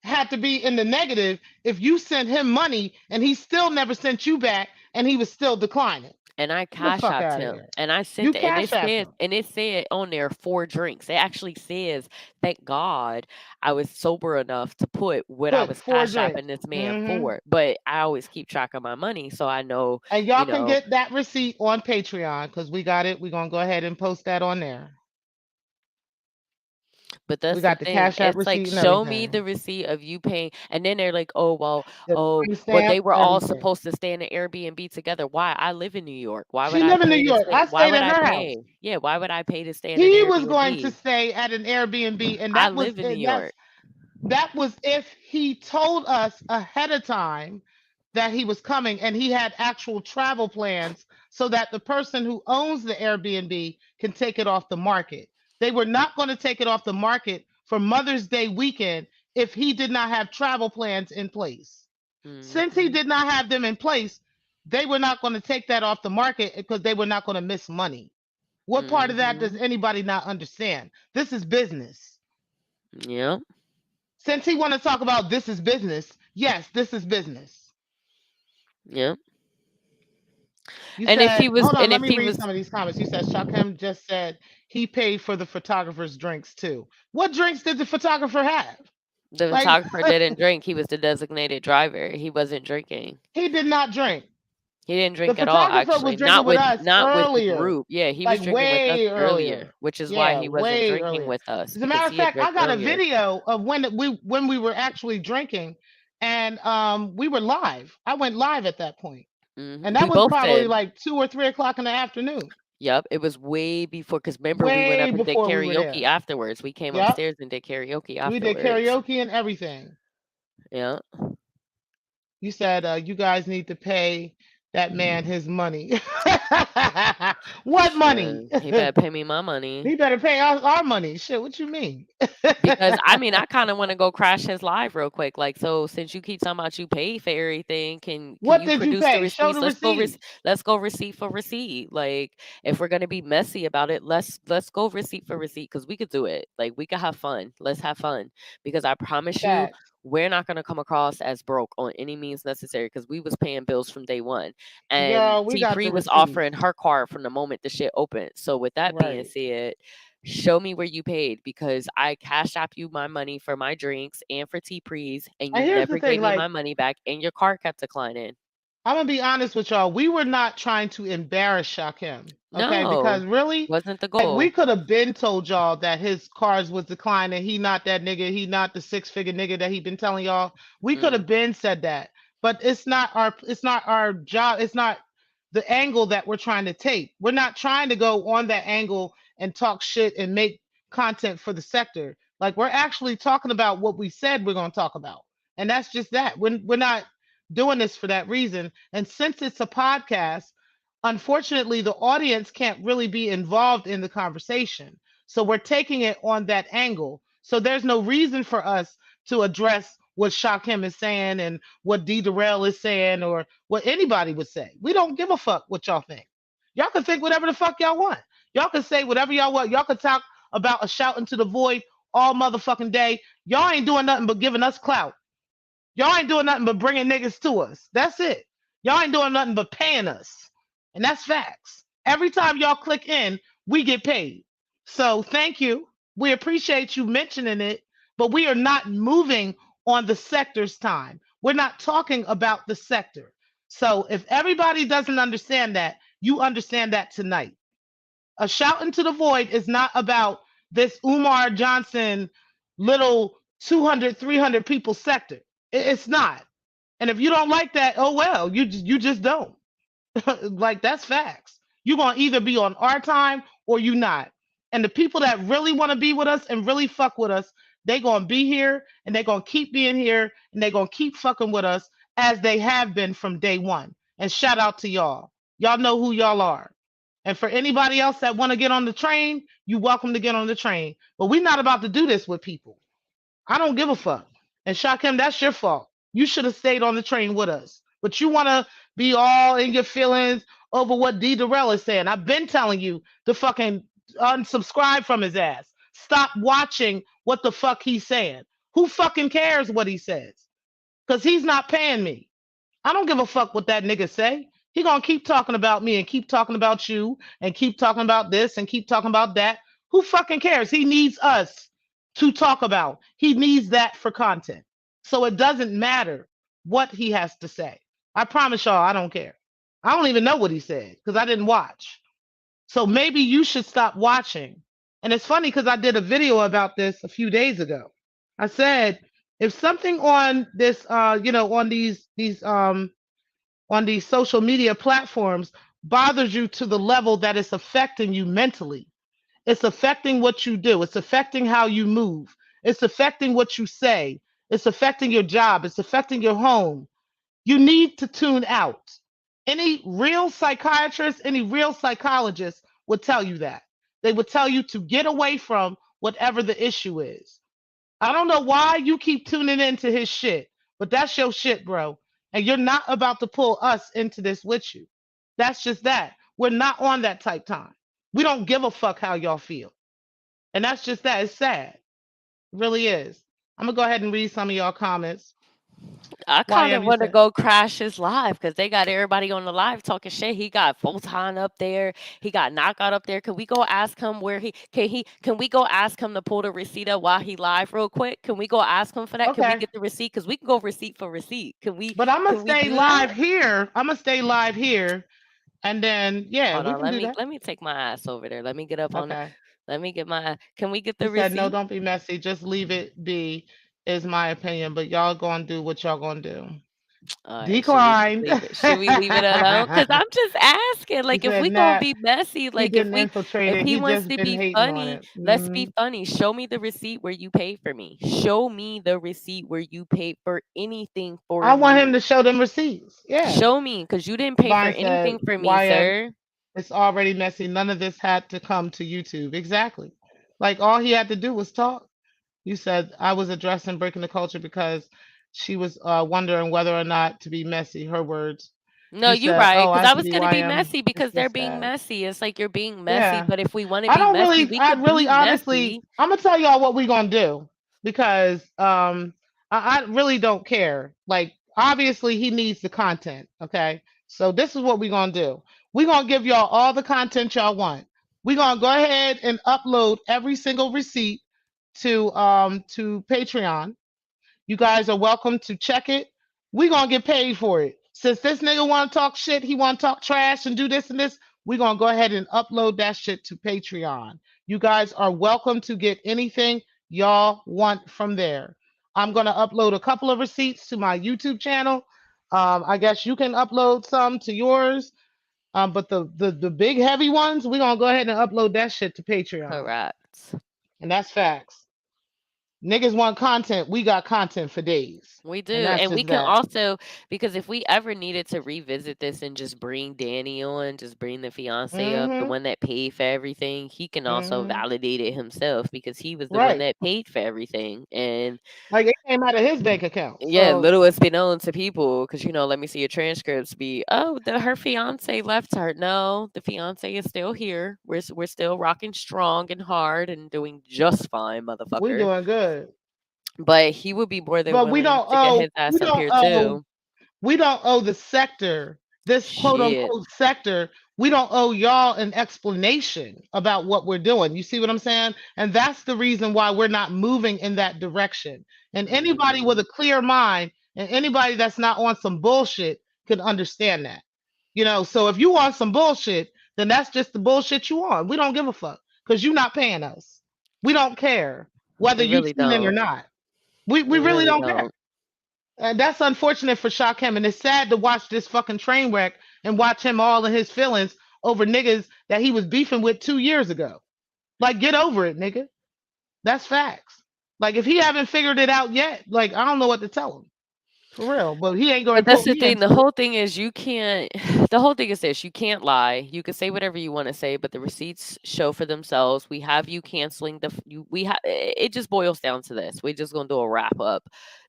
had to be in the negative if you sent him money and he still never sent you back, and he was still declining. And I Get the cash fuck apped out of him, here. and I sent You it, and cash apped him. it said on there 4 drinks. It actually says, "Thank God I was sober enough to put what I Put was four cash drinks. apping this man hmm for." But I always keep track of my money, so I know, And you y'all can know. get that receipt on Patreon because we got it. We're gonna go ahead and post that on there. But We that's the got the thing. Cash App It's like, receipt and show me everything. the receipt of you paying, and then they're like, "Oh well, The time stamp, they were all everything. supposed to stay in an Airbnb together." Why? I live in New York. Why would She I live in New pay to York. stay? I Why stayed would at I her house. pay? Yeah, why would I pay to stay in an He was going to Airbnb? stay at an Airbnb, and I live in New York. that was if he told us ahead of time that he was coming and he had actual travel plans so that the person who owns the Airbnb can take it off the market. They were not going to take it off the market for Mother's Day weekend if he did not have travel plans in place. Since he Hmm. did not have them in place, they were not going to take that off the market because they were not going to miss money. What part of that does Hmm. anybody not understand? This is business. Yep. Since he want to talk about this is business, yes, this is business. Yep. You said, hold on, And let if me he read was some of these comments. You said Shakem just said he paid for the photographer's drinks too. What drinks did the photographer have? the Like photographer didn't drink, he was the designated driver. He wasn't drinking. he did not drink. He didn't The drink at all, photographer actually. was drinking with us Not with the earlier, group. Yeah, he was like drinking with us way earlier, earlier. which is why Yeah, he wasn't way drinking earlier. with us As a because matter of he had fact, drank I got a earlier. video of when we were actually drinking, and we were live. I went live at that point, and that We was both probably did. like 2 or 3 o'clock in the afternoon, Yep, it was way before. Cause remember we went way up and did before we were karaoke there. afterwards. We came Yep, upstairs and did karaoke we did afterwards. karaoke and everything. Yeah. You said you guys need to pay that man his money. What money? Shit, he better pay me my money. He better pay our money. Shit, what you mean? Because I mean, I kind of want to go crash his live real quick. Like, so since you keep talking about you pay for everything, can What you did you produce the pay? Show receipts? the receipt. Let's go receipt for receipt. Like, if we're gonna be messy about it, let's go receipt for receipt because we could do it. Like, we could have fun. Let's have fun because I promise you. Facts. We're not going to come across as broke on any means necessary because we was paying bills from day one, and Girl, we T got Pre the was receipt. offering her card from the moment the shit opened. So with that being Right. said, show me where you paid because I cash app you my money for my drinks and for T Pre's, and you And here's the never gave thing, me my like, money back, and your card kept declining. I'm gonna be honest with y'all. We were not trying to embarrass Shakim, okay? No, Because really, wasn't the like, we goal. could have been told y'all that his cards was declining. He not that nigga. He not the 6-figure nigga that he been telling y'all. We could Mm, have been said that, but it's not our. It's not our job. It's not the angle that we're trying to take. We're not trying to go on that angle and talk shit and make content for the sector. Like, we're actually talking about what we said we're gonna talk about, and that's just that. We're not doing this for that reason. And since it's a podcast, unfortunately, the audience can't really be involved in the conversation. So we're taking it on that angle. So there's no reason for us to address what Shakim is saying and what D. Durrell is saying or what anybody would say. We don't give a fuck what y'all think. Y'all can think whatever the fuck y'all want. Y'all can say whatever y'all want. Y'all can talk about a shout into the void all motherfucking day. Y'all ain't doing nothing but giving us clout. Y'all ain't doing nothing but bringing niggas to us. That's it. Y'all ain't doing nothing but paying us. And that's facts. Every time y'all click in, we get paid. So thank you. We appreciate you mentioning it, but we are not moving on the sector's time. We're not talking about the sector. So if everybody doesn't understand that, you understand that tonight. A shout into the void is not about this Umar Johnson little 200, 300 people sector. It's not. And if you don't like that, oh well, you just don't. Like, that's facts. You're gonna either be on our time or you not. And the people that really want to be with us and really fuck with us, they gonna be here and they gonna keep being here and they gonna keep fucking with us as they have been from day one. And shout out to y'all. Y'all know who y'all are. And for anybody else that want to get on the train, you welcome to get on the train. But we're not about to do this with people. I don't give a fuck. And Shakim, that's your fault. You should have stayed on the train with us. But you want to be all in your feelings over what D. Durrell is saying. I've been telling you to fucking unsubscribe from his ass. Stop watching what the fuck he's saying. Who fucking cares what he says? Because he's not paying me. I don't give a fuck what that nigga say. He gonna keep talking about me and keep talking about you and keep talking about this and keep talking about that. Who fucking cares? He needs us to talk about. He needs that for content. So it doesn't matter what he has to say. I promise y'all, I don't care. I don't even know what he said because I didn't watch. So maybe you should stop watching. And it's funny because I did a video about this a few days ago. I said if something on this, on these social media platforms bothers you to the level that it's affecting you mentally, it's affecting what you do, it's affecting how you move, it's affecting what you say, it's affecting your job, it's affecting your home, you need to tune out. Any real psychiatrist, any real psychologist would tell you that. They would tell you to get away from whatever the issue is. I don't know why you keep tuning into his shit, but that's your shit, bro. And you're not about to pull us into this with you. That's just that. We're not on that type time. We don't give a fuck how y'all feel. And that's just that. It's sad. It really is. I'm gonna go ahead and read some of y'all comments. I kind of YM, you want to said, go crash his live because they got everybody on the live talking shit. He got Photon up there. He got Knockout up there. Can we go ask him where can we go ask him to pull the receipt up while he live real quick? Can we go ask him for that? Can we okay. get the receipt? Because we can go receipt for receipt. But I'm gonna Can we stay do that? live here. I'm gonna stay live here. And then yeah, Hold we on, can do that. let me take my ass over there. Let me get up on the Okay. let me get my can we get He the said, no, receipt? don't be messy. Just leave it be. is my opinion, but y'all gonna do what y'all gonna do. Alright, should we just Declined. leave it? Should we leave it alone? Because 'Cause I'm just asking, He like, if said, we gonna nah, be messy, he like, didn't infiltrate if it. he He wants just to been be hating on funny, it. let's be funny. Show me the receipt where you paid for me. Show me the receipt where you paid for anything for I want him me. to show them receipts. Yeah. Show me, cause you didn't pay for Vine said, anything for me, YM, sir. it's already messy. None of this had to come to YouTube. Exactly. Like all he had to do was talk. You said I was addressing breaking the culture because she was wondering whether or not to be messy. Her words. No, You you said, right, "Oh, cause I I was see gonna be YM. messy It's because they're just being that." messy. It's like you're being messy, Yeah. but if we wanna be messy, we I could be really honestly, messy. I'm gonna tell y'all what we're gonna do because I really don't care. Like obviously he needs the content. Okay. So this is what we're gonna do. We're gonna give y'all all the content y'all want. We're gonna go ahead and upload every single receipt to Patreon. You guys are welcome to check it. We gonna get paid for it. Since this nigga wanna talk shit, he wanna talk trash and do this and this, we gonna go ahead and upload that shit to Patreon. You guys are welcome to get anything y'all want from there. I'm gonna upload a couple of receipts to my YouTube channel. I guess you can upload some to yours. But the big heavy ones, we gonna go ahead and upload that shit to Patreon. Correct. And that's facts. Niggas want content, we got content for days. We And do, that's and we just can that. also, because if we ever needed to revisit this and just bring Danny on, just bring the fiance up, the Mm-hmm. one that paid for everything, he can also Mm-hmm. validate it himself because he was the one Right. that paid for everything. And Like it came out of his bank account. yeah, So little it's been known to people because let me see your transcripts. Be her fiance left her. No, the fiance is still here. We're still rocking strong and hard and doing just fine, we motherfucker. doing good. But he would be more than But willing to get his ass up here too. we don't owe the sector, this quote Shit. unquote sector, we don't owe y'all an explanation about what we're doing. You see what I'm saying? And that's the reason why we're not moving in that direction. And anybody with Mhm. a clear mind and anybody that's not on some bullshit can understand that. So if you want some bullshit, then that's just the bullshit you on. We don't give a fuck because you're not paying us. We don't care whether We you really tune in or don't. not. We We really really don't care. don't. And that's unfortunate for Shaquem. And it's sad to watch this fucking train wreck and watch him all in his feelings over niggas that he was beefing with 2 years ago. Like, get over it, nigga. That's facts. Like, if he haven't figured it out yet, like, I don't know what to tell him. For real. But he ain't going But to that's pull the me thing. The into it. whole thing is you can't. The whole thing is this: you can't lie. You can say whatever you want to say, but the receipts show for themselves. We have you canceling the. We have. It just boils down to this. We're just gonna do a wrap up,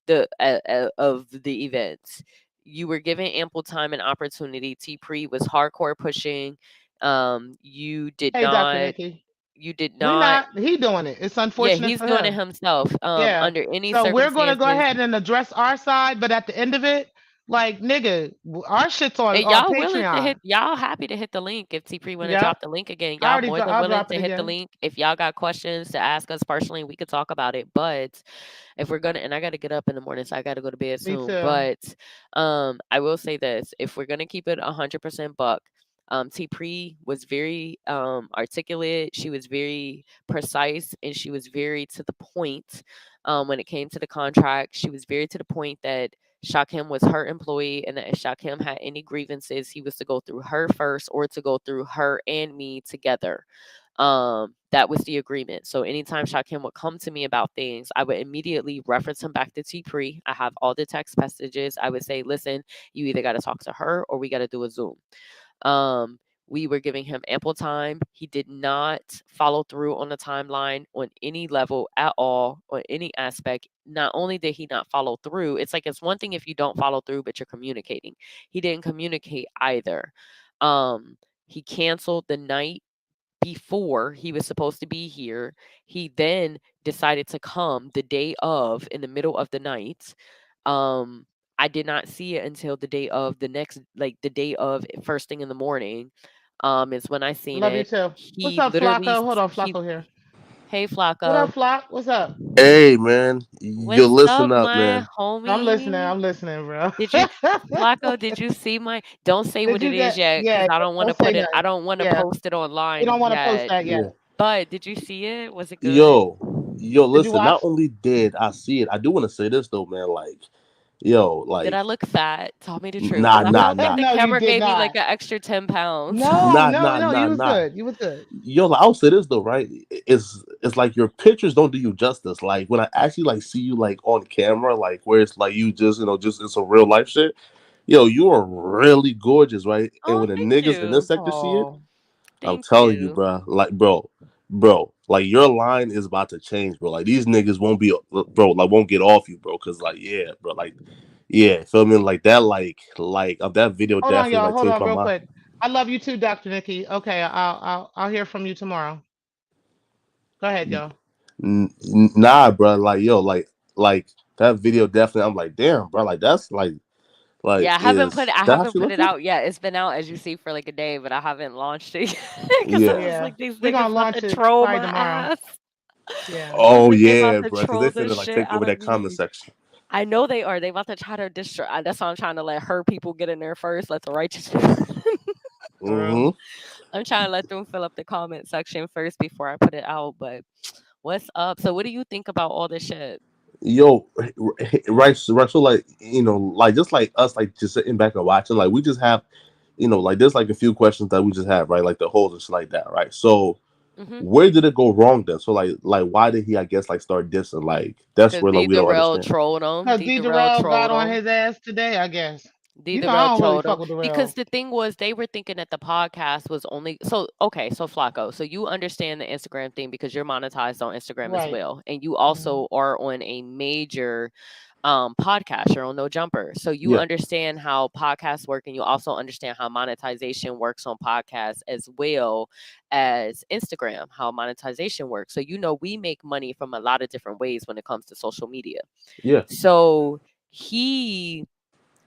of the events. You were given ample time and opportunity. T Pre was hardcore pushing. You did Hey, Dr. not. Nikki. You did We not. not, he doing it. It's Yeah, unfortunate he's for doing it him. himself. Yeah. Under any So we're gonna go circumstances. ahead and address our side, but at the end of it, like nigga, our shit's on And on y'all willing to Patreon. hit y'all happy to hit the link if T-Pre wanna Yep. drop the link again, y'all more than I'll willing drop it to hit the again. link. If y'all got questions to ask us personally, we could talk about it, but if we're gonna and I gotta get up in the morning, so I gotta go to bed Me soon, too. but, I will say this, if we're gonna keep it 100% buck, T-Pre was very, articulate, she was very precise, and she was very to the point, when it came to the contract. She was very to the point that Shakim was her employee, and that if Shakim had any grievances, he was to go through her first or to go through her and me together. That was the agreement. So anytime Shakim would come to me about things, I would immediately reference him back to T Pre. I have all the text messages. I would say, listen, you either got to talk to her or we got to do a Zoom. Um, we were giving him ample time. He did not follow through on the timeline on any level at all, on any aspect. Not only did he not follow through, it's like it's one thing if you don't follow through, but you're communicating. He didn't communicate either. He canceled the night before he was supposed to be here. He then decided to come the day of in the middle of the night. Um, I did not see it until the day of the next, like the day of first thing in the morning. Is when I seen Love you it. too. What's He up, literally, Flacco? Hold on, he, Flacco here. hey What up, Flacco, Flock? What's up? Hey man, you what's listen up, up, my man. I'm listening. homie? I'm listening, bro. Did you, Flacco? Did you see my? Don't say Did what it you is get? yet, Yeah, because I yeah. don't want to Don't say put it. I nothing. don't want to Yeah, post it we online don't want to post yet. that yet. Yeah. But did you see it? Was it good? Yo, Yo, Did you listen. Not watch? only did I see it, I do want to say this though, man. Like, yo, Did like, I look fat? Tell me the truth, nah, because I nah, felt like nah, the No, you camera did gave me not. like an extra 10 pounds. No, nah, no, nah, no. nah, You was nah. good. You was good. Yo, like, I'll say this though, right? It's like your pictures don't do you justice. Like when I actually like see you like on camera, like where it's like you just just in some real life shit. Yo, you are really gorgeous, right? And Oh, when the thank niggas in this you. sector see it, Oh, I'm Thank telling you, you. bro. Like, bro, like your line is about to change, bro. Like these niggas won't be, bro. Like won't get off you, bro. Cause like, yeah, bro. Like, yeah, feel me? Like that, that video hold on, definitely y'all. like Hold changed on, my real mind. quick. I love you too, Dr. Nikki. Okay, I'll hear from you tomorrow. Go ahead, y'all. Nah, bro. Like, yo, like that video definitely. I'm like, damn, bro. Like that's like Yeah, is I that how haven't she put it looking? out yet. It's been out, as you see, for like a day, but I haven't launched it because I Yeah. was Yeah, like, these we're niggas gonna about to launch it troll probably my tomorrow. ass. Yeah. I was Oh like, they about yeah, to bro. Cause they troll the finna like shit take out over of that comment me. section. I know they are. They about to try to destroy. That's why I'm trying to let her people get in there first. Let the righteous. For real. Mm-hmm. I'm trying to let them fill up the comment section first before I put it out. But what's up? So, what do you think about all this shit? Yo, right. So like like just like us, like just sitting back and watching, like we just have, like there's like a few questions that we just have, right? Like the holes and shit like that, right? So Mm-hmm. where did it go wrong then? So like why did he, I guess, like start dissing? Like that's Because where like D we don't Darrell understand. trolled him. Cause D D Darrell Darrell got trolled on him. his ass today, I guess. D You know, I Darrell don't really trolled him fuck with because Darrell. the thing was they were thinking that the podcast was only so okay. So Flacco, so you understand the Instagram thing because you're monetized on Instagram as Right. well, and you Hmm. also are on a major podcast. You're on No Jumper, so you Yeah, understand how podcasts work, and you also understand how monetization works on podcasts as well as Instagram. How monetization works, so you know we make money from a lot of different ways when it comes to social media. yeah, So he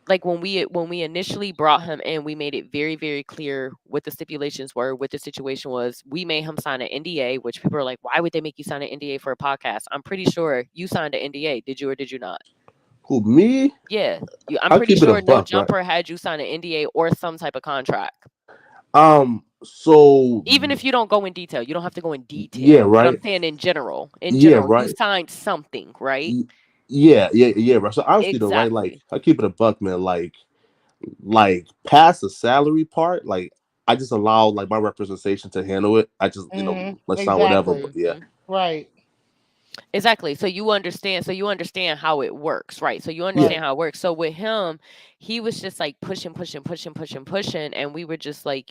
like when we initially brought him in, we made it very very clear what the stipulations were, what the situation was. We made him sign an NDA, which people are like, why would they make you sign an NDA for a podcast? I'm pretty sure you signed an NDA. Did you or did you not? who me? Yeah, I'm I'll pretty keep it a sure No buck, right? Jumper had you sign an NDA or some type of contract. So Even if you don't go in detail, you don't have to go in yeah, detail, but I'm right. saying in general, Yeah, you right. signed something, right? Y- yeah, right. So honestly, though, right? Like Exactly. I keep it a buck, man. Like past the salary part, like I just allow like my representation to handle it. I just Hmm. let's sign whatever. But Exactly. yeah, Mhm. Right. Exactly. So you understand how it works, right? So you yeah, understand how it works. So with him, he was just like pushing, and we were just like,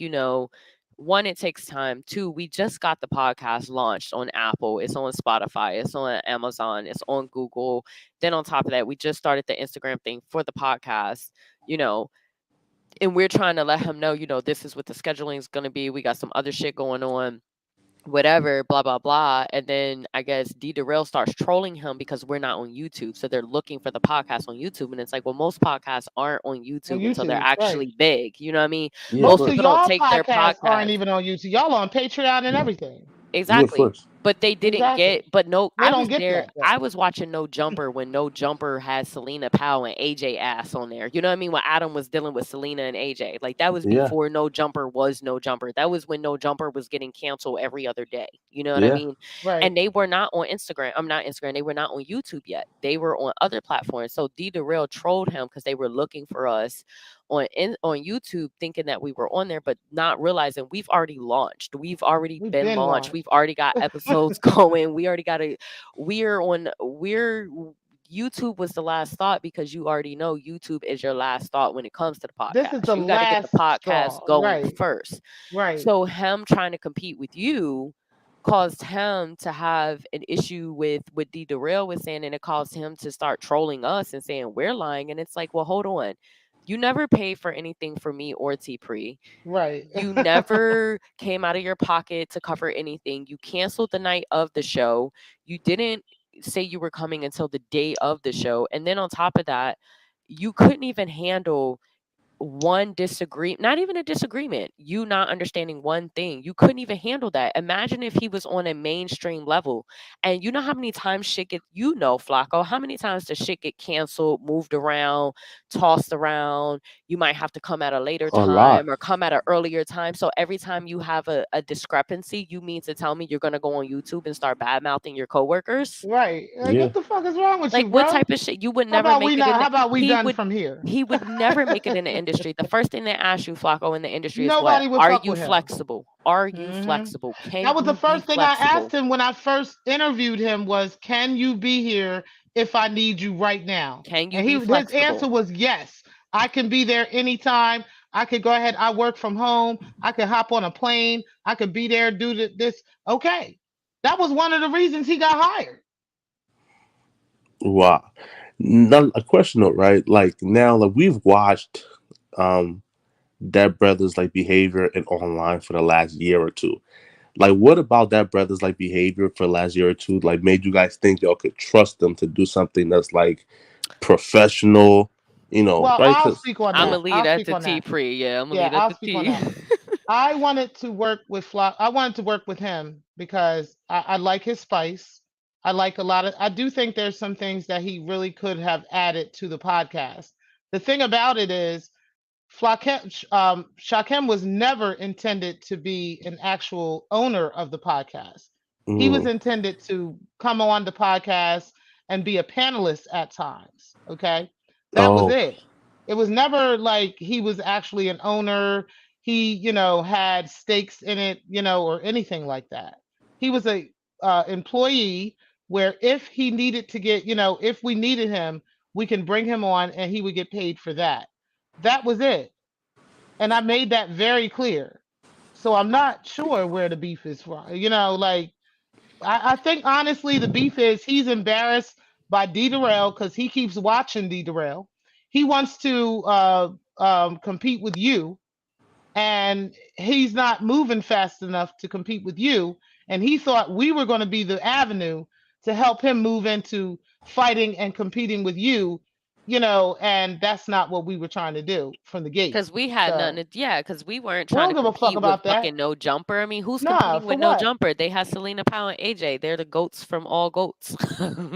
one, it takes time. Two, we just got the podcast launched on Apple. It's on Spotify. It's on Amazon. It's on Google. Then on top of that, we just started the Instagram thing for the podcast. You know, and we're trying to let him know, this is what the scheduling is going to be. We got some other shit going on, whatever, blah blah blah. And then I guess D Darrell starts trolling him because we're not on YouTube. So they're looking for the podcast on YouTube. And it's like, well, most podcasts aren't on On YouTube until they're YouTube. Right. actually big. You know what I mean? yeah, Most Most of first, people don't y'all take their podcasts aren't podcast. even on YouTube. Y'all on Patreon and everything. yeah, Exactly. first. But they didn't Exactly. get, but no, They I don't was get there. that though. I was watching No Jumper when No Jumper had Selena Powell and AJ ass on there. You know what I mean? When Adam was dealing with Selena and AJ. Like that was Yeah, before No Jumper was No Jumper. That was when No Jumper was getting canceled every other day. You know what I yeah, mean? Right. And they were not on Instagram. I'm not Instagram. They were not on YouTube yet. They were on other platforms. So D Darrell trolled him because they were looking for us on YouTube, thinking that we were on there, but not realizing we've already launched. We've already We've been been launched. launched. We've already got episodes going. We already got a. We're on. We're. YouTube was the last thought because you already know YouTube is your last thought when it comes to the This is podcast. the You got to get the last podcast straw. going Right. first. Right. So him trying to compete with you caused him to have an issue with what D Darrell was saying, and it caused him to start trolling us and saying we're lying. And it's like, well, hold on. You never paid for anything for me or T Pre. Right. You never came out of your pocket to cover anything. You canceled the night of the show. You didn't say you were coming until the day of the show. And then on top of that, you couldn't even handle one not even a disagreement, you not understanding one thing. You couldn't even handle that. Imagine if he was on a mainstream level, and you know how many times shit get, Flacco, how many times does shit get canceled, moved around, tossed around? You might have to come at a later A lot. time or come at an earlier time. So every time you have a discrepancy, you mean to tell me you're gonna go on YouTube and start bad mouthing your coworkers? Right. Like, Yeah. what the fuck is wrong with Like, you, what bro? type of shit? You would How never about make we it in not? the How about we he done would from here? he would never make it in the industry. The first thing they ask you, Flacco, in the industry is what? Nobody would Are fuck you with him. flexible? Are you Hmm. flexible? Can That was the you be first thing I asked flexible? him when I first interviewed him was, "Can you be here if I need you right now?" Can you And be his answer flexible? was yes. I can be there anytime. I could go ahead. I work from home. I could hop on a plane. I could be there, do this. Okay. That was one of the reasons he got hired. Wow. Now, a question though, right? Like now, like we've watched um that brother's like behavior in online for the last year or two. Like, what about that brother's like behavior for the last year or two like made you guys think y'all could trust them to do something that's like professional? Well, Right? I'll Because speak on I'm yeah, gonna that. leave I'll that speak to on T that. Pre. Yeah, I'm gonna Yeah, leave that I'll to speak on T. that. I wanted to work with Flock. I wanted to work with him because I like his spice. I like a lot of. I do think there's some things that he really could have added to the podcast. The thing about it is, Shakem was never intended to be an actual owner of the podcast. He was mm, intended to come on the podcast and be a panelist at times. Okay. That was oh, it. It was never like he was actually an owner. He, had stakes in it, or anything like that. He was a employee where if he needed to get, if we needed him, we can bring him on and he would get paid for that. That was it. And I made that very clear. So I'm not sure where the beef is from. Like I think honestly the beef is he's embarrassed by D Durrell because he keeps watching D Durrell. He wants to compete with you, and he's not moving fast enough to compete with you. And he thought we were going to be the avenue to help him move into fighting and competing with you, and that's not what we were trying to do from the gate. Cause we had So nothing to, yeah, cause we weren't we trying don't to give a fuck compete with about that. fucking No Jumper. I mean, who's Nah, competing for with No what? Jumper? They have Selena Powell and AJ. They're the goats from all goats.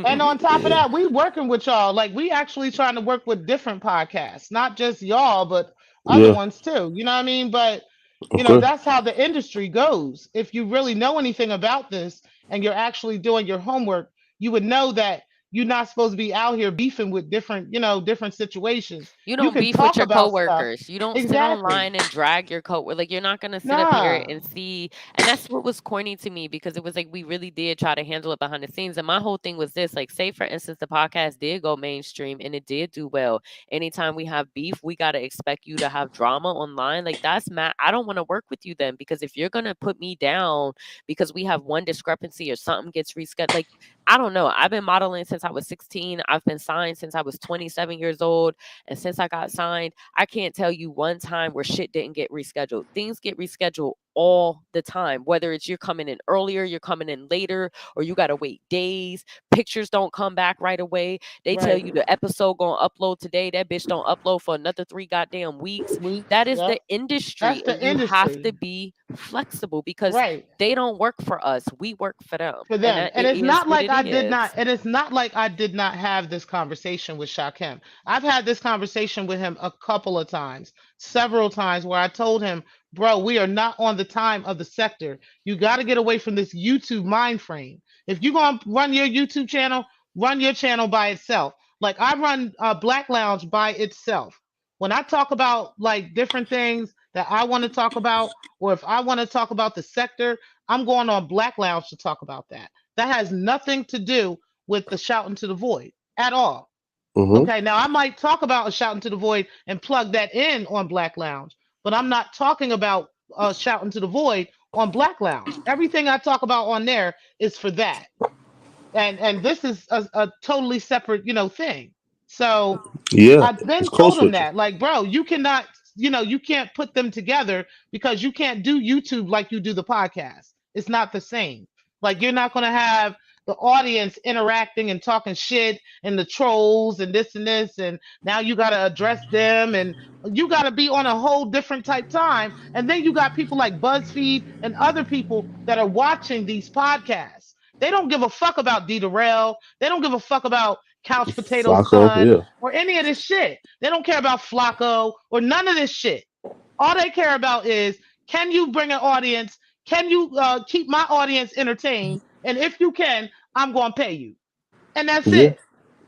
And on top of that, we working with y'all. Like we actually trying to work with different podcasts, not just y'all, but other yeah, ones too. You know what I mean? But okay, that's how the industry goes. If you really know anything about this and you're actually doing your homework, you would know that you're not supposed to be out here beefing with different, different situations. You You don't can beef with talk your about stuff. coworkers. You don't sit Exactly. online and drag your like you're not gonna sit up here Nah. and see. And that's what was corny to me because it was like we really did try to handle it behind the scenes. And my whole thing was this: like, say for instance, the podcast did go mainstream and it did do well. Anytime we have beef, we gotta expect you to have drama online. Like that's mad. I don't want to work with you then because if you're gonna put me down because we have one discrepancy or something gets rescheduled, like I don't know. I've been modeling since I was 16. I've been signed since I was 27 years old. And since I got signed, I can't tell you one time where shit didn't get rescheduled. Things get rescheduled all the time, whether it's you're coming in earlier, you're coming in later, or you got to wait days. Pictures don't come back right away. They tell Right. you the episode going to upload today. That bitch don't upload for another 3 goddamn weeks. Weeks. That is the Yep. industry. That's And the you have industry. to be flexible because Right. they don't work for us. We work for them. For And them. And it it's is not what like it I did is. not, and it's not like I did not have this conversation with Shakem. I've had this conversation with him a couple of times, several times, where I told him, bro, we are not on the time of the sector. You got to get away from this YouTube mind frame. If you're going to run your YouTube channel, run your channel by itself. Like I run Black Lounge by itself. When I talk about like different things that I want to talk about, or if I want to talk about the sector, I'm going on Black Lounge to talk about that. That has nothing to do with the shouting to the void at all. mm-hmm. Okay, now I might talk about a shouting to the void and plug that in on Black Lounge, but I'm not talking about shouting to the void on Black Lounge. Everything I talk about on there is for that, and this is a totally separate, thing. So Yeah, I've it's been code told him switching. that, like, bro, you cannot, you can't put them together because you can't do YouTube like you do the podcast. It's not the same. Like, you're not going to have the audience interacting and talking shit and the trolls and this, and now you got to address them, and you got to be on a whole different type time. And then you got people like BuzzFeed and other people that are watching these podcasts. They don't give a fuck about D. Durrell. They don't give a fuck about Couch Potato's Flacco, son yeah. or any of this shit. They don't care about Flacco or none of this shit. All they care about is, can you bring an audience? Can you keep my audience entertained? And if you can, I'm going to pay you. And that's Yeah. it.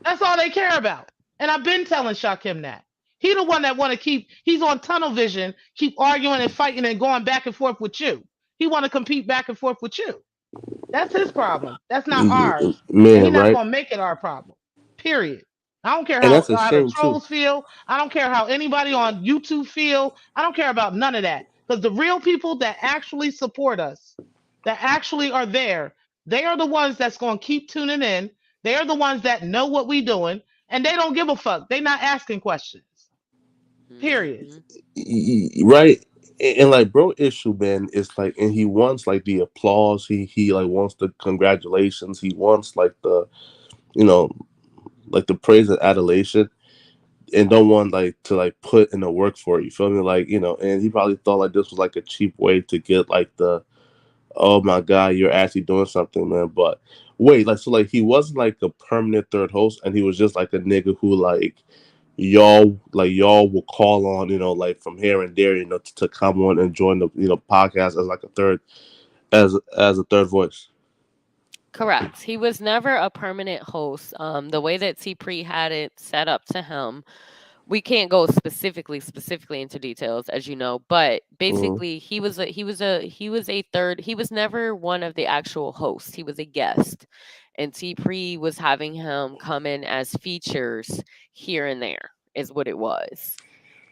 That's all they care about. And I've been telling Shakim that. He the one that want to keep, he's on tunnel vision, keep arguing and fighting and going back and forth with you. He want to compete back and forth with you. That's his problem. That's not ours. And he's Man, not right? going to make it our problem. Period. I don't care And that's a how the shame too. trolls feel. I don't care how anybody on YouTube feel. I don't care about none of that. Because the real people that actually support us, that actually are there, they are the ones that's going to keep tuning in. They are the ones that know what we doing, and they don't give a fuck. They not asking questions. Period. Mhm. Right. And like bro issue, man, is like, and he wants like the applause, he like wants the congratulations, he wants like the, you know, like the praise and adulation, and don't want like to like put in the work for it, you feel me, like, and he probably thought like this was like a cheap way to get like the, oh my god, you're actually doing something, man. But wait, like, so like he wasn't like a permanent third host, and he was just like a nigga who like y'all will call on, like from here and there, to come on and join the, podcast as like a third, as a third voice. Correct. He was never a permanent host. The way that T Pre had it set up to him, we can't go specifically into details, as you know, but Mm-hmm. basically he was a third. He was never one of the actual hosts. He was a guest, and T Pre was having him come in as features here and there. Is what it was.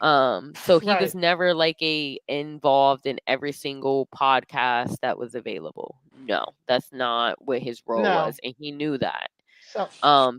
So he Right. was never like a involved in every single podcast that was available. No, that's not what his role No. was, and he knew that. So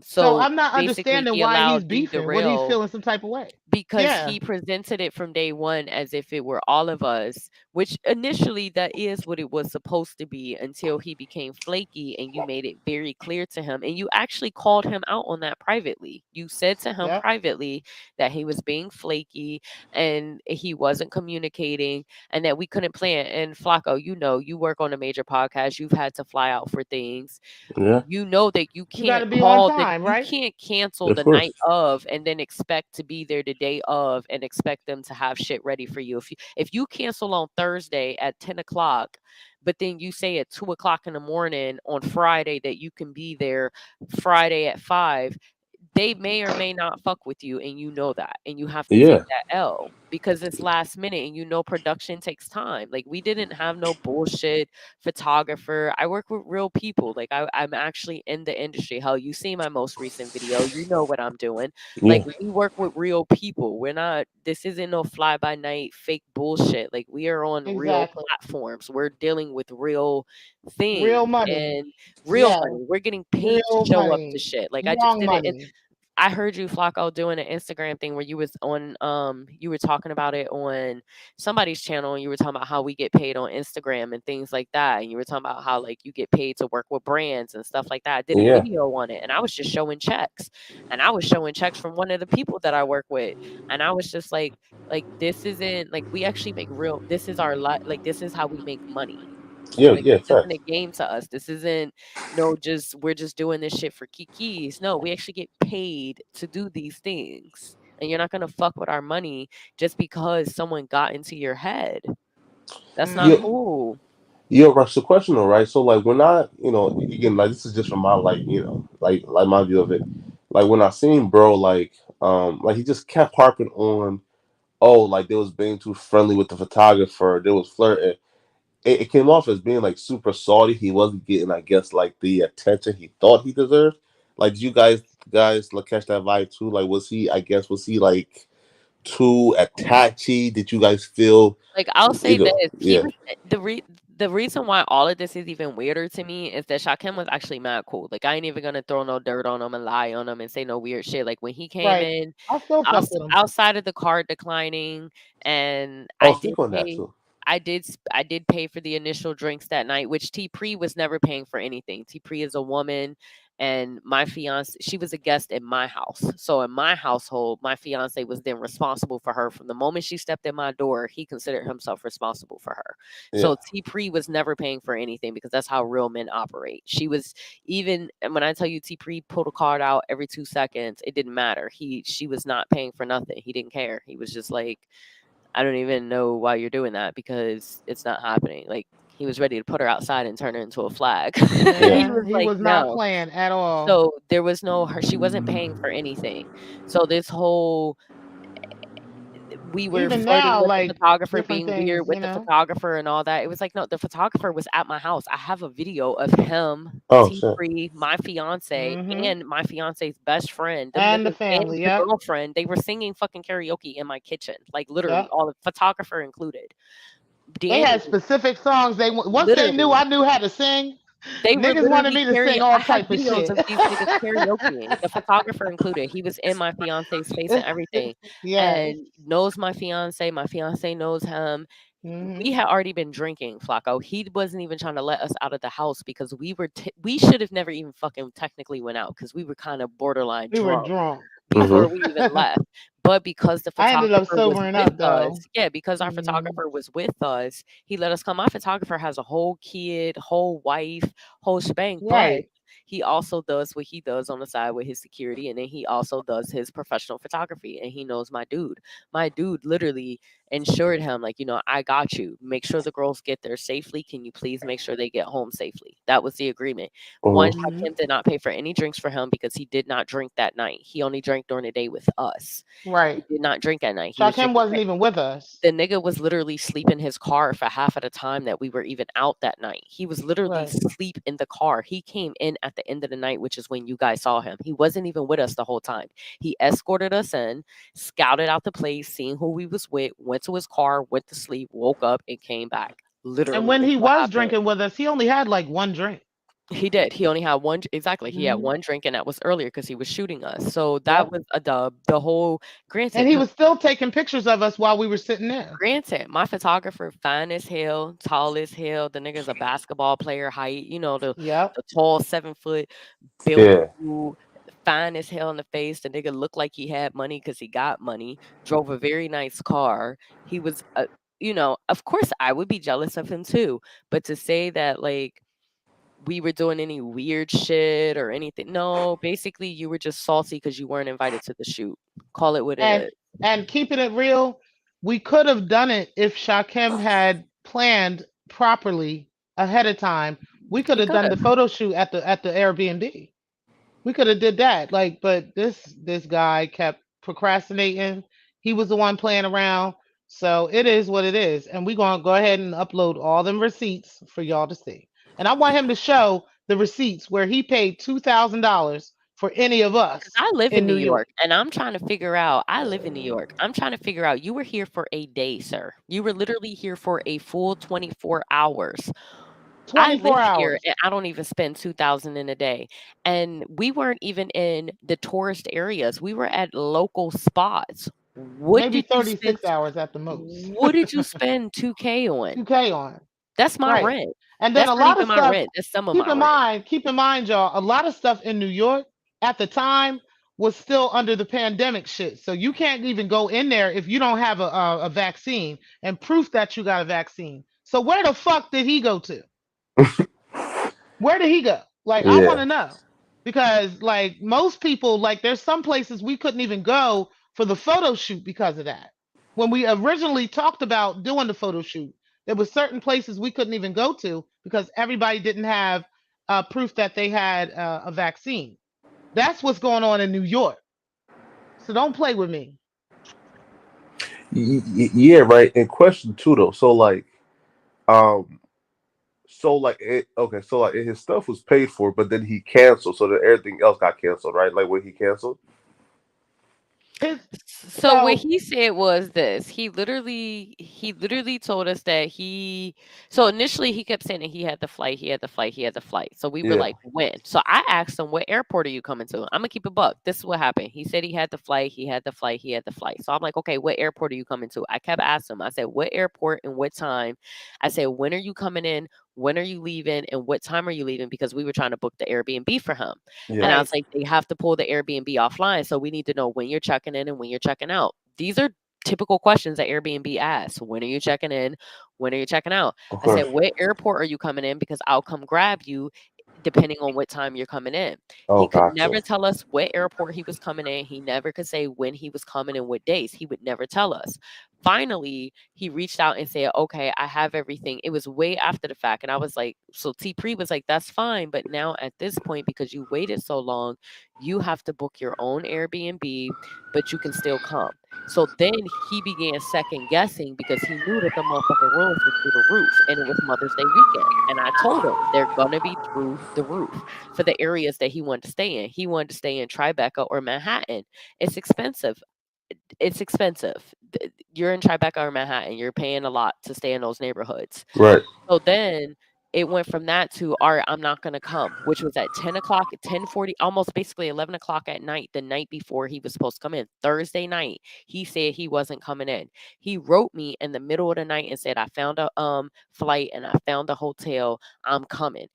so So I'm not basically understanding he why he's allowed D beefing. What he's Darrell feeling some type of way. because Yeah. he presented it from day one as if it were all of us, which initially that is what it was supposed to be until he became flaky and you made it very clear to him. And you actually called him out on that privately. You said to him Yep. privately that he was being flaky and he wasn't communicating and that we couldn't plan. And Flacco, you work on a major podcast, you've had to fly out for things. Yeah, You know that you You got to can't be on call that time, you right? can't cancel of the night course. of and then expect to be there the day of and expect them to have shit ready for you. If you cancel on Thursday at 10 o'clock, but then you say at 2 o'clock in the morning on Friday that you can be there Friday at 5, they may or may not fuck with you and you know that and you have to take Yeah, that L because it's last minute and production takes time. Like we didn't have no bullshit photographer. I work with real people. Like I'm actually in the industry. Hell, you see my most recent video, you know what I'm doing. Like yeah, we work with real people. We're not this isn't no fly by night fake bullshit. Like we are on real Exactly. platforms. We're dealing with real things Real money. and real Yeah. money. We're getting paid to Real show up to money. shit. Like I just Young did it. money. I heard you Flacco doing an Instagram thing where you was on you were talking about it on somebody's channel and you were talking about how we get paid on Instagram and things like that. And you were talking about how like you get paid to work with brands and stuff like that. I did a yeah, video on it and I was just showing checks. And I was showing checks from one of the people that I work with. And I was just like this isn't like we actually make real this is our life like this is how we make money. yeah, Like yeah. this isn't Facts. a game to us. This isn't no just we're just doing this shit for kikis. No, we actually get paid to do these things. And you're not gonna fuck with our money just because someone got into your head. That's not Yeah, Mm-hmm. cool. yeah. Right. So, question though, right? So, like, when I, again, like, this is just from my, like, like my view of it. Like, when I seen bro, like he just kept harping on, oh, like they was being too friendly with the photographer, they was flirting. It came off as being like super salty. He wasn't getting, I guess, like the attention he thought he deserved. Like, did you guys like catch that vibe too? Like, was he like too attachy? Did you guys feel, Like I'll say this, he yeah, was the reason why all of this is even weirder to me is that Shakim was actually mad cool. Like I ain't even gonna throw no dirt on him and lie on him and say no weird shit. Like when he came Right. in I still fuck with him. outside of the card declining and oh, I did speak on that pay too. I did pay for the initial drinks that night, which T Pre was never paying for anything. T Pre is a woman, and my fiance, she was a guest in my house. So in my household, my fiance was then responsible for her from the moment she stepped in my door. He considered himself responsible for her. Yeah. So T Pre was never paying for anything because that's how real men operate. She was, even and when I tell you T Pre pulled a card out every 2 seconds, it didn't matter. She was not paying for nothing. He didn't care. He was just like, I don't even know why you're doing that because it's not happening. Like, he was ready to put her outside and turn her into a flag. He Man, was he like, was not no. playing at all. So there was no her. She wasn't paying for anything. So this whole, we were Even flirting now, with the like photographer, different being weird things, with you the know. photographer and all that. It was like, no, the photographer was at my house. I have a video of him, Oh T shit. Free, my fiance, Hmm. and my fiance's best friend, them And the niggas, and family. the Yep. girlfriend. They were singing fucking karaoke in my kitchen, like literally, Yep. all the photographer included. They Danny, had specific songs. Once they knew literally, I knew how to sing, they were niggas wanted literally me to sing all I have type of videos shit. of these niggas karaokeing, the photographer included. He was in my fiance's face and everything, Yes. and knows my fiance knows him. Hmm. We had already been drinking, Flacco. He wasn't even trying to let us out of the house because we should have never even fucking technically went out because we were kind of borderline We were drunk drunk. before Mhm. we even left. But because the I ended up photographer was sobering with up us, though. yeah, because our Hmm. photographer was with us, he let us come. My photographer has a whole kid, whole wife, whole shebang, but Right. he also does what he does on the side with his security, and then he also does his professional photography, and he knows my dude. My dude literally ensured him, like, I got you. Make sure the girls get there safely. Can you please make sure they get home safely? That was the agreement. One, Mhm. Hmm. Hakim did not pay for any drinks for him because he did not drink that night. He only drank during the day with us. He Right. did not drink at night. He was Shakim drinking. wasn't even with us. The nigga was literally sleep in his car for half of the time that we were even out that night. He was literally Right. sleep in the car. He came in at the end of the night, which is when you guys saw him. He wasn't even with us the whole time. He escorted us in, scouted out the place, seen who we was with, went to his car, went to sleep, woke up, and came back. And Literally, when this is he what was happened. drinking with us, he only had like one drink. He did. He only had one. Exactly. He had Hmm. one drink, and that was earlier because he was shooting us. So that Yep. was a dub. The whole, And granted, he was still taking pictures of us while we were sitting there. my photographer, fine as hell, tall as hell. The nigga's a basketball player height, Yep. the tall 7 foot built Yeah. dude, fine as hell in the face. The nigga looked like he had money because he got money, drove a very nice car. He was, of course I would be jealous of him too. But to say that, like, we were doing any weird shit or anything, no, basically you were just salty because you weren't invited to the shoot. Call it what it And is. and keeping it real, we could have done it if Shakim had planned properly ahead of time. We could He have could done the have. photo shoot at the Airbnb. We could have did that. Like, but this guy kept procrastinating. He was the one playing around. So it is what it is. And we're gonna go ahead and upload all them receipts for y'all to see. And I want him to show the receipts where he paid $2,000 for any of Because us I live in in New New York. York, and I'm trying to figure out. I live in New York. I'm trying to figure out. You were here for a day, sir. You were literally here for a full 24 hours. I 24 live here, hours, and I don't even spend 2,000 in a day. And we weren't even in the tourist areas. We were at local spots. What maybe did you spend? 36 hours at the most. What did you spend 2K on? 2K on. That's my Right. rent. And then That's a not lot even of my stuff, rent. That's some of my rent. keep in mind, y'all, a lot of stuff in New York at the time was still under the pandemic shit. So you can't even go in there if you don't have a vaccine and proof that you got a vaccine. So where the fuck did he go to? Where did he go? Like, I want Yeah. to know. Because, like, most people, like, there's some places we couldn't even go for the photo shoot because of that. When we originally talked about doing the photo shoot, there were certain places we couldn't even go to because everybody didn't have proof that they had a vaccine. That's what's going on in New York. So don't play with me. Yeah. Right. And question two though. Um. So like okay, so like his stuff was paid for, but then he canceled, so that everything else got canceled, right? Like when he canceled. His So what so he said was this. He literally told us that so initially he kept saying that he had the flight, he had the flight, he had the flight. So we were Yeah. like, when? So I asked him, what airport are you coming to? I'm gonna keep a buck. This is what happened. He said he had the flight, he had the flight, he had the flight. So I'm like, okay, what airport are you coming to? I kept asking him. I said, what airport and what time? I said, when are you coming in? When are you leaving? And what time are you leaving? Because we were trying to book the Airbnb for him. And Yeah. I right, was like, they have to pull the Airbnb offline. So we need to know when you're checking in and when you're checking out. These are typical questions that Airbnb asks. When are you checking in? When are you checking out? I said, Okay. what airport are you coming in? Because I'll come grab you depending on what time you're coming in. Oh, He could gotcha. never tell us what airport he was coming in. He never could say when he was coming and what days. He would never tell us. Finally, he reached out and said, okay, I have everything. It was way after the fact. And I was like, so T Pre was like, that's fine. But now at this point, because you waited so long, you have to book your own Airbnb, but you can still come. So then he began second guessing because he knew that the motherfucking rooms was through the roof and it was Mother's Day weekend. And I told him they're gonna be through the roof for the areas that he wanted to stay in. He wanted to stay in Tribeca or Manhattan. It's expensive. It's expensive. You're in Tribeca or Manhattan. You're paying a lot to stay in those neighborhoods. Right. So then it went from that to, all right, I'm not gonna come, which was at 10 o'clock, 10:40, almost basically 11 o'clock at night, the night before he was supposed to come in. Thursday night, he said he wasn't coming in. He wrote me in the middle of the night and said, I found a flight and I found a hotel. I'm coming.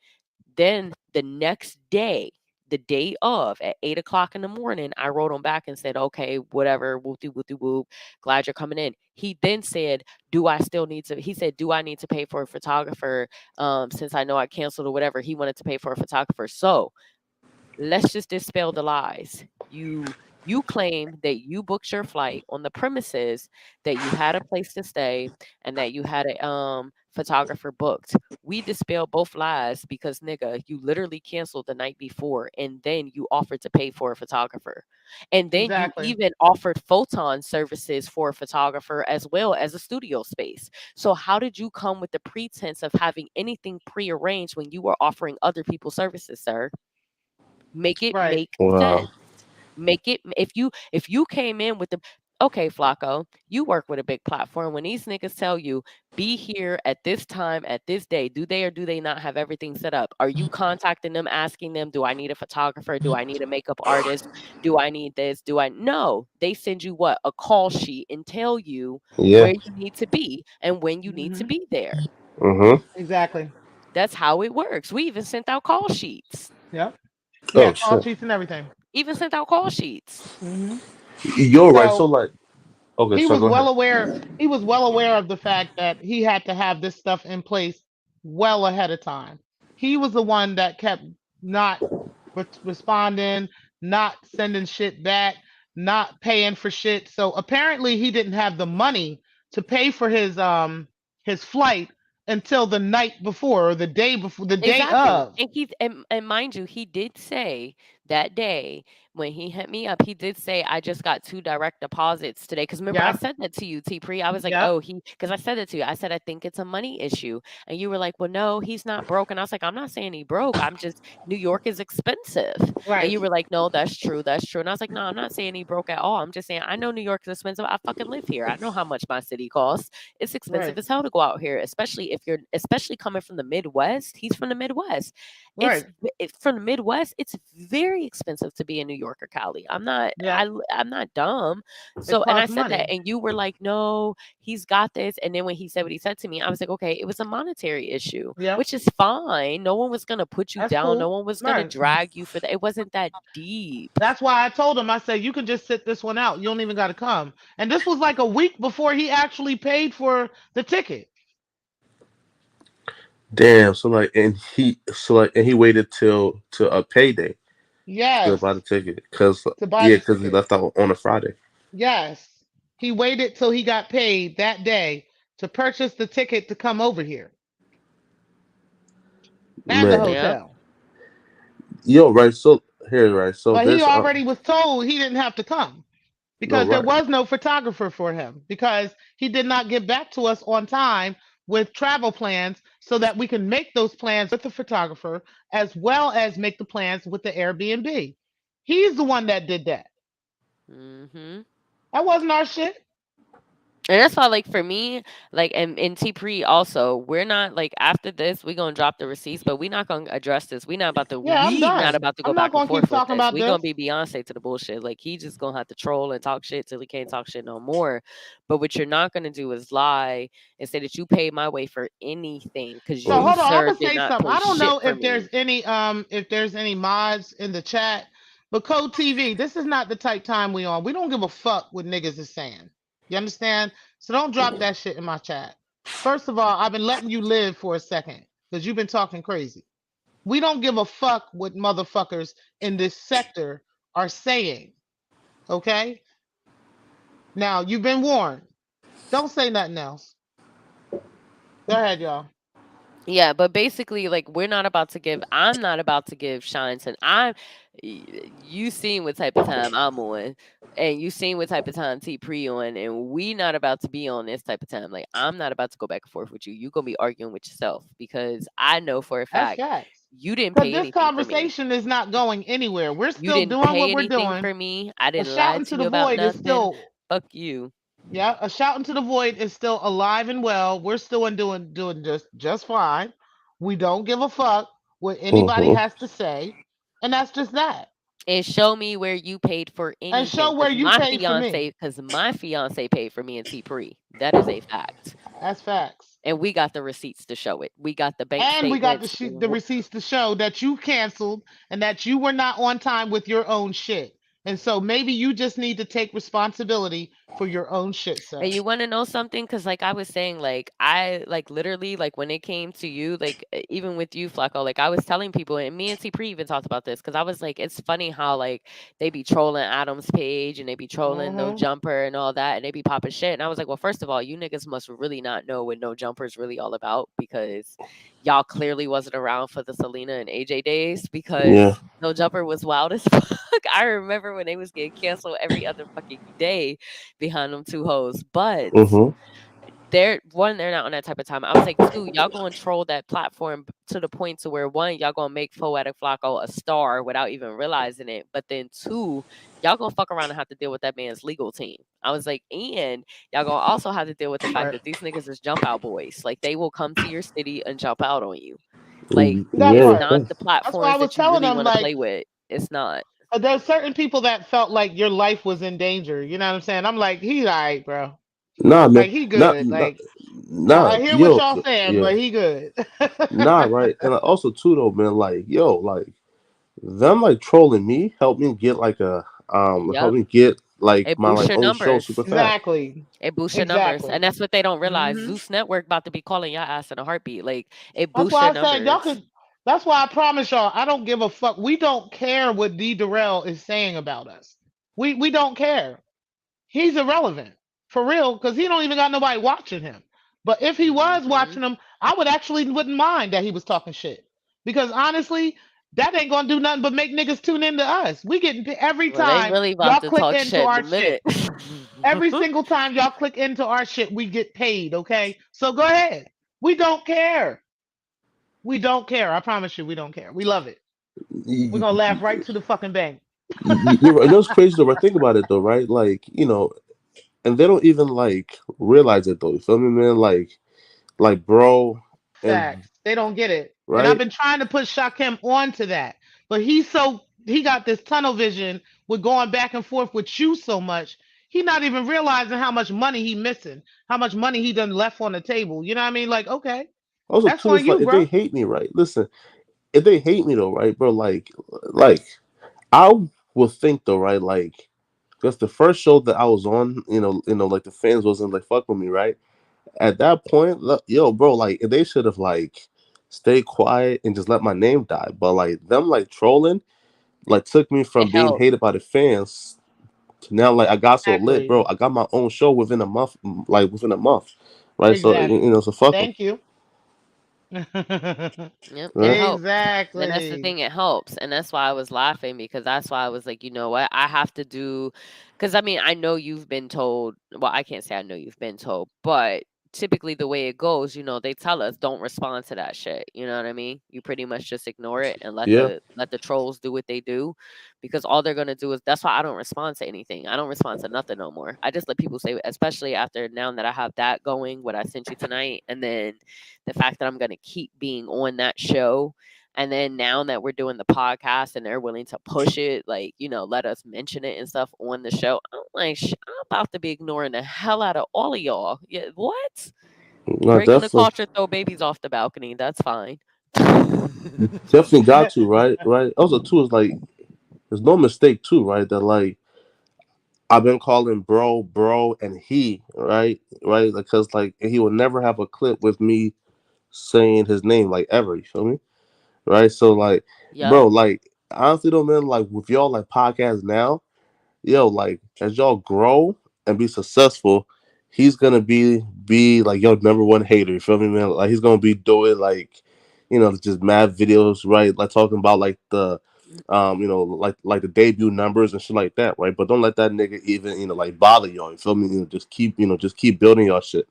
Then the next day, the day of at 8 o'clock in the morning, I wrote him back and said, okay, whatever, whoop de whoop de whoop. Glad you're coming in. He then said, do I still need to? He said, do I need to pay for a photographer? Since I know I canceled or whatever, he wanted to pay for a photographer. So let's just dispel the lies. You claim that you booked your flight on the premises that you had a place to stay and that you had a photographer booked. We dispel both lies because nigga, you literally canceled the night before and then you offered to pay for a photographer. And then you exactly, even offered photon services for a photographer as well as a studio space. So how did you come with the pretense of having anything prearranged when you were offering other people services, sir? Make it right, make sense. Wow. Make it if you came in with the okay, Flacco, you work with a big platform. When these niggas tell you be here at this time at this day, do they or do they not have everything set up? Are you contacting them, asking them, do I need a photographer? Do I need a makeup artist? Do I need this? Do I no? They send you what? A call sheet and tell you Yeah. where you need to be and when you need to hmm be there. Mm-hmm. exactly. That's how it works. We even sent out call sheets. Yep. Yeah, Oh call shit. sheets and everything. Even sent out call sheets. hmm You're right. So So like, okay. he So was go ahead. well aware. He was well aware of the fact that he had to have this stuff in place well ahead of time. He was the one that kept not responding, not sending shit back, not paying for shit. So apparently he didn't have the money to pay for his flight until the night before or the day before, the day Exactly. of. And mind you, he did say that day when he hit me up, he did say, I just got 2 direct deposits today. Cause remember, I Yep. said that to you, T Pre. I was like, Yep. oh, because I said it to you. I said, I think it's a money issue. And you were like, well, no, he's not broke. And I was like, I'm not saying he broke. I'm just, New York is expensive. And Right. you were like, no, that's true. That's true. And I was like, no, I'm not saying he broke at all. I'm just saying, I know New York is expensive. I fucking live here. I know how much my city costs. It's expensive Right. as hell to go out here, especially if you're, especially coming from the Midwest. He's from the Midwest. Right. It's from the Midwest. It's very expensive to be in New York or Cali. Yeah. I'm not dumb. It So, and I costs said that, money. and you were like, no, he's got this. And then when he said what he said to me, I was like, okay, it was a monetary issue, Yep. which is fine. No one was gonna put you That's down. No cool. one was gonna Right. drag you for that. It wasn't that deep. That's why I told him, I said, you can just sit this one out. You don't even got to come. And this was like a week before he actually paid for the ticket. Damn. So like, and he waited till a payday to Yes, buy the ticket, cause to buy yeah, the cause he ticket. left out on a Friday. Yes. He waited till he got paid that day to purchase the ticket to come over here and the Man. Yep. hotel. Yo, right. So here, right. So But he this. already was told he didn't have to come No, because there right. was no photographer for him because he did not get back to us on time with travel plans so that we can make those plans with the photographer as well as make the plans with the Airbnb. He's the one that did that. Mm-hmm. That wasn't our shit. And that's why, like, for me, like, and T Pre also, we're not like after this, we're gonna drop the receipts, but we're not gonna address this. Yeah, I'm We not done. about to go I'm not back and gonna keep forth with talking this. about We gonna this. be Beyonce to the bullshit. Like he just gonna have to troll and talk shit till he can't talk shit no more. But what you're not gonna do is lie and say that you paid my way for anything because So you, hold on, I'm sir, gonna did say not something. play I don't shit know for me. if there's any mods in the chat, but Code TV, this is not the type time we on. We don't give a fuck what niggas is saying. You understand? So don't drop that shit in my chat. First of all, I've been letting you live for a second because you've been talking crazy. We don't give a fuck what motherfuckers in this sector are saying. Okay? Now you've been warned. Don't say nothing else. Go ahead, y'all. Yeah, but basically, like, I'm not about to give shine to, you seen what type of time I'm on, and you seen what type of time T Pre on, and we not about to be on this type of time. Like, I'm not about to go back and forth with you. You gonna be arguing with yourself because I know for a That's fact facts. you didn't Because pay this anything for me. conversation is not going anywhere. We're You still didn't doing pay what we're anything doing. for me. I A didn't shout lie into to the you about void is nothing. still, Fuck you. yeah, a shout into the void is still alive and well. We're still doing just fine. We don't give a fuck what anybody Mm-hmm. has to say. And that's just that. And show me where you paid for And show anything, where you paid for me. because my fiance paid for me and T Pre. That is a fact. That's facts. And we got the receipts to show it. We got the bank And we got statements. the receipts to show that you canceled and that you were not on time with your own shit. And so maybe you just need to take responsibility for your own shit, sir. And you want to know something? Because, like I was saying, like, I, like, literally, like, when it came to you, like, even with you, Flacco, like, I was telling people, and me and T Pre even talked about this, because I was like, it's funny how, like, they be trolling Adam's page and they be trolling No Mm-hmm. Jumper and all that, and they be popping shit. And I was like, well, first of all, you niggas must really not know what No Jumper is really all about, because y'all clearly wasn't around for the Selena and AJ days, Yeah. because No Jumper was wild as fuck. I remember when they was getting canceled every other fucking day behind them two hoes. But Mm-hmm. they're not on that type of time. I was like, two, y'all gonna troll that platform to the point to where one, y'all gonna make Poetic Flacco a star without even realizing it. But then two, y'all gonna fuck around and have to deal with that man's legal team. I was like, and y'all gonna also have to deal with the fact Right. that these niggas is jump out boys. Like they will come to your city and jump out on you. Like That it's Yeah. part. not the That's why I platforms was that you telling really them, want to like, play with. It's not. there's certain people that felt like your life was in danger. You know what I'm saying? I'm like, he's all right, bro. Nah, man. Like, he Not, good. not, Like, nah. I hear what Yo. y'all saying, Yeah. but he good. Nah. Right. And also too though, man. Like, yo, like them like trolling me helped me get like help Yep. me get like It my boosts like your own show numbers. super fast. Exactly. It boosts your numbers, and Exactly. that's what they don't realize. Hmm. Zeus Network about to be calling your ass in a heartbeat. Like it That's boosts why your I said y'all numbers. could. That's why I promise y'all, I don't give a fuck. We don't care what D. Durrell is saying about us. We don't care. He's irrelevant for real because he don't even got nobody watching him. But if he was Hmm. watching him, I would actually wouldn't mind that he was talking shit because honestly, that ain't gonna do nothing but make niggas tune into us. We getting every Well, they time really about y'all to click talk into shit in a our shit. minute. Every single time y'all click into our shit, we get paid. Okay, so go ahead. We don't care. We don't care. I promise you, we don't care. We love it. We're gonna laugh right to the fucking bank. You're right. You know what's crazy though? Right? Think about it though, right? Like, and they don't even like realize it though. You feel me, man? Like, bro, and Facts. They don't get it. And I've right. been trying to put Shakim onto that. But he got this tunnel vision with going back and forth with you so much. He not even realizing how much money he missing, how much money he done left on the table. You know what I mean? Like, okay, Also, that's too, on it's like you, if they bro. hate me, right? Listen, if they hate me though, right, bro, like I will think though, right, like because the first show that I was on, like the fans wasn't like fuck with me, right? At that point, yo, bro, like they should have like stayed quiet and just let my name die. But like them like trolling, like took me It from being helped. hated by the fans to now like I got so lit, bro. Exactly. I got my own show within a month, like within a month, right? So Exactly. so fuck them. Thank you. Yep, it Right? helps. And that's the Exactly. thing, it helps. And that's why I was laughing because that's why I was like, you know what? I have to do, because I mean, I know you've been told, well, I can't say I know you've been told, but typically the way it goes, they tell us don't respond to that shit. You know what I mean? You pretty much just ignore it and Yeah. let the trolls do what they do, because all they're gonna do is, that's why I don't respond to anything. I don't respond to nothing no more. I just let people say, especially after now that I have that going, what I sent you tonight, and then the fact that I'm gonna keep being on that show. And then now that we're doing the podcast and they're willing to push it, like, let us mention it and stuff on the show, I'm like, I'm about to be ignoring the hell out of all of y'all. Yeah, what? No, Breaking the definitely, culture, throw babies off the balcony. That's fine. definitely got to, right, right. Also, too, is like there's no mistake too, right? That like I've been calling bro, and he, right, because like he will never have a clip with me saying his name like ever. You feel me? Right. So like, Yep. bro, like honestly, though, man, like with y'all like podcasts now, yo, like as y'all grow and be successful, he's gonna be like your number one hater. You feel me, man? Like he's gonna be doing like, just mad videos, right? Like talking about like the, like the debut numbers and shit like that, right? But don't let that nigga even, like bother y'all. You feel me? Just keep building y'all shit.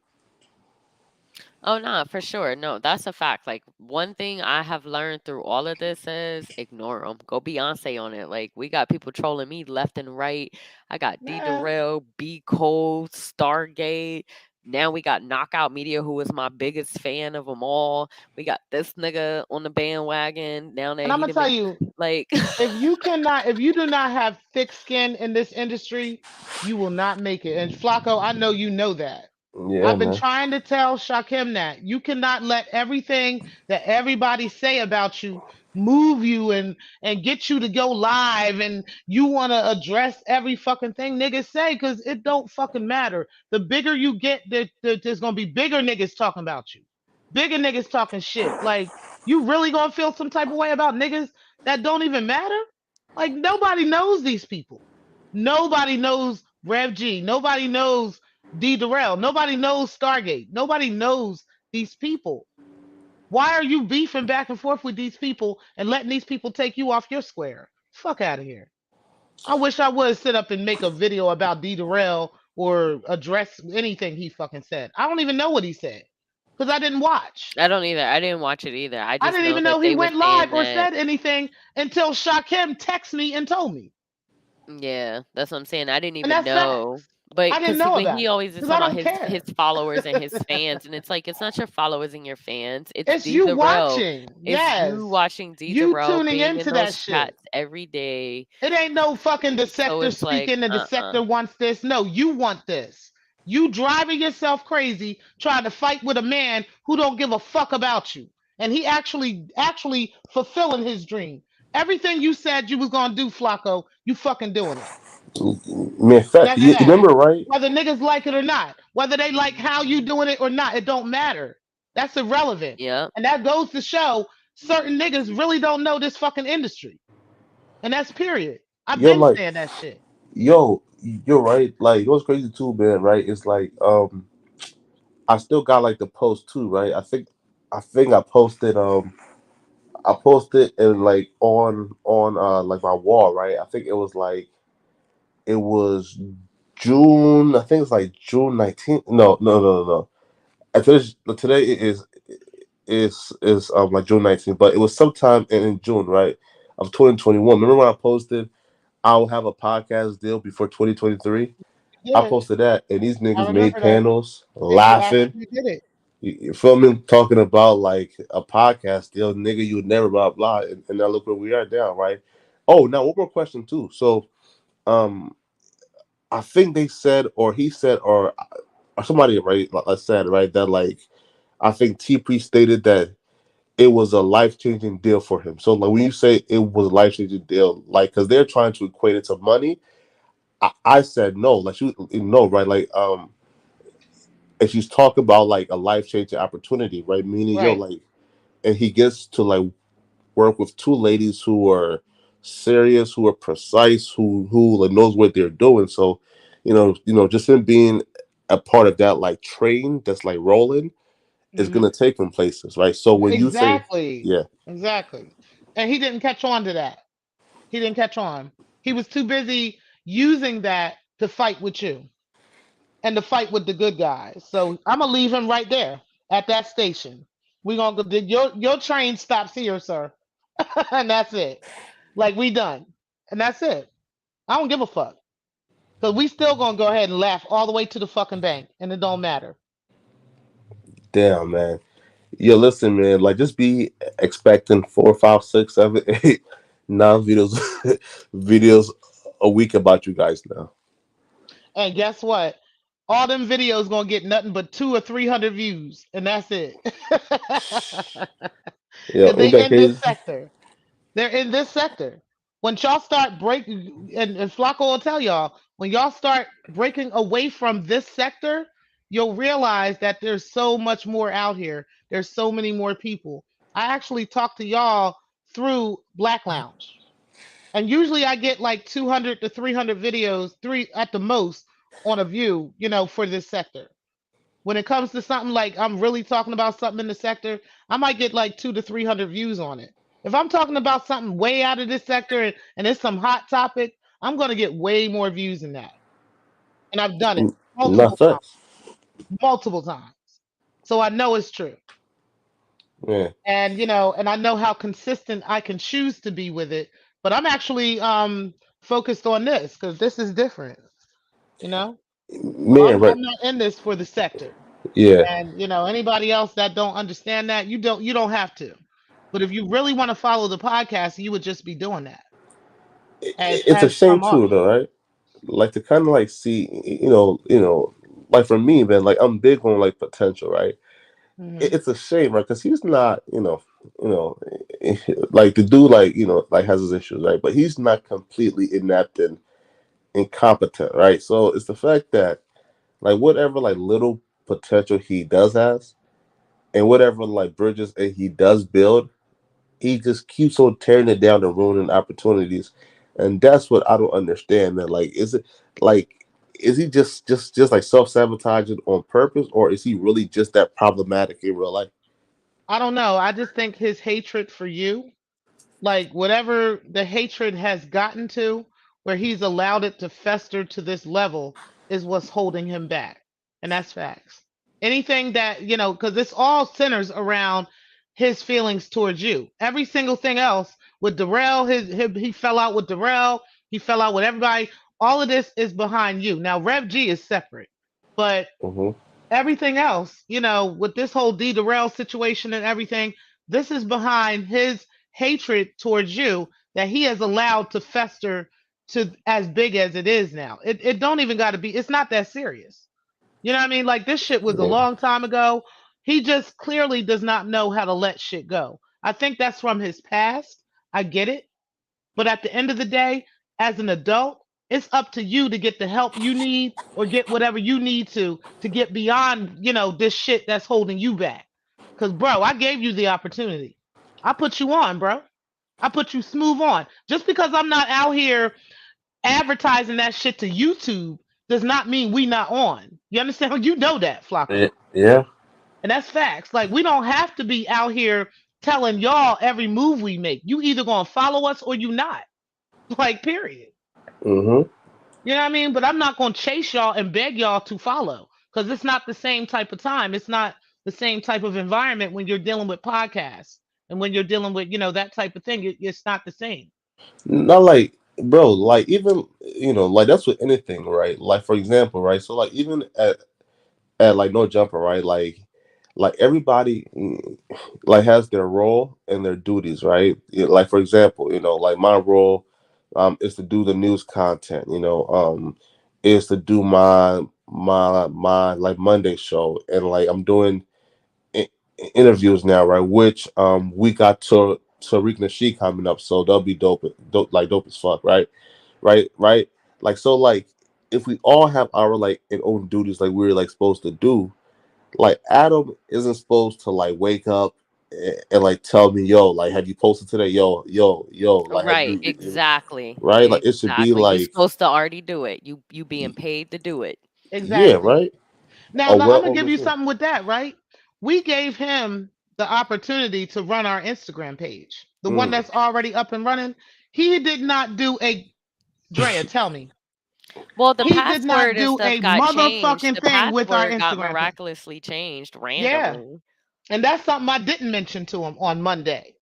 Oh, no, for sure. No, that's a fact. Like, one thing I have learned through all of this is ignore them. Go Beyonce on it. Like, we got people trolling me left and right. I got D Yeah. Darrell, B Cole, Stargate. Now we got Knockout Media, who is my biggest fan of them all. We got this nigga on the bandwagon. Now that And I'm he gonna done tell been you, like, if you do not have thick skin in this industry, you will not make it. And Flacco, I know you know that. Yeah, I've been man. trying to tell Shakim that you cannot let everything that everybody say about you move you and get you to go live and you want to address every fucking thing niggas say because it don't fucking matter. The bigger you get, there's gonna be bigger niggas talking about you, bigger niggas talking shit. Like you really gonna feel some type of way about niggas that don't even matter? Like nobody knows these people. Nobody knows Rev G. Nobody knows D. Durrell. Nobody knows Stargate. Nobody knows these people. Why are you beefing back and forth with these people and letting these people take you off your square? Fuck out of here. I wish I would sit up and make a video about D. Durrell or address anything he fucking said. I don't even know what he said because I didn't watch. I don't either. I didn't watch it either. I I just didn't know even that know he they were went live saying or that. said anything until Shakim texted me and told me. Yeah, that's what I'm saying. I didn't And even that's know. facts. But I didn't because know when about he it always is because I talking about don't his care. followers and his fans, and it's like it's not your followers and your fans. It's It's D you Darrell. watching. It's Yes. you watching D You Darrell tuning being in into that those shit. chats every day. It ain't no fucking So dissector it's like, speaking. The dissector wants this. No, you want this. You driving yourself crazy trying to fight with a man who don't give a fuck about you. And he actually fulfilling his dream. Everything you said you was gonna do, Flacco, you fucking doing it. Man, And fact, that's you that. remember, right? Whether niggas like it or not, whether they like how you doing it or not, it don't matter. That's irrelevant. yeah. And that goes to show certain niggas really don't know this fucking industry. And that's period. I've You're been like, saying that shit. yo, you're right. Like, it was crazy too, man. Right? It's like, I still got like the post too, right? I think I posted it like on like my wall, right? I think it was June. I think it's like June 19th. No, no, no, no, no. And today is like June 19th, but it was sometime in June, right, of 2021. Remember when I posted I'll have a podcast deal before 2023? I Yeah, posted that, and these I niggas made remember that. panels And you laughing. actually did it. You feel me? Talking about like a podcast deal, nigga. You would never blah blah. And now look where we are now, right? Oh, now one more question too. So, um, I think they said, or he said, or somebody right said right that like I think T Pre stated that it was a life changing deal for him. So like when you say it was a life changing deal, like because they're trying to equate it to money, I said no. Like no, right? Like and she's talking about like a life changing opportunity, right? Meaning yo, Right. like, and he gets to like work with two ladies who are serious, who are precise, who like knows what they're doing. So, just him being a part of that like train that's like rolling is Hmm. gonna take him places, right? So when you say, Exactly. yeah, Exactly. And he didn't catch on to that. He didn't catch on. He was too busy using that to fight with you. and to fight with the good guys. So I'm gonna leave him right there at that station. We gonna go. Your train stops here, sir, and that's it. Like we done, and that's it. I don't give a fuck because we still gonna go ahead and laugh all the way to the fucking bank, and it don't matter. Damn, man. Yo, listen, man. Like, just be expecting 4, 5, 6, 7, 8, 9 videos, videos a week about you guys now. And guess what? All them videos gonna get nothing but 200 or 300 views, and that's it. Yo, Because ain't they that in this crazy? sector. They're in this sector. When y'all start breaking, and Flacco will tell y'all, when y'all start breaking away from this sector, you'll realize that there's so much more out here. There's so many more people. I actually talk to y'all through Black Lounge. And usually I get like 200 to 300 videos, three at the most, on a view, for this sector. When it comes to something like I'm really talking about something in the sector, I might get like 200 to 300 views on it. If I'm talking about something way out of this sector and it's some hot topic, I'm going to get way more views than that. And I've done it Not multiple times, facts. multiple times. So I know it's true. Yeah. And I know how consistent I can choose to be with it. But I'm actually focused on this because this is different, you know? So Man, right. I'm not in this for the sector. Yeah. And anybody else that don't understand that, you don't have to. But if you really want to follow the podcast, you would just be doing that It's a as shame some too, are. though, right? Like to kind of like see, like for me, man, like I'm big on like potential, right? Hmm. It's a shame, right? Because he's not, you know, like the dude, like like has his issues, right? But he's not completely inept and incompetent, right? So it's the fact that like whatever like little potential he does has, and whatever like bridges he does build, he just keeps on tearing it down and ruining opportunities, and that's what I don't understand, man. Like, like is he just like self sabotaging on purpose, or is he really just that problematic in real life? I don't know. I just think his hatred for you, like whatever the hatred has gotten to, where he's allowed it to fester to this level, is what's holding him back. And that's facts. Anything that, because it's all centers around his feelings towards you. Every single thing else with Darrell, he fell out with Darrell, he fell out with everybody. All of this is behind you. Now, Rev G is separate, but Hmm. everything else, with this whole D Darrell situation and everything, this is behind his hatred towards you that he has allowed to fester to as big as it is now. It don't even got to be. It's not that serious. You know what I mean? Like this shit was a Yeah. long time ago. He just clearly does not know how to let shit go. I think that's from his past. I get it. But at the end of the day, as an adult, it's up to you to get the help you need or get whatever you need to get beyond, this shit that's holding you back. Cause bro, I gave you the opportunity. I put you on, bro. I put you smooth on. Just because I'm not out here advertising that shit to YouTube does not mean we not on. You understand? You know that, Yeah. Flacco. Yeah. And that's facts. Like we don't have to be out here telling y'all every move we make. You either gonna follow us or you not. Like, period. Hmm. You know what I mean? But I'm not going to chase y'all and beg y'all to follow because it's not the same type of time. It's not the same type of environment when you're dealing with podcasts and when you're dealing with, that type of thing. It's not the same. Not like, bro, like even like that's with anything, right? Like for example, right? So like even at like no jumper, right? Like everybody like has their role and their duties, right? Like for example, like my role is to do the news content, is to do my like Monday show, and like I'm doing i- interviews now, right? Which we got to Tariq Nasheed coming up, so they'll be dope as fuck, right? Right. Like so, like if we all have our like own duties, like we're like supposed to do, like Adam isn't supposed to like wake up and like tell me, yo, like have you posted today? Yo, like have Right, you exactly. right? Like it should be Exactly. You like, supposed to already do it. You being paid to do it. yeah, Exactly. right? Now, A now I'm well going to give you organized. something with that, right? We gave him the opportunity to run our Instagram page, the one Mm. that's already up and running. He did not do a, Drea, tell me. Well, the He did not password and do stuff a got changed. motherfucking The thing with our password got Instagram page. miraculously changed Yeah. randomly. And that's something I didn't mention to him on Monday.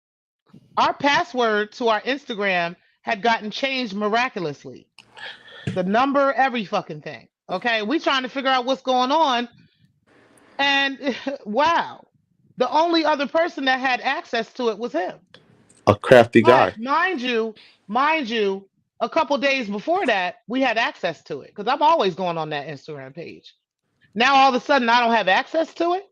Our password to our Instagram had gotten changed miraculously. The number, every fucking thing. Okay. We trying to figure out what's going on. And wow. The only other person that had access to it was him. A crafty But guy. mind you, a couple days before that, we had access to it because I'm always going on that Instagram page. Now all of a sudden I don't have access to it.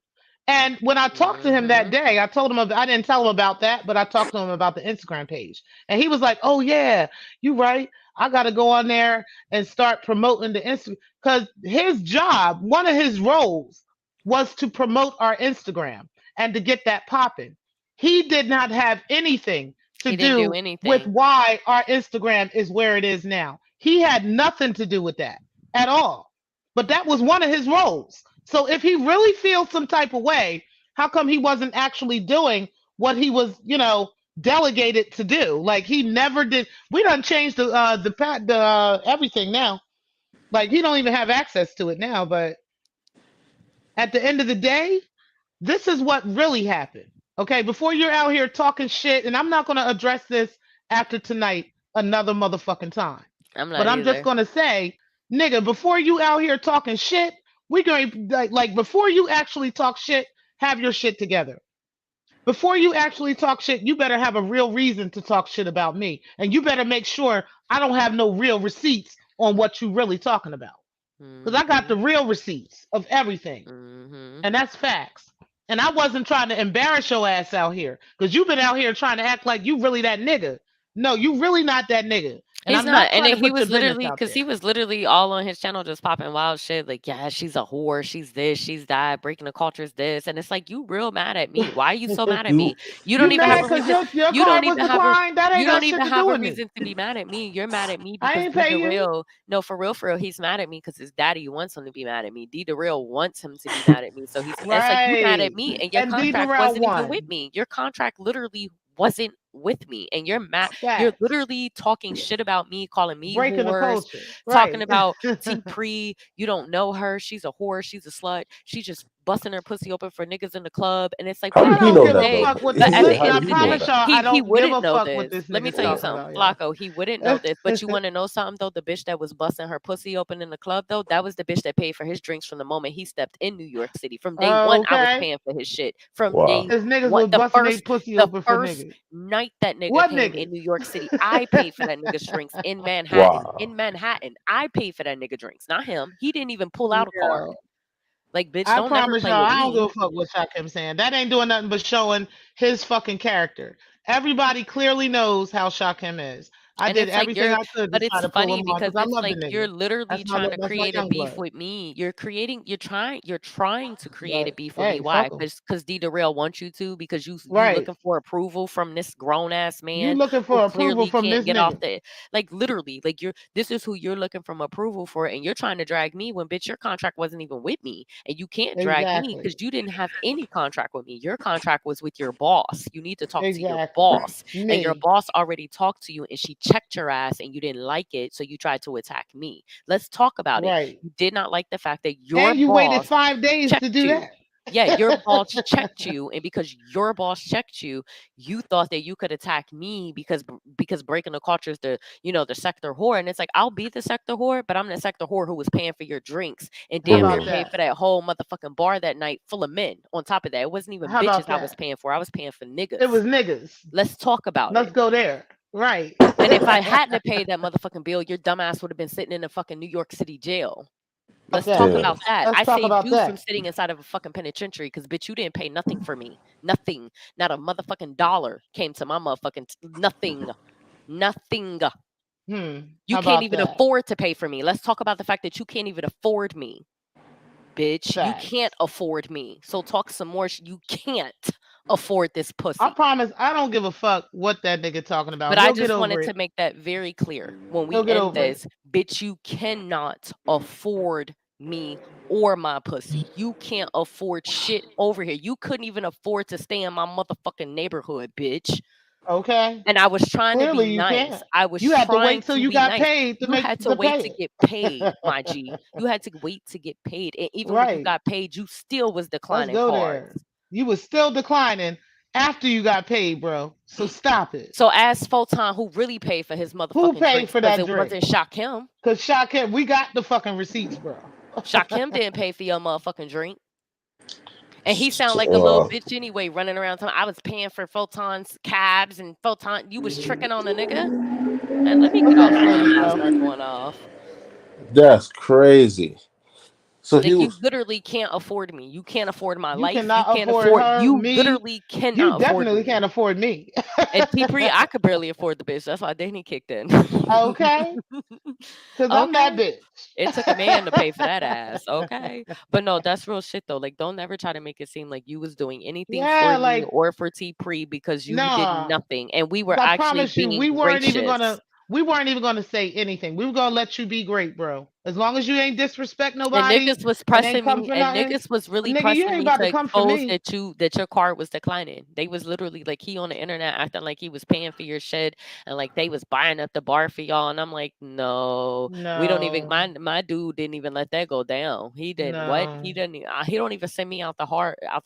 And when I talked to him that Mhm. day, I told him I didn't tell him about that, but I talked to him about the Instagram page. And he was like, "Oh yeah, you right. I got to go on there and start promoting the Instagram cuz his job, one of his roles was to promote our Instagram and to get that popping. He did not have anything to He didn't do do with anything. why our Instagram is where it is now. He had nothing to do with that at all. But that was one of his roles. So if he really feels some type of way, how come he wasn't actually doing what he was, delegated to do? Like he never did. We done changed the everything now. Like he don't even have access to it now. But at the end of the day, this is what really happened. Okay, before you're out here talking shit, and I'm not gonna address this after tonight another motherfucking time. I'm But not I'm just either. gonna say, nigga, before you out here talking shit, we going like before you actually talk shit, have your shit together. Before you actually talk shit, you better have a real reason to talk shit about me, and you better make sure I don't have no real receipts on what you really talking about, because I got the Mhm. real receipts of everything. Mhm. And that's facts. And I wasn't trying to embarrass your ass out here because you've been out here trying to act like you really that nigga. No, you really not that nigga. And He's I'm not, not and trying to then he put your was business literally, out cause he there. was literally all on his channel just popping wild shit, like, yeah, she's a whore, she's this, she's that, breaking the culture's this, and it's like, you real mad at me. Why are you so mad at You me? You don't You even have mad a because reason. your You don't card was even have a. declined? That ain't You got don't shit even to have do a with me. reason to be mad at me. You're mad at me I because ain't D pay you. DeReal. No, for real, he's mad at me because his daddy wants him to be mad at me. D DeReal wants him to be mad at me, so he's. It's like you mad at Right. me, and your And D contract Durrell wasn't even with won. me. Your contract literally wasn't with me, and you're mad. You're Facts. literally talking shit about me, calling me Breaking the whores, culture. talking Right. about T Pre. You don't know her. She's a whore. She's a slut. She just busting her pussy open for niggas in the club. And it's like, how but did I at the he end don't of know the give that a though? day, fuck what but this. at the Listen, end I How of did the he know day, promise that? y'all, I he don't give wouldn't a know fuck what this. this Let me nigga's tell you talking something, about, y'all. Flacco. He wouldn't know this, but you want to know something though? The bitch that was busting her pussy open in the club though, that was the bitch that paid for his drinks from the moment he stepped in New York City. From day one, I was Okay. paying for his shit. From Wow. day His niggas one, was busting their pussy the open for first niggas. night that nigga What came in niggas? New York City, I paid for that nigga's drinks in Manhattan. Wow. In Manhattan, I paid for that nigga drinks, not him. He didn't even pull out a card. Yo, Like, bitch, I don't never promise play y'all, with I don't give me. a fuck what Shakim saying. That ain't doing nothing but showing his fucking character. Everybody clearly knows how Shakim is. I And did it's like everything you're, I could to but try it's to pull funny him on because because I it's love the like you're nigga. literally trying to That's my create a young beef blood. with me. You're trying to create a But beef with me. hey, Why? fuck him. Because D Real wants you to, because you Right. looking for approval from this grown ass You man looking who for approval clearly from can't this get off nigga. the, like, literally, like, this is who you're looking from approval for, and you're trying to drag me when, bitch, your contract wasn't even with me. And you can't drag me Exactly. because you didn't have any contract with me. Your contract was with your boss. You need to talk to your Exactly. boss, and your Me. boss already talked to you and she checked your ass and you didn't like it, so you tried to attack me. Let's talk about it. Right. You did not like the fact that your And you waited boss 5 days to checked do you. that. Yeah, your boss checked you, and because your boss checked you, you thought that you could attack me because breaking the culture is the sector whore, and it's like, I'll be the sector whore, but I'm the sector whore who was paying for your drinks and How damn about near Mm. paid that? for that whole motherfucking bar that night full of men. On top of that, it wasn't even How bitches about I was that? paying for. I was paying for It was niggas. niggas. Let's talk about Let's it. go there. Right. And if I hadn't have paid that motherfucking bill, your dumbass would have been sitting in a fucking New York City jail. Let's talk Exactly. Damn. about that. Let's I talk saved about you from that. sitting inside of a fucking penitentiary because, bitch, you didn't pay nothing for me. Nothing. Not a motherfucking dollar came to my motherfucking nothing. Nothing. You How can't about even that? afford to pay for me. Let's talk about the fact that you can't even afford me, bitch. You can't Facts. afford me. So talk some more. You can't afford this I pussy. promise I don't give a fuck what that nigga talking about. But I He'll get just over wanted it. to make that very clear. When we He'll get end over it. this, bitch, you cannot afford me or my pussy. You can't afford shit over here. You couldn't even afford to stay in my motherfucking neighborhood, bitch. Okay. And I was trying to be Clearly you nice. can't. I was You had to trying wait till to you be got nice. paid to You make had to to wait pay to it. get paid, my G. You had to wait to get paid. And even when you Right. got paid, you still was Let's declining go there. cards. You was still declining after you got paid, bro. So stop it. So ask Photon who really paid for his Who motherfucking paid drinks for because that it drink? wasn't Shakim. Cause Shakim, we got the fucking receipts, bro. Shakim didn't pay for your motherfucking drink. And he sound like a little Uh, bitch anyway, running around telling I was paying for Photon's cabs and Photon. You was tricking on a nigga. And let me Look get at off here Shorty, before I bro. start going off. that's crazy. So he Like you was. literally can't afford me. You can't afford my You life. You cannot can't afford afford. her, You me. literally You cannot afford definitely me. can't afford me. And T-Pre, I could barely afford the bitch. That's why Danny kicked in. Okay? Cause I'm that Okay. bitch. It took a man to pay for that ass. Okay. But no, that's real shit though. Like, don't ever try to make it seem like you was doing anything for Yeah, me like, or for T-Pre because you did nah. nothing. And we Cause were I actually promise you, being gracious. we weren't even gonna say anything. We were gonna let you be great, bro. As long as you ain't disrespect And nobody niggas was and ain't pressing come me, for and nothing. niggas was really Nigga, you pressing ain't me about to to come for expose me. that your card was declining. They was literally like he on the internet acting like he was paying for your shit and like they was buying up the bar for y'all. And I'm like, no, we don't even. No, My dude didn't even let that go down. He didn't. What he no. didn't. He don't even send me out the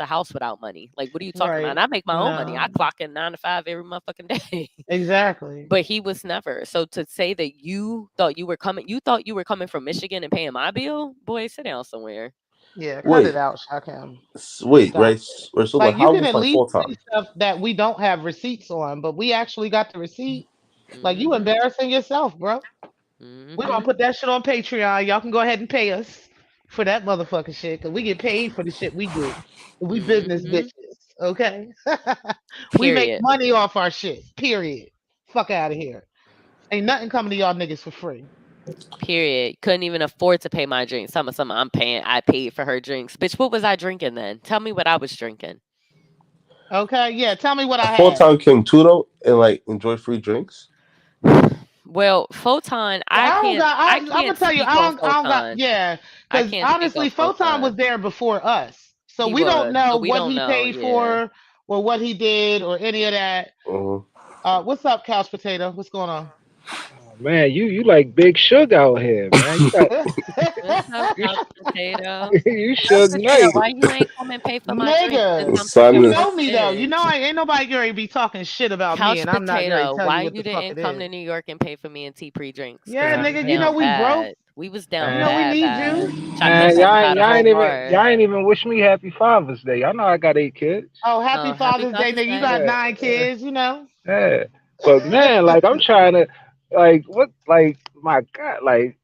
house without money. Like, what are you talking about? And Right. I make my own money. I No. clock in 9 to 5 every motherfucking day. Exactly. But he was never. So to say that you thought you were coming from Michigan and paying my bill, boy, sit down somewhere. Yeah, cut it Wait, out, Shakim. wait, Stop right? it. So like, Like you how can was at like least full say time? stuff that we don't have receipts on, but we actually got the receipt. Like you Mhm. embarrassing yourself, bro. We're gonna Mhm. put that shit on Patreon. Y'all can go ahead and pay us for that motherfucking shit. Cause we get paid for the shit we do. We business Mhm. bitches. Okay. We make Period. money off our shit. Period. Fuck out of here. Ain't nothing coming to y'all niggas for free. Period. Couldn't even afford to pay my drinks. Some I'm paying. I paid for her drinks. Bitch, what was I drinking then? Tell me what I was drinking. Okay. Yeah. Tell me what A I full had. time came too though, and like enjoy free drinks. Well, Photon, I don't got. I I'm gonna can't tell you. speak on I don't got. Photon. Yeah, I because can't speak on honestly, Photon Photon. was there before us, so He we don't was. know So we what don't he know. paid Yeah. for or what he did or any of that. Mhm. What's up, Couch Potato? What's going on? Oh, man, you like Big Suge out here, man. You got What's up, you, couch potato? you Couch Suge potato, Knight. why you ain't come and pay for my drink since Nigga, I'm such a Son you is know broke me though. You know bitch? ain't nobody gonna be talking shit about me, Couch and I'm not gonna potato, tell you why what the you fuck didn't it come to is. New York and pay for me and T pre drinks? Cause Yeah, we was nigga, you Man, know down we broke. bad. We was You down know we man, bad, need bad. you. Shakim had to buy the y'all whole ain't even bar. y'all ain't even wish me Happy Father's Day. Y'all know I got 8 kids. Oh, happy Oh, happy Father's Day, Father's nigga. You Day. got Yeah, 9 kids. You know. yeah. But man, like I'm trying to like what like my God, like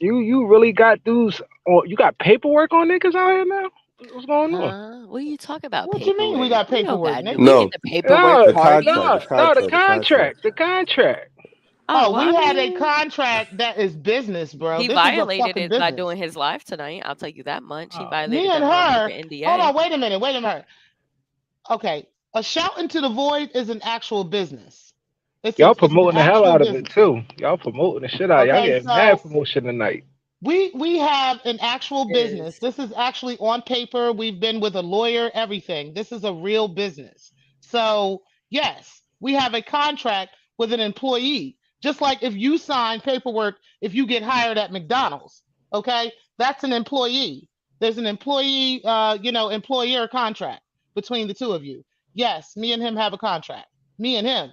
you really got dudes on you got paperwork on niggas out here now? What's going on? Huh? What are you talking about? What you mean we Paperwork? got We don't paperwork, got no. nigga? We get no the paperwork No, the party. contract, the no, contract, the contract. the contract. Oh Oh, well, we I had a mean, contract that is business, bro. he This is a violated fucking it by business. doing his live tonight. I'll tell you that much. He Oh, Me violated and that her. motherfucking Hold NDA. on, wait a minute, wait a minute. Okay, a shout into the void is an actual business. y'all It's an promoting the hell actual out of it business. too. Y'all promoting the shit out. Y'all Okay, getting mad so promotion tonight. we have an actual business. Is This is actually on paper. We've been with a lawyer, everything. This is a real business. So yes, we have a contract with an employee. Just like if you sign paperwork, if you get hired at McDonald's, okay, that's an employee. There's an employee, employer contract between the two of you. Yes, me and him have a contract. Me and him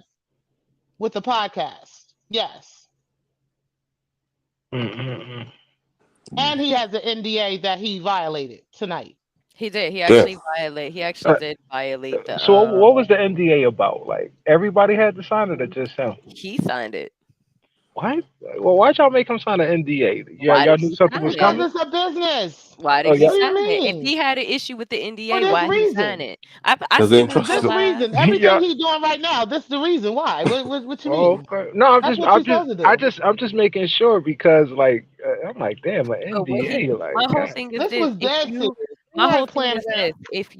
with the podcast. Yes. Mm-mm-mm. And he has an NDA that he violated tonight. he did. Yeah. He actually did violate the So what was the NDA about? Like everybody had to sign it or just him? he signed it. What? Well, why'd y'all make him sign an NDA? Yeah, Why y'all did knew he something was sign Because it? coming. it's a business. Why Oh did he yeah. What do you sign it? If mean? he had an issue with the For NDA, this why he sign reason. it? I Because they seen didn't him For go trust this him. live. reason. yeah. Everything he's doing right now, this is the reason why. What you Oh, mean? okay. No, That's what you're supposed to do. I'm just making sure because like I'm like, damn, an But what he NDA, my like, whole God. thing is This this. was dead serious. We My whole weren't thing playing is around. this. If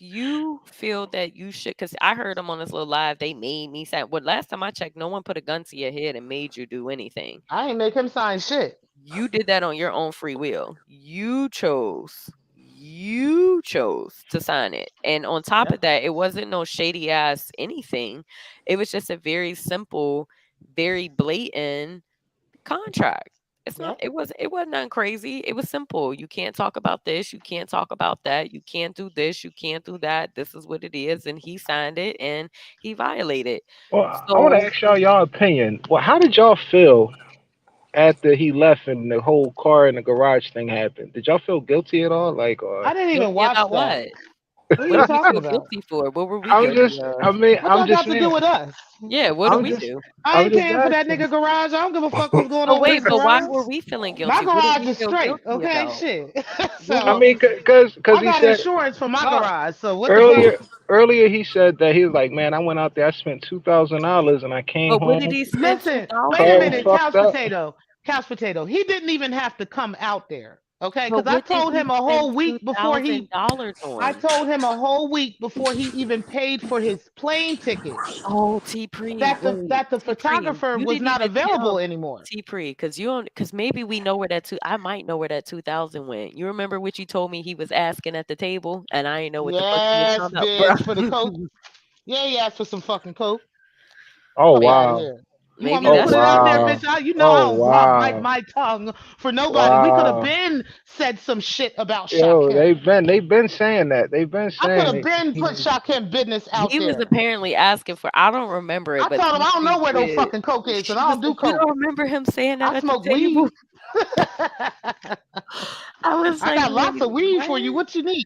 you feel that you should, because I heard him on this little live, they made me sign. Well, last time I checked, no one put a gun to your head and made you do anything. I ain't make him sign shit. You did that on your own free will. You chose. you chose to sign it. And on top Yeah. of that, it wasn't no shady ass anything. It was just a very simple, very blatant contract. It's not Yep. it wasn't nothing crazy. It was simple. You can't talk about this, you can't talk about that, you can't do this, you can't do that. This is what it is. And he signed it and he violated. Well, I want to So ask y'all opinion. Well, how did y'all feel after he left and the whole car in the garage thing happened? Did y'all feel guilty at all? Like, I didn't even guilty watch about that. what? What are What you did we talking feel about? guilty for? What were we I'm guilty just, of? I mean, What I'm that just got to do saying. with us? Yeah, what did I'm we just, do? I I'm ain't just paying for that asking. nigga garage. I don't give a fuck what's going But on with his wait, but why garage. were we feeling My guilty? What did garage we is feel straight. guilty Okay, about? shit. What I were So mean, we cause I he got said insurance for my no garage. So what the fuck? earlier. Earlier, he said that he was like, man, I went out there, I spent $2,000, and I came but what did home, he spend Listen, wait a $2,000 car was on? minute, fucked couch up. potato. Couch potato. He didn't even have to come out there. Okay, But because I what did told he him a spend whole week before he $2,000 I on? told him a whole week before he even paid for his plane ticket Oh, T Pre, that the wait, that the T Pre, photographer you was didn't not even available tell anymore. T Pre because you don't because maybe we know where that two. I might know where that 2,000 went. You remember what you told me he was asking at the table, and I didn't know what the fuck you was Yes, talking about, bro. bitch, for the coke. Yeah, he asked for some fucking coke. Oh Fuck out of Maybe, wow. here. You want maybe me to Oh put that's it what it out there, was. wow. bitch? You know I Oh don't bite wow. my tongue for nobody. We could have Wow. been said some shit about Yo, Shakim. they've been saying that. They've been I could saying have it. been He put was Shakim business out He was there. apparently asking for. I don't remember it, I but told him T I don't Pre know where no did. fucking coke is, and She I was don't do like, "You coke. don't remember him saying that I at the smoke table?" weed. I was I like, got lots "Wait, of weed for you. what?" What you need?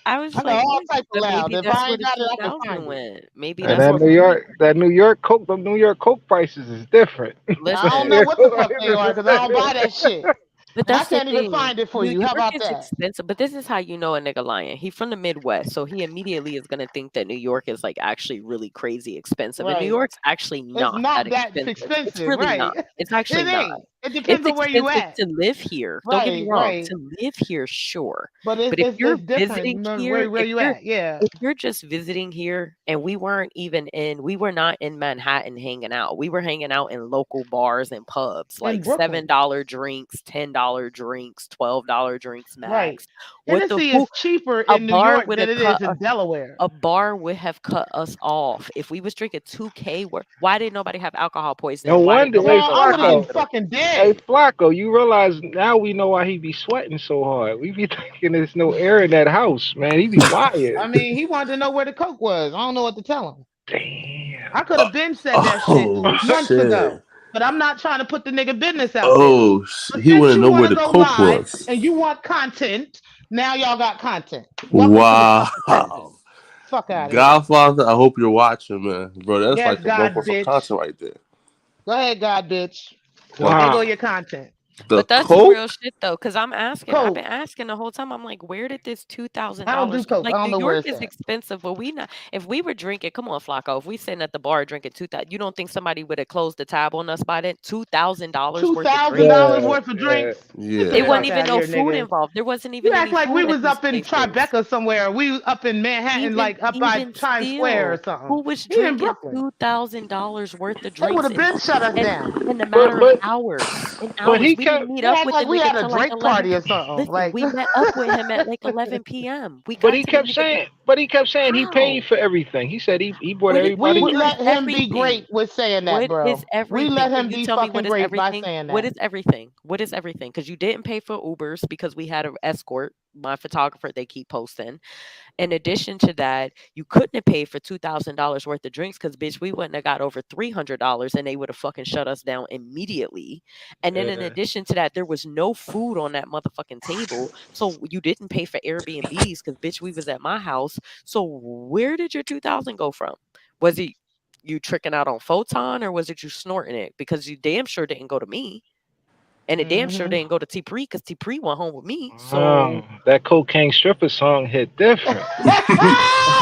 I was I got like, all "Wait," type of but loud. maybe If that's I where ain't the got it, I can 2,000 find it. went. Maybe and that's That's where that what New it we is. York that New York Coke the New York Coke prices is different. I don't listen. know what the fuck they are because I don't buy that shit. But And I that's the can't even thing. find it for New you. How York about is that? expensive, but this is how you know a nigga lying. He from the Midwest, so he immediately is gonna think that New York is like actually really crazy expensive. And New Right. York's actually It's not that not that expensive. It's expensive, really right? not. It's It actually not. ain't. It depends It's on where you expensive at. to live here. Don't get me Right, wrong. right. To live here, sure. But it's But if it's you're it's different visiting no here, where you at. Yeah. if you're just visiting here and we were not in Manhattan hanging out. We were hanging out in local bars and pubs, In like Brooklyn. $7 drinks, $10 drinks, $12 drinks Right. max. What the Hennessy who is cheaper a in New bar York would than have it cut is in Delaware. a bar would have cut us off if we was drinking 2K. Why did nobody have alcohol No poisoning? Why did wonder. nobody Hey Man, go to I the would have been Flacco. hospital? fucking Hey dead. Flacco, you realize now we know why he be sweating so hard. We be thinking there's no air in that house, man. He be I wired. mean, he wanted to know where the coke was. I don't know what to tell him. Damn. I could have been said that shit Oh months shit! ago. But I'm not trying to put the nigga business out there. Oh, But he since wouldn't you know want where to the go coke live was. and you want content, now y'all got content. Welcome to the fucking prison. Wow, Fuck out of here. Godfather. I hope you're watching, man, bro. That's Yes, like a God, bumper for bitch. content right there. Go ahead, God, bitch. The There go Wow. your content. the But that's some real coke. shit though, because I've been Coke. asking the whole time. I'm like, where did this two thousand I don't do dollars come? coke. I Like don't New know where York it's is at. expensive, but we not. If we were drinking, come on, Flacco. If we sitting at the bar drinking 2,000, you don't think somebody would have closed the tab on us by then? $2,000 Two worth of thousand drinks. dollars Yeah, worth of yeah. drinks. Get the It Yeah. wasn't fuck even out of no here, food nigga. involved. There wasn't You even act any like we food at was these up in places. Tribeca somewhere. We was up in Manhattan, like up by Even Times Square or still, something. who was We in drinking Brooklyn. $2,000 worth of They would drinks have been shut us and down. in a But matter of but hours? In but hours. he We didn't kept meet You up act with the like we nigga had a till like Drake 11 party or p. something. Listen, Like, we met up with him at like 11 p.m. We but got he to the kept nigga. saying he paid How? for everything. He said he brought What is, everybody we what is let drinks. him be everything? great with saying that, What is bro. We everything? let Can him you be tell me what fucking is great by everything? saying What that. is everything? What is everything? Because you didn't pay for Ubers because we had an escort. My photographer, they keep posting. In addition to that, you couldn't have paid for $2,000 worth of drinks because, bitch, we wouldn't have got over $300 and they would have fucking shut us down immediately. And then, in Yeah. addition to that, there was no food on that motherfucking table. So you didn't pay for Airbnbs because, bitch, we was at my house. So where did your 2,000 go from? Was it you tricking out on Photon or was it you snorting it? Because you damn sure didn't go to me. And it damn sure Hmm. didn't go to T Pre because T Pre went home with me. So, Oh, that cocaine stripper song hit different.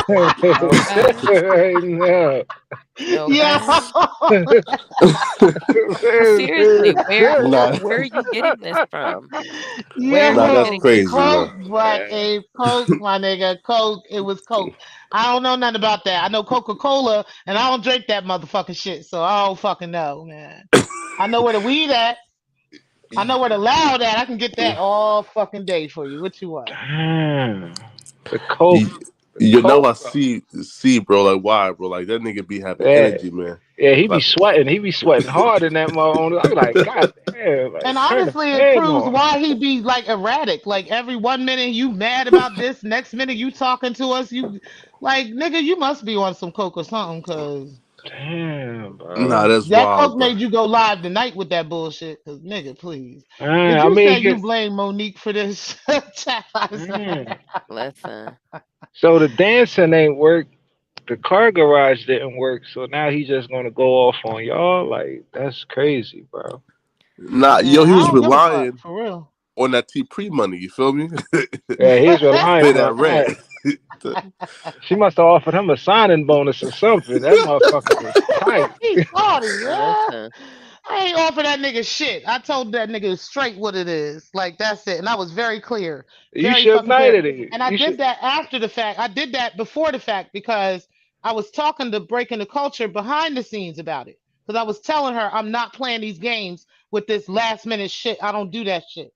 It hit okay. different right now. Yeah. Okay. It Seriously, hit Nah, where are you getting this from? Where are nah, you that's Yo, getting this crazy, from? Coke, man. but a Coke, my nigga, Coke. It was Coke. I don't know nothing about that. I know Coca Cola, and I don't drink that motherfucking shit, so I don't fucking know, man. I know where the weed at. I know where to loud at. I can get that all fucking day for you. What you want? Damn. The coke. You, The you know coke. I see, bro. Like why, bro? Like that nigga be having Yeah, energy, man. yeah, he be Like sweating. He be sweating hard in that motherfucker. I be like, God damn, And like turn the honestly, it fan proves on. why he be like erratic. Like every 1 minute you mad about this, next minute you talking to us. You like nigga, you must be on some coke or something, cause Damn, nah, bro. that's that coke wild, bro. made you go live tonight with that bullshit. Cause nigga, please. Did I you mean, say he you get, blame Monique for this? Chat last night? damn. Listen. So the dancing ain't work. The car garage didn't work. So now he just gonna go off on y'all. Like that's crazy, bro. Nah, yo, Man, he I was don't give a fuck relying for real. on that T Pre money. You feel me? Yeah, he's To relying pay that on rent. that. She must have offered him a signing bonus or something. That motherfucker was tight. He salty, yeah. Listen. I ain't offer that nigga shit. I told that nigga straight what it is. Like that's it. And I was very clear. You Very should have fucking clear. knighted it. And I You did should. that after the fact. I did that before the fact because I was talking to Breaking the Culture behind the scenes about it. Because I was telling her I'm not playing these games with this last minute shit. I don't do that shit.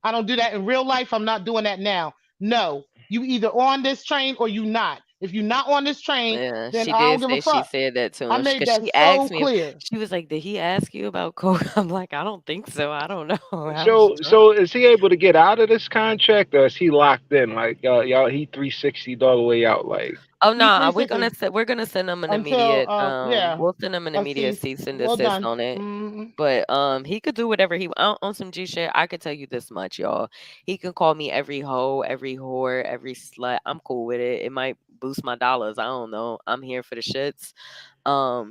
I don't do that in real life. I'm not doing that now. No. You either on this train or you not. If you're not on this train, Yeah, then she I don't did give a say she fuck. said that to I him made because that she so asked me. clear. She was like, "Did he ask you about coke?" I'm like, "I don't think so. I don't know. I was So, drunk." so is he able to get out of this contract, or is he locked in? Like y'all, he 360 all the way out. Like, Oh no, He we're gonna send him an until immediate yeah, we'll send him an a immediate cease. cease and Well desist done. on it. Mm, But he could do whatever he on some G shit. I could tell you this much, y'all. He can call me every hoe, every whore, every slut. I'm cool with it. It might boost my dollars. I don't know. I'm here for the shits.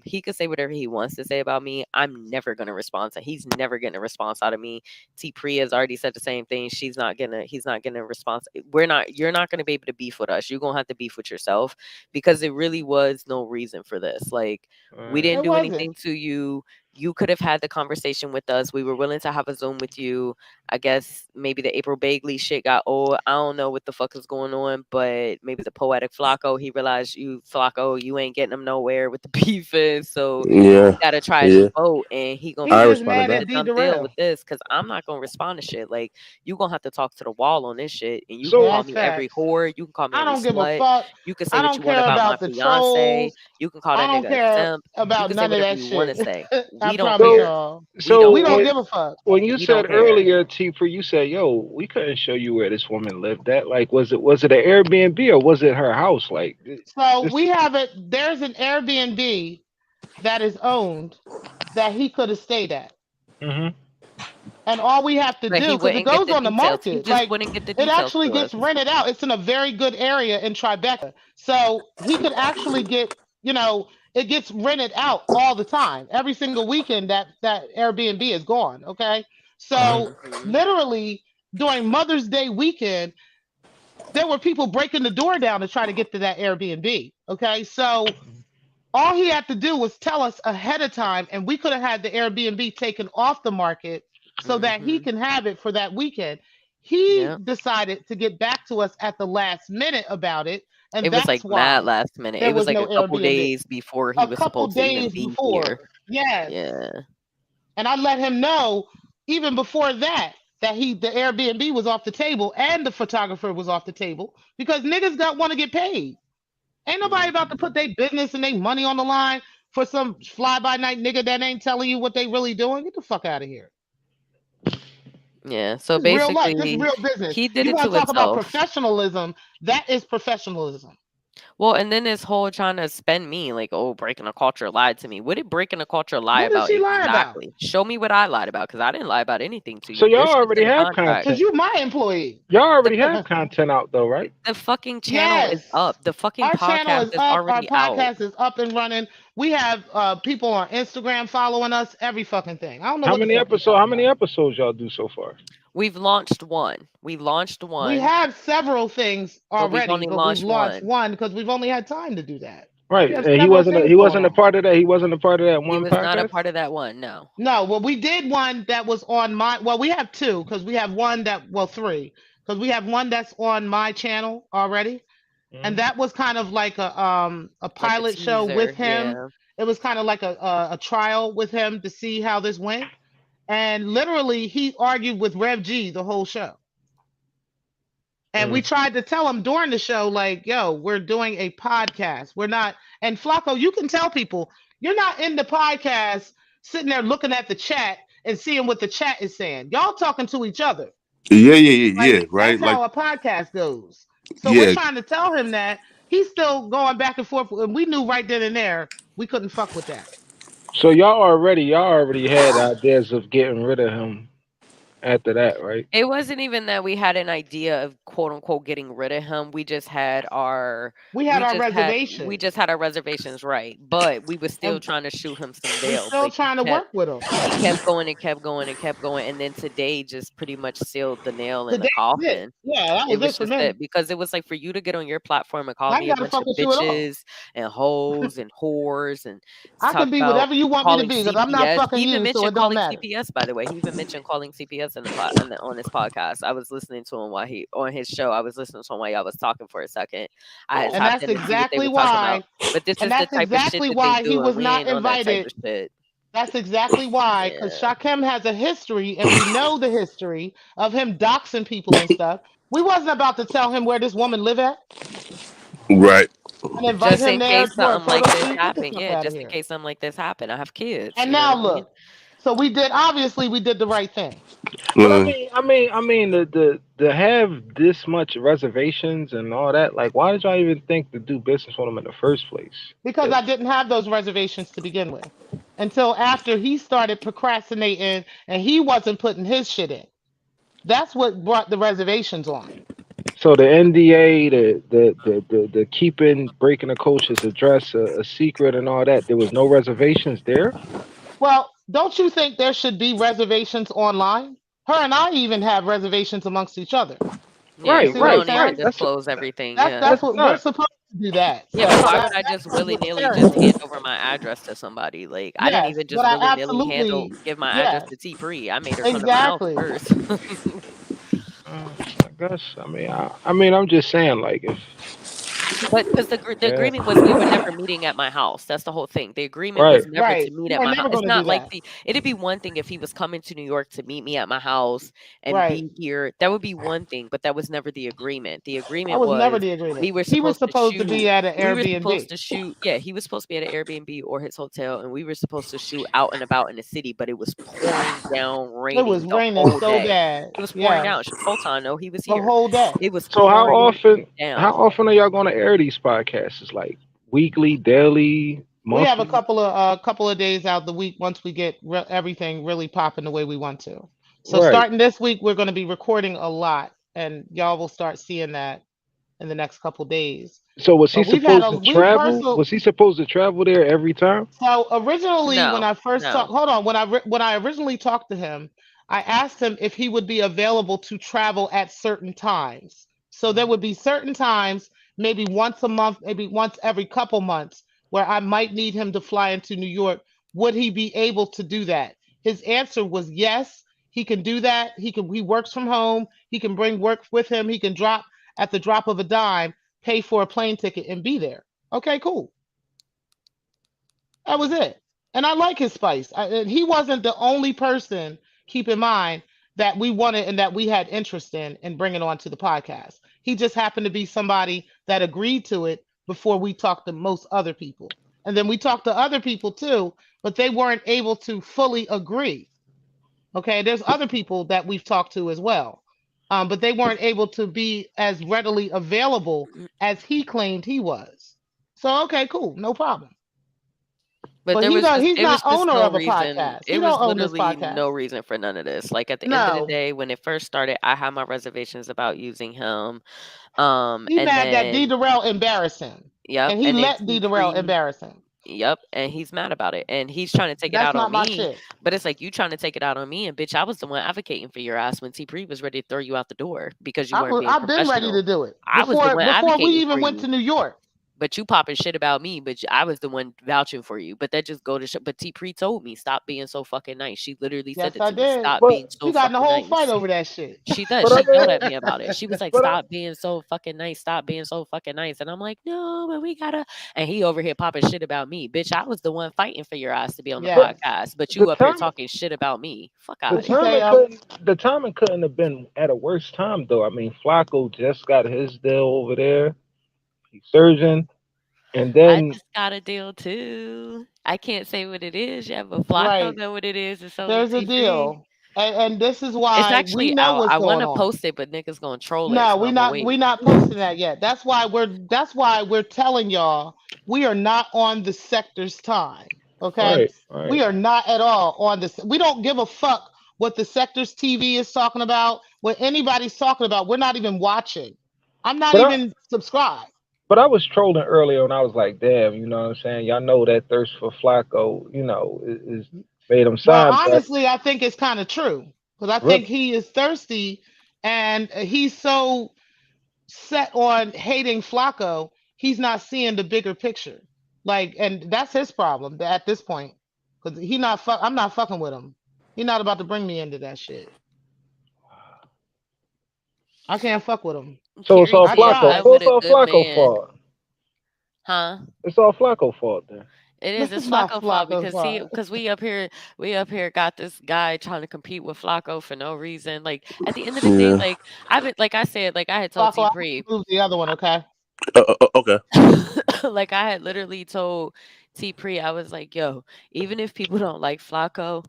He could say whatever he wants to say about me. I'm never gonna respond to. He's never getting a response out of me. T Pri has already said the same thing. He's not getting a response. You're not gonna be able to beef with us. You're gonna have to beef with yourself because it really was no reason for this. Like we uh, didn't it do wasn't. anything to you. You could have had the conversation with us. We were willing to have a Zoom with you. I guess maybe the April Bagley shit got old. I don't know what the fuck is going on, but maybe the poetic Flacco, he realized Flacco, you ain't getting him nowhere with the beef is. So Yeah, he gotta try a new yeah. boat and he gonna He say, I "Well, just you gotta responded mad get that. at a D dumb deal with Darrell. this," because I'm not gonna respond to shit. Like you gonna have to talk to the wall on this shit. And you can so Yeah, call that's me every facts. whore, you can call me I every don't give a slut, fuck. you can say I what don't you want care about my about the fiance, trolls. you can call I that don't nigga a care simp, you about can say none of whatever that you wanna shit. say. I We don't promise care. y'all. We don't so We don't care. when give a fuck. when you We don't said care. earlier, T, you said, "Yo, we couldn't show you where this woman lived at." Like, was it an Airbnb or was it her house? Like, So this. we have it. There's an Airbnb that is owned that he could have stayed at. Hmm. And all we have to But do, he because it wouldn't get goes the on the details. He market, just like wouldn't get the it details actually to us. gets rented out. It's in a very good area in Tribeca. So he could actually get, it gets rented out all the time. Every single weekend that Airbnb is gone. Okay. So Mhm. literally during Mother's Day weekend, there were people breaking the door down to try to get to that Airbnb. Okay. So all he had to do was tell us ahead of time, and we could have had the Airbnb taken off the market so that he Mhm. can have it for that weekend. He Yep. decided to get back to us at the last minute about it, and It was that's like mad why last minute. there It was was like no a couple Airbnb. days before he A was couple supposed to even days be here. before, yes, Yeah. and I let him know even before that the Airbnb was off the table and the photographer was off the table because niggas got want to get paid. Ain't nobody about to Mhm. put their business and their money on the line for some fly by night nigga that ain't telling you what they really doing. Get the fuck out of here. Yeah. So This is real life. This is basically, real business. he did You it want to to talk about himself. professionalism? That is professionalism. Well, and then this whole trying to spend me like, oh, breaking a culture lied to me. What did breaking a culture lie What did about she lie about? exactly? Show me what I lied about because I didn't lie about anything to So you. Your y'all shit's already in the have contract. Because content. you my employee. Y'all The, already have content out though, right? the fucking channel is Yes. up. The fucking Our channel podcast is is up. Our already out. podcast is up and running. We have people on Instagram following us. Every fucking thing. I don't know How what the many fuck you episodes? How talking many about. episodes y'all do so far? We've launched one. We launched We one, have several things but we've already, only but we've launched launched one. one because we've only had time to do that. Right, We have and he several wasn't. things He going wasn't a on. part of that. He wasn't a part of that He one was not a podcast. part of that one. No. No, well, we did one that was on my. Well, we have two because we have one that. Well, three because we have one that's on my channel already, and Mhm. that was kind of like a Like a pilot show with teaser. him. Yeah. It was kind of like a trial with him to see how this went. And literally, he argued with Rev G the whole show. And we Mm. tried to tell him during the show, like, yo, we're doing a podcast. We're not. And Flacco, you can tell people you're not in the podcast sitting there looking at the chat and seeing what the chat is saying. Y'all talking to each other. Yeah, Like, right. that's Like, how a podcast goes. So we're yeah, trying to tell him that he's still going back and forth. And we knew right then and there we couldn't fuck with that. So y'all already had ideas of getting rid of him after that, right? It wasn't even that we had an idea of quote unquote getting rid of him. We just had our We had our reservations. reservations, right. But we were still And trying to shoot him some we're bail. still But trying to work with him. he kept going and kept going and kept going. And then today just pretty much sealed the nail in the Today was it. coffin. Yeah, that It was was it for just me. that because it was like for you to get on your platform and call I me ain't a gotta bunch fuck of with you at all. bitches and hoes and whores and I talk can be about whatever you want me to calling be because I'm not CPS. fucking He even you, so mentioned it don't calling matter. CPS, by the way. He even mentioned calling CPS on his podcast. I was listening to him while he on his show. I was listening to him while y'all was talking for a second. I had And tapped that's in to see what they exactly were talking about. why. But this And is the that's type of shit exactly that they why he do, and was we not ain't on that type invited. of shit. That's exactly why, because Yeah. Shakem has a history, and we know the history of him doxing people and stuff. We wasn't about to tell him where this woman live at right. and invite Just him in there case for a something like photo this shoot. Get the happened. fuck Yeah, out of just in here. case something like this happened. I have kids. And You know now what I mean? look. So we did. Obviously, we did the right thing But I Uh, mean, to have this much reservations and all that, like, why did y'all even think to do business with him in the first place? because If I didn't have those reservations to begin with until after he started procrastinating and he wasn't putting his shit in. That's what brought the reservations on. so, the NDA, the keeping breaking the coach's address a secret and all that, there was no reservations there. Well, don't you think there should be reservations online? Her and I even have reservations amongst each other. You Yeah, Right, see we what I'm right, don't even right. saying? disclose everything. That's Yeah. that's That's what we're not supposed to do. That. Yeah, but So why that would I that just goes willy with nilly just character. hand over my address to somebody? Like I didn't Yes, even but just I willy nilly absolutely give my address yes, to T Pre. I made her come to my house exactly. first. I guess. I mean, I'm just saying, like, if But because the yeah, agreement was we were never meeting at my house. That's the whole thing. The agreement right. was never to Right. meet You at were my house. never It's going to do not like that. it'd be one thing if he was coming to New York to meet me at my house and Right. be here. That would be one thing, but that was never the agreement. The That agreement was never was the agreement. we were He was supposed to supposed to be shoot. at an We were supposed Airbnb. to shoot. Yeah, he was supposed to be at an Airbnb or his hotel, and we were supposed to shoot out and about in the city. But it was pouring down, It was raining the raining whole so day. bad. It was pouring Yes. down. Fulton, no, he was The here. whole day. It was So pouring how down. often are y'all going to air these podcasts? It's like weekly, daily, We have monthly. a couple of days out the week once we get everything really popping the way we want to. So Right. starting this week, we're going to be recording a lot, and y'all will start seeing that in the next couple days. So was he But we've had supposed a to we travel? personal. Was he supposed to travel there every time? So originally, when No, I first no. talked, hold on, when I originally talked to him, I asked him if he would be available to travel at certain times. So there would be certain times, maybe once a month, maybe once every couple months, where I might need him to fly into New York. Would he be able to do that? His answer was yes, he can do that. He works from home. He can bring work with him. He can drop at the drop of a dime, pay for a plane ticket and be there. Okay, cool. That was it. And I like his spice. And he wasn't the only person, keep in mind, that we wanted and that we had interest in bringing on to the podcast. He just happened to be somebody that agreed to it before we talked to most other people. And then we talked to other people too, but they weren't able to fully agree. Okay, there's other people that we've talked to as well, but they weren't able to be as readily available as he claimed he was. So okay, cool, no problem. But But there was just he's it not was just owner no of a reason. podcast. He It don't was own this literally podcast. no reason for none of this. Like at the end of the No. day, when it first started, I had my reservations about using him. He And mad that D then Darrell embarrassed him. yep, And he and then let D T Darrell Pre, embarrass him. yep, and he's mad about it. And he's trying to take it That's out on not my me. shit. But it's like you trying to take it out on me, and bitch, I was the one advocating for your ass when T Pre was ready to throw you out the door because you weren't being I've been ready professional. to do it. I was the one Before we advocating even for went to you. New York. But you popping shit about me, but I was the one vouching for you. But that just go to show. But T Pre told me, stop being so fucking nice. She literally said Yes, that I to me. did. Stop But being so We got in a fucking whole fight nice. over that shit. She does. but I She yelled at mean, me about it. She was like, but I, stop being so fucking nice. Stop being so fucking nice. And I'm like, no, but we gotta. And he over here popping shit about me. Bitch, I was the one fighting for your ass to be on the Yes. podcast. But the you up here time talking shit about me. Fuck the out of here. Okay. timing couldn't have been at a worse time though. I mean, Flacco just got his deal over there. He's surging, and I then just got a deal too. I can't say what it is yet, but Flacco Right. know what it is. And so does There's a T3. deal. And this is It's why we actually know out. what's I want going to on. post it, but niggas gonna troll it, No, so we're I'm gonna not wait. we're not posting that yet. That's why we're telling y'all we are not on the sector's time. Okay? right. We are not at all on this. We don't give a fuck what the sector's TV is talking about, what anybody's talking about. We're not even watching. I'm not But I even subscribed. but I was trolling earlier, and I was like, damn, you know what I'm saying? Y'all know that thirst for Flacco, is made him Well, sign, but honestly, I think it's kind of true because I really, think he is thirsty and he's so set on hating Flacco, he's not seeing the bigger picture. Like, and that's his problem at this point. Cause he not fuck. I'm not fucking with him. He's not about to bring me into that shit. I can't fuck with him. so it's all I Period. Flacco. I tried. So with it's a all good Flacco man. fault. Huh? It's all Flacco fault then. It is. It's It's not Flacco fault Flacco's because fault. we up here got this guy trying to compete with Flacco for no reason. Like at the end of the day, Yeah. like I've been, like I said, like I had told Flacco, T I Pre, move the other one, okay? Okay. like I had literally told T Pre, I was like, yo, even if people don't like Flacco,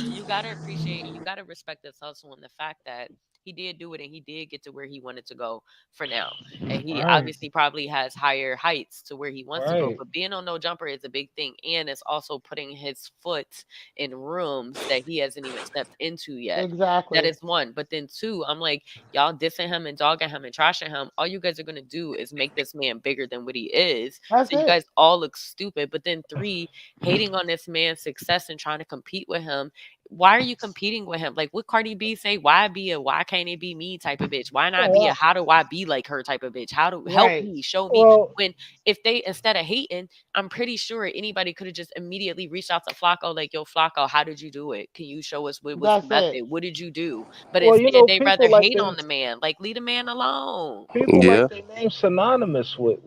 you gotta appreciate and you gotta respect this hustle and the fact that he did do it and he did get to where he wanted to go for now. And he Right, obviously probably has higher heights to where he wants to go. right. But being on no jumper is a big thing. And it's also putting his foot in rooms that he hasn't even stepped into yet. That Exactly. is one. But then two, I'm like, y'all dissing him and dogging him and trashing him. All you guys are gonna do is make this man bigger than what he is. That's So you it. guys all look stupid. But then three, hating on this man's success and trying to compete with him. Why are you competing with him? Like what Cardi B say, why be a why can't it be me type of bitch? Why not be a Well, how do I be like her type of bitch? How do help Right. me, show me well, when if they instead of hating, I'm pretty sure anybody could have just immediately reached out to Flacco, like, yo, Flacco, how did you do it? Can you show us what was the That's it. method? What did you do? But well, instead they rather people like hate they on the man. Like leave the man alone. people Yeah. like their name synonymous with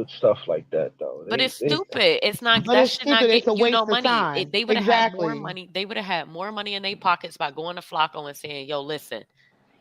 stuff like that though. But it's They stupid. It's not But that it's should not stupid. get It's a you no waste of money. time. They would have had more Exactly. money. They would have had more money in their pockets by going to Flacco and saying, "Yo, listen,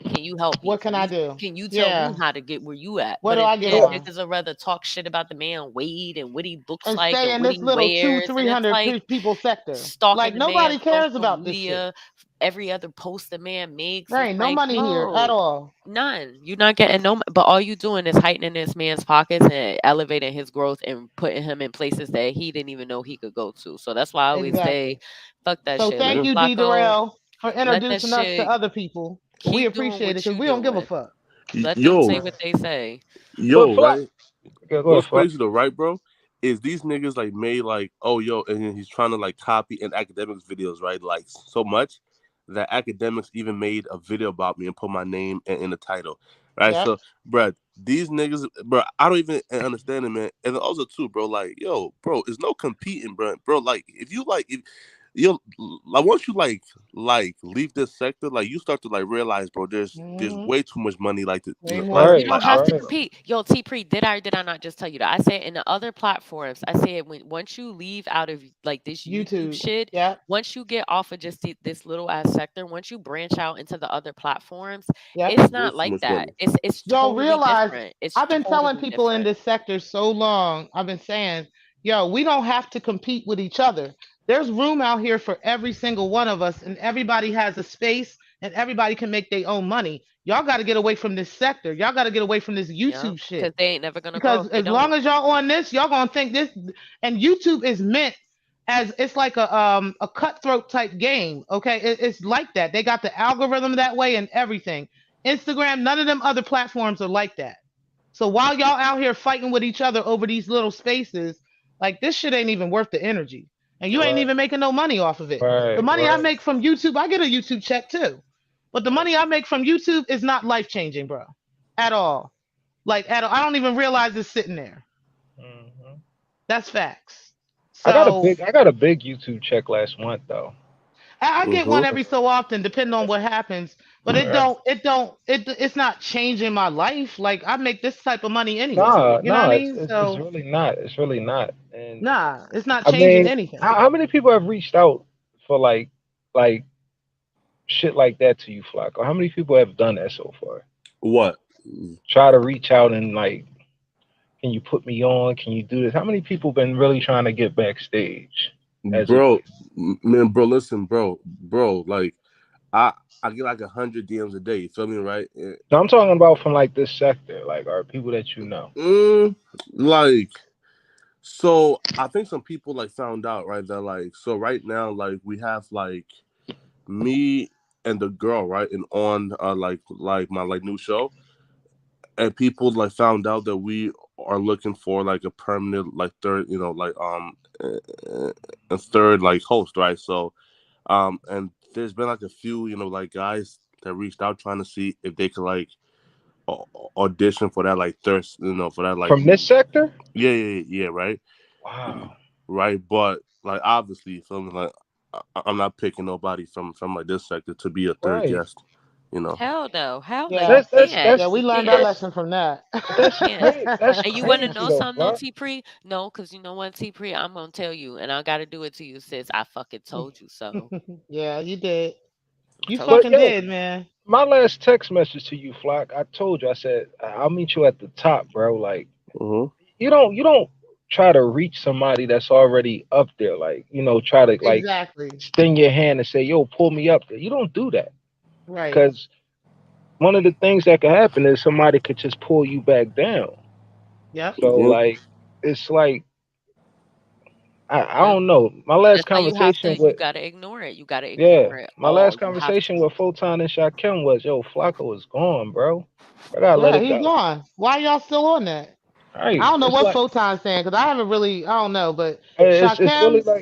can you help me? What can I do? Can you tell me Yeah. how to get where you at?" What But do I get instead, well, on? niggas would rather talk shit about the man Wade and what he looks And like stay and in what this he little two, wears, and three it's hundred like people sector. stalking Like the man's nobody cares social about this shit. media. Every other post the man makes There is ain't no like, money here at no, all. none. You're not getting no, but all you doing is heightening this man's pockets and elevating his growth and putting him in places that he didn't even know he could go to. So that's why I always say, Exactly. fuck that So shit. Let thank Yeah. you, D. Flacco, Darrell, for let that introducing us to shit other people. We keep doing appreciate it what because you we don't give a doing. fuck. Let them say Yo, what they say. but right? okay, go ahead, What's Flack. crazy though, right, bro? Is these niggas like made like, oh yo, and then he's trying to like copy in academics videos, right? Like so much that academics even made a video about me and put my name in the title, right? Yep. So, bro, these niggas, bro, I don't even understand it, man. And also too, bro, like, yo, bro, it's no competing, bro. Like, if you like, if you like, once you like leave this sector, like you start to like realize, bro, there's Hmm. way too much money, like to Way more like than You Right, don't like have out to there, right. bro. compete. Yo, T Pre, did I or did I not just tell you that? I said in the other platforms, I said when once you leave out of like this YouTube YouTube. shit, Yep. once you get off of just this little ass sector, once you branch out into the other platforms, Yep. it's Way not too like much that. money. It's Y'all totally realize different. It's I've been telling totally people in different. this sector so long, I've been saying, yo, we don't have to compete with each other. There's room out here for every single one of us, and everybody has a space and everybody can make their own money. Y'all got to get away from this sector. Y'all got to get away from this Yeah, YouTube because shit. they ain't never gonna grow Because if they as don't. long as y'all on this, y'all gonna think this and YouTube is meant as it's like a cutthroat type game. Okay. It's like that. They got the algorithm that way and everything. Instagram, none of them other platforms are like that. So while y'all out here fighting with each other over these little spaces, like this shit ain't even worth the energy. And you Nope. ain't Right, even making no money off of it. The right, money I right, make from YouTube, I get a YouTube check too. But the right. money I make from YouTube is not life changing, bro. At all. Like I don't even realize it's sitting there. Mhm. That's facts. So I got a big YouTube check last month though. I get one Mm-hmm. every so often, depending on what happens. But Right. it's not changing my life. Like I make this type of money anyway. Nah, You know what I nah, mean? it's So really not. It's really not. And nah, it's not I changing mean, anything. how many people have reached out for like shit like that to you, Flacco? How many people have done that so far? What, Try to reach out and like, can you put me on? Can you do this? How many people been really trying to get backstage as of bro? late? Man, bro, listen, bro. Like I I get like 100 DMs a day. You feel me, right? No, I'm talking about from like this sector, like are people that you know. Mm, like so, I think some people like found out, right? That like so right now, like we have like me and the girl, right, and on like my like new show, and people like found out that we are looking for like a permanent like third, uh, a third like host, right? So and there's been like a few, like guys that reached out trying to see if they could like audition for that like thirst, for that like From this sector? yeah, right, Wow. right. But like obviously, you feel me? Like I'm not picking nobody from like this sector to be a third Right. guest, you know. Hell no. Hell no. Yeah, You can't. yeah, we You learned our can't. lesson from that. You that's can't. crazy. That's And you want to crazy know though, something, no, Flock. T Pre? No, because you know what, T Pre? I'm going to tell you, and I got to do it to you, sis. I fucking told you so. Yeah, you did. I You told But you fucking yo, so. did, man. my last text message to you, Flock, I told you, I said, I'll meet you at the top, bro. Like, Hmm. you don't try to reach somebody that's already up there, like, try to like Exactly. extend your hand and say, yo, pull me up there. You don't do that. Right. Because one of the things that could happen is somebody could just pull you back down. Yep. So Yeah. like it's like I That's, don't know. My last that's why you have conversation to, you with got to ignore it. You got to yeah, ignore it my all. last You have conversation to. with Photon and Shakim was, yo, Flacco is gone, bro. I gotta let Yeah, it he's go. gone. Why y'all still on that? I Right. don't know It's what like Photon's saying because I haven't really. I don't know, but it's really Shakim,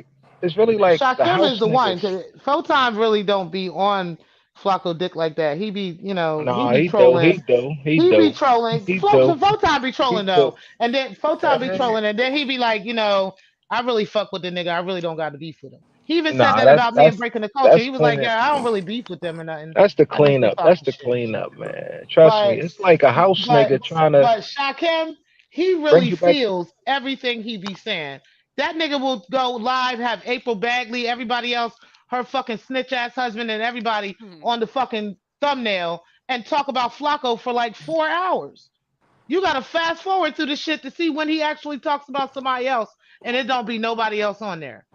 like the Shakim is house the one niggas. because Photon really don't be on Flacco Dick like that. He be, he Nah, be he do, trolling. he do, he He be do, trolling. he do, Photon be he trolling do. though, and then Photon be trolling, and then he be like, I really fuck with the nigga. I really don't got to beef with him. He even said Nah, that about me and that's breaking the culture. that's He was like, cleaning. yeah, I don't really beef with them or nothing. That's the I just be cleanup. That's talking the shit. cleanup, man. Trust me. But It's like a house but nigga trying to but Shakim, he bring really you back. feels everything he be saying. That nigga will go live, have April Bagley, everybody else, her fucking snitch ass husband, and everybody Hmm. on the fucking thumbnail and talk about Flacco for like 4 hours. You gotta fast forward through the shit to see when he actually talks about somebody else, and it don't be nobody else on there.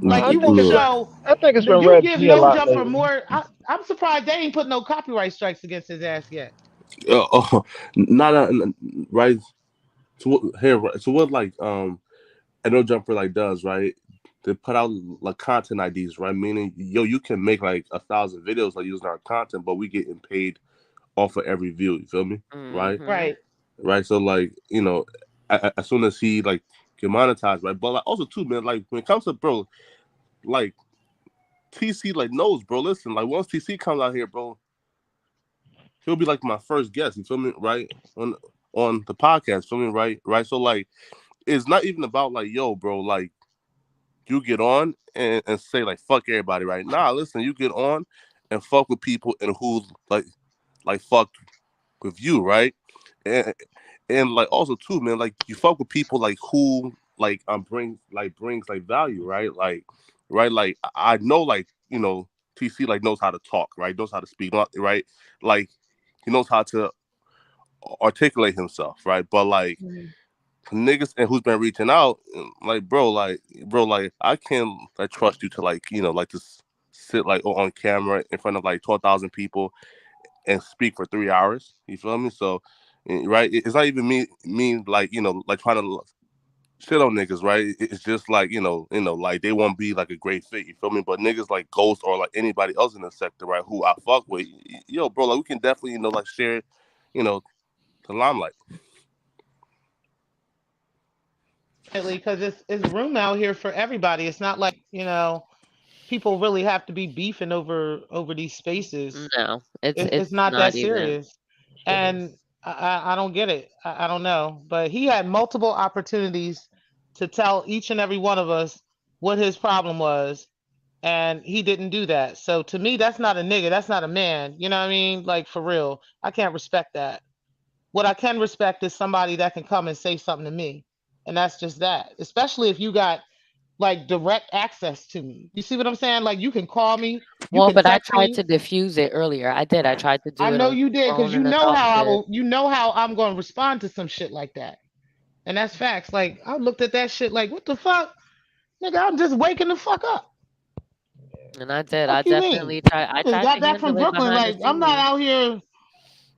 No, Like I you think can it's Yeah. been. show I think it's been you Red give P a No lot Jumper lately. more. I'm surprised they ain't put no copyright strikes against his ass yet. Not right. So what here? Right, so what like I know Jumper like does, right? They put out like content IDs, right? Meaning, yo, you can make like 1,000 videos like using our content, but we getting paid off of every view. You feel me? Right? Mm-hmm. Right. Right. So like, as soon as he like get monetized, right? But like also too, man, like when it comes to bro, like TC like knows, bro. Listen, like once TC comes out here, bro, he'll be like my first guest. You feel me? Right? On the podcast, feel me? Right? Right. So like, it's not even about like, yo, bro, like you get on and say like fuck everybody, right? Nah, listen, you get on and fuck with people and who like fuck with you, right? And and like also too, man, like you fuck with people like who like brings like value, right? Like right, like I know like TC like knows how to talk, right? Knows how to speak, right? Like he knows how to articulate himself, right? But like Mhm. niggas and who's been reaching out, like bro, like I can't like trust you to like like just sit like on camera in front of like 12,000 people and speak for 3 hours. You feel me? So right, it's not even me like like trying to shit on niggas, right? It's just like like they won't be like a great fit. You feel me? But niggas like Ghost or like anybody else in the sector, right? Who I fuck with, yo, bro, like we can definitely like share, you know, the limelight. Because it's room out here for everybody. It's not like people really have to be beefing over these spaces. No, it's It's it's not not that even. serious. And I don't get it. I don't know. But he had multiple opportunities to tell each and every one of us what his problem was, and he didn't do that. So to me, that's not a nigga. That's not a man. You know what I mean? Like for real. I can't respect that. What I can respect is somebody that can come and say something to me. And that's just that. Especially if you got like direct access to me. You see what I'm saying? Like you can call me, you Well, can but I text tried me. to diffuse it earlier. I did. I tried to I do it know on you the did because phone and I thought shit. you know how I'm going to respond to some shit like that. And that's facts. Like I looked at that shit like, what the fuck? Nigga, I'm just waking the fuck up. And I did. I Fuck you mean? definitely tried. I I just tried got to back handle from it Brooklyn. behind the Like I'm not scenes. out here.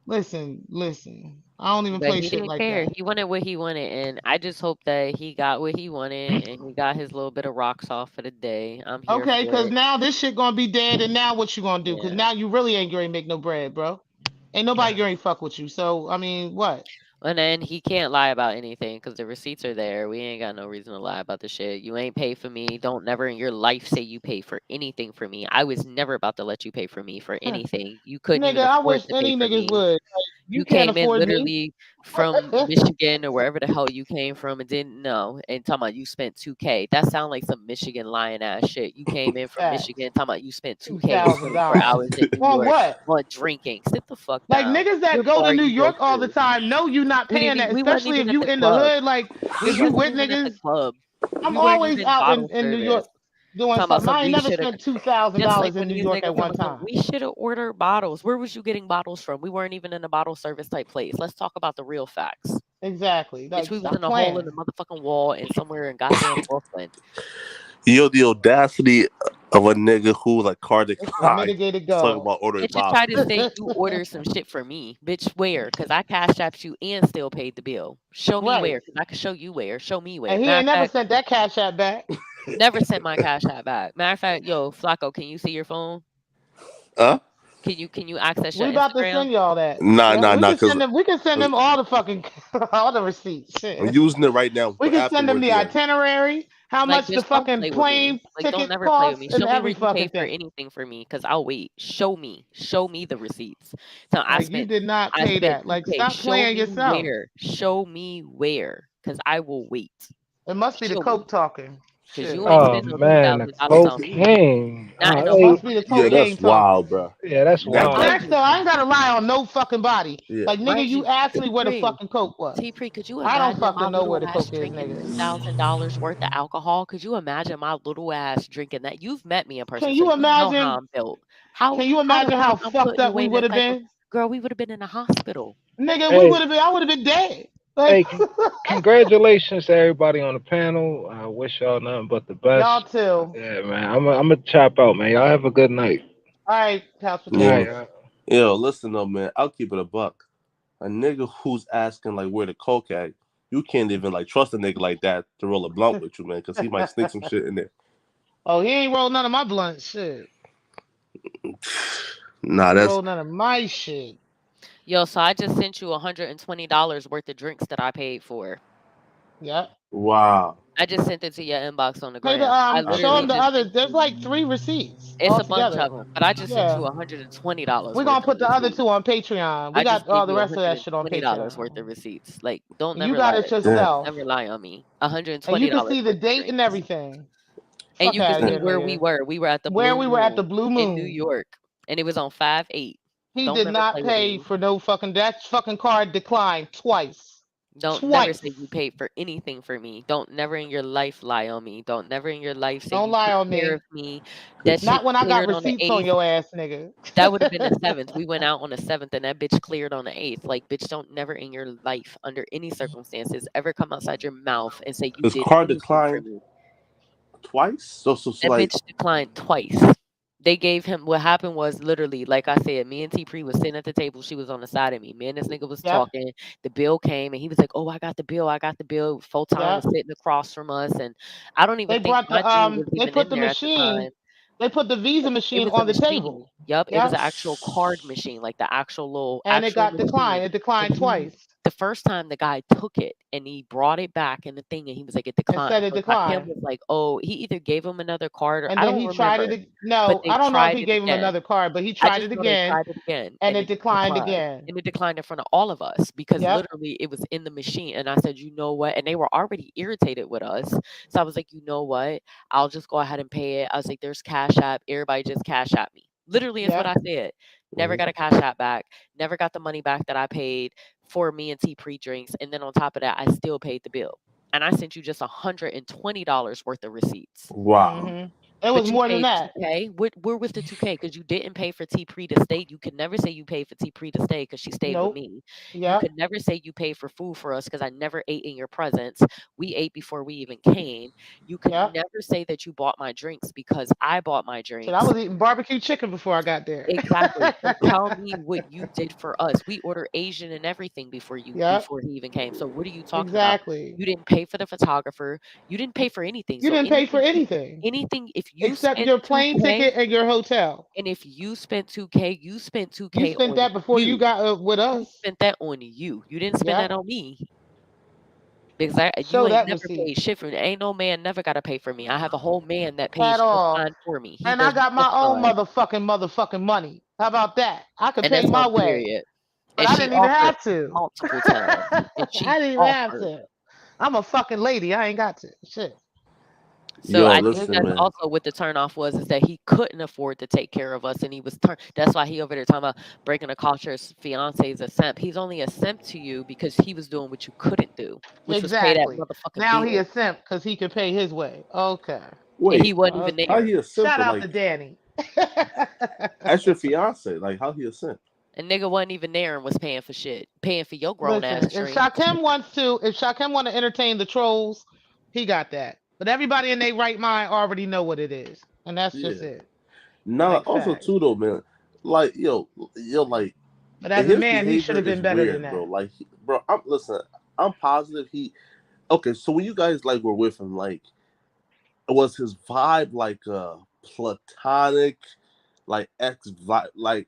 Listen. I don't even But play he shit didn't like care. that. He wanted what he wanted, and I just hope that he got what he wanted and he got his little bit of rocks off for the day. I'm here Okay, for cause it. now this shit gonna be dead, and now what you gonna do? Cause Yeah. now you really ain't gonna make no bread, bro. Ain't nobody gonna fuck with you. So I mean, what? And then he can't lie about anything because the receipts are there. We ain't got no reason to lie about the shit. You ain't pay for me. Don't never in your life say you pay for anything for me. I was never about to let you pay for me for anything. You couldn't even Nigga, I afford wish to pay any for niggas me. would. Like, you You can't came in afford me. literally from Michigan or wherever the hell you came from and didn't know and talking about you spent 2K. That sound like some Michigan lying ass shit. You came in from Facts. Michigan talking about you spent Two 2K in thousand 24 dollars hours in New on York what? on drinking. Sit the fuck Like down. niggas that What go to bar New you go York all the to? time know you not We paying didn't that, even, we wasn't especially even if at you the in the club. hood. Like We if you wasn't with even at the niggas, club. I'm We weren't always even out bottle in New service. York doing Talking about something. some I ain't we never should have spent two thousand just like dollars in when New these York niggas at talking one about some time. we should have ordered bottles. Where was you getting bottles from? We weren't even in a bottle service type place. Let's talk about the real facts. Exactly. Bitch, Like we was stop in a hole in the playing. motherfucking wall and somewhere in goddamn Brooklyn. Yo, the audacity of a nigga who like car It's the declined mitigated is talking goal. about ordering Bitch, you try to bottles. say you ordered some shit for me. Bitch, where? Because I cash apped you and still paid the bill. Show me Right. where. Because I can show you where. Show me where. And he Matter ain't of never fact, sent that cash app back. never sent my cash app back. Matter of fact, yo, Flacco, can you see your phone? Huh? Can you access your We about to Instagram? send y'all that. Nah, Yeah, nah, we nah. can Because send them. We can send them all the fucking all the receipts. I'm Shit. using it right now. We But can send them afterwards, the yeah. itinerary, how Like, much the bitch, don't fucking play with me. plane Like, don't ticket never play with costs, me. and Show me every where you fucking paid for thing. anything for me, cause I'll wait. Show me. Show me the receipts. So I Like you spent did not I pay spent that. Like 2K. stop Show playing me yourself. where. Show me where. Cause I will wait. It must be the Show me. coke talking. Cause Shit. you ain't Oh spend no two man, the thousand dollars on me. cocaine. Not in It a Hey, must whole be the Yeah, cocaine that's talking. wild, bro. yeah, that's That, That's wild. that, facts though. I ain't gotta lie on no fucking body. yeah. Like nigga, mind you you, asked me where the T-Free. fucking coke was. T-Free, could you I don't imagine my fucking know where little the ass coke is, drinking nigga. $2,000 worth of alcohol? Could you imagine my little ass drinking that? You've met me in person, Can so you you know how imagine? I'm built. How Can you how the imagine fuck how I'm fucked putting up we away would that have type of been? girl? We would have been in the hospital. Nigga, we Hey, would have been. I would have been dead. Like hey, congratulations to everybody on the panel. I wish y'all nothing but the y'all best. too. Yeah, man. I'm gonna chop out, man. Y'all have a good night. All right, couch All Yeah. potato. right. Yo, listen though, man. I'll keep it a buck. A nigga who's asking like where the coke at, you can't even like trust a nigga like that to roll a blunt with you, man, because he might sneak some shit in there. Oh, he ain't rolled none of my blunt shit. Nah, He that's rolled none of my shit. Yo, so I just sent you $120 worth of drinks that I paid for. Yep. wow. I just sent it to your inbox on the Pay the gram. I I show literally him the got you. just other. sent There's you. like 3 receipts It's a bunch altogether. of them, but I just sent you Yeah. $120 We're worth gonna of put the other receipts. two on Patreon. We I just got gave all the you rest of that shit on $120 worth of Patreon. receipts. Like, don't You never got lie. it Damn. yourself. Never lie on me. And you can $120 see the worth of date and drinks. everything. And Fuck you can out of see here, Damn. where we nigga. were. We were at the Where Blue we were at the Moon Blue in New Moon. York, and it was on 5/8. He Don't did never not play with pay me. for no fucking that fucking card declined twice. Don't never say you Twice. paid for anything for me. Don't never in your life lie on me. Don't never in your life say Don't you lie took on care of me. me. That Cause Not shit when I got cleared on the receipts on 8th. your ass, nigga. That would have been the 7th. We went out on the 7th, and that bitch cleared on the 8th. Like, bitch, don't never in your life, under any circumstances, ever come outside your mouth and say you his did car anything for declined me. twice. So That like bitch declined twice. They gave him what happened was literally, like I said, me and T Pre was sitting at the table. She was on the side of me. Me and this nigga was Yep. talking. The bill came and he was like, "Oh, I got the bill. I got the bill." Photon was Yep. sitting across from us, and I don't even They think brought my dude was they even put in the there at the machine, time. they put the Visa It machine was a on the machine. table. Yup, it was Yep. an actual card machine, like the actual little And it actual got machine. declined. It And declined he twice. The first time the guy took it and he brought it back in the thing and he was like, it It said declined. it So Kim declined. was like, oh, he either gave him another card or And I then don't he tried it. remember, but No, they I don't know if tried he it gave him again. another card, but he I tried just it know they again tried it again and it declined declined. again. And it declined in front of all of us because Yep. literally it was in the machine. And I said, you know what? And they were already irritated with us. So I was like, you know what? I'll just go ahead and pay it. I was like, there's Cash App. Everybody just Cash App me. Literally is what Yep. I said. Never got a Cash App back. Never got the money back that I paid for me and T pre drinks. And then on top of that, I still paid the bill. And I sent you just $120 worth of receipts. Wow. hmm It But was you more than paid that. 2K. Where was the 2K? Because you didn't pay for T pre to stay. You can never say you paid for T pre to stay because she stayed with Nope. me. You Yep. could never say you paid for food for us because I never ate in your presence. We ate before we even came. You could Yep. never say that you bought my drinks because I bought my Shit, I drinks. was eating barbecue chicken before I got there. Exactly. So tell me what you did for us. We ordered Asian and everything before Yep. he even came. So what are you talking about? Exactly. You didn't pay for the photographer. You didn't pay for anything. You So didn't pay for anything anything if you except spent your plane 2K ticket and your hotel. and if you spent 2K, you spent You 2K spent on that before you you. got with You us. spent that on you. You didn't spend Yep. that on me. Because you Show ain't that never receipt paid shit for me. Ain't no man never got to pay for me. I have a whole man that at pays just all. fine for me. He And I does got my just own fine. motherfucking money. How about that? I could And pay that's my on way, period. but And I she didn't even offered have to. multiple times. And she I didn't even have offered. to. I'm a fucking lady. I ain't got to. Shit. So Yo, I think listen, that's man. also what the turnoff was is that he couldn't afford to take care of us and he was that's why he over there talking about breaking a culture. His fiance is a simp. He's only a simp to you because he was doing what you couldn't do, which was pay that Exactly. motherfucking Now he bill. a simp because he could pay his way. Okay. And he Wait, wasn't even Okay. how there. he a simp? Shout out to Like, Danny. as your fiance, like how he a simp? A nigga wasn't even there and was paying for shit. Paying for your grown ass Listen, drinks. if Shakim want to entertain the trolls, he got that. But everybody in their right mind already know what it is, and that's just Yeah. it. Nah, Like also facts. too though, man. Like, yo, like But as a his man, he should behavior have been is better than weird, bro. that. Like, bro, I'm positive he. Okay, so when you guys like were with him, like, was his vibe like platonic, like ex vibe, like,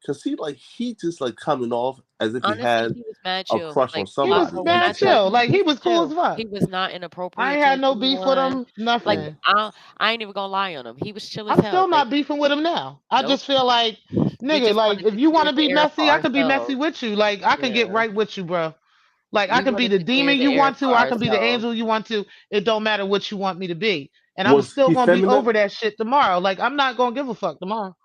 cause he just like coming off as if he Honestly, had he was mad a chill. crush on Like He was somebody, Flacco, when and I mad just tell like, chill. you Like he he was was cool as chill, fuck. he was not I inappropriate ain't to had no beef with anyone. him. Like Nothing. I ain't even gonna lie on him. He was chill as I'm hell. still Like not beefing with him now. I nope. just feel like, We nigga, just like wanted if to you want clear to the be air for messy, I could be messy ourselves. with you. Like I can get Yeah. right with you, bro. Like I We can be wanted the to clear demon the you air want for to. I can be the ourselves. angel you want to. It don't matter what you want me to be. And I'm was still he gonna be feminine? over that shit tomorrow. Like I'm not gonna give a fuck tomorrow.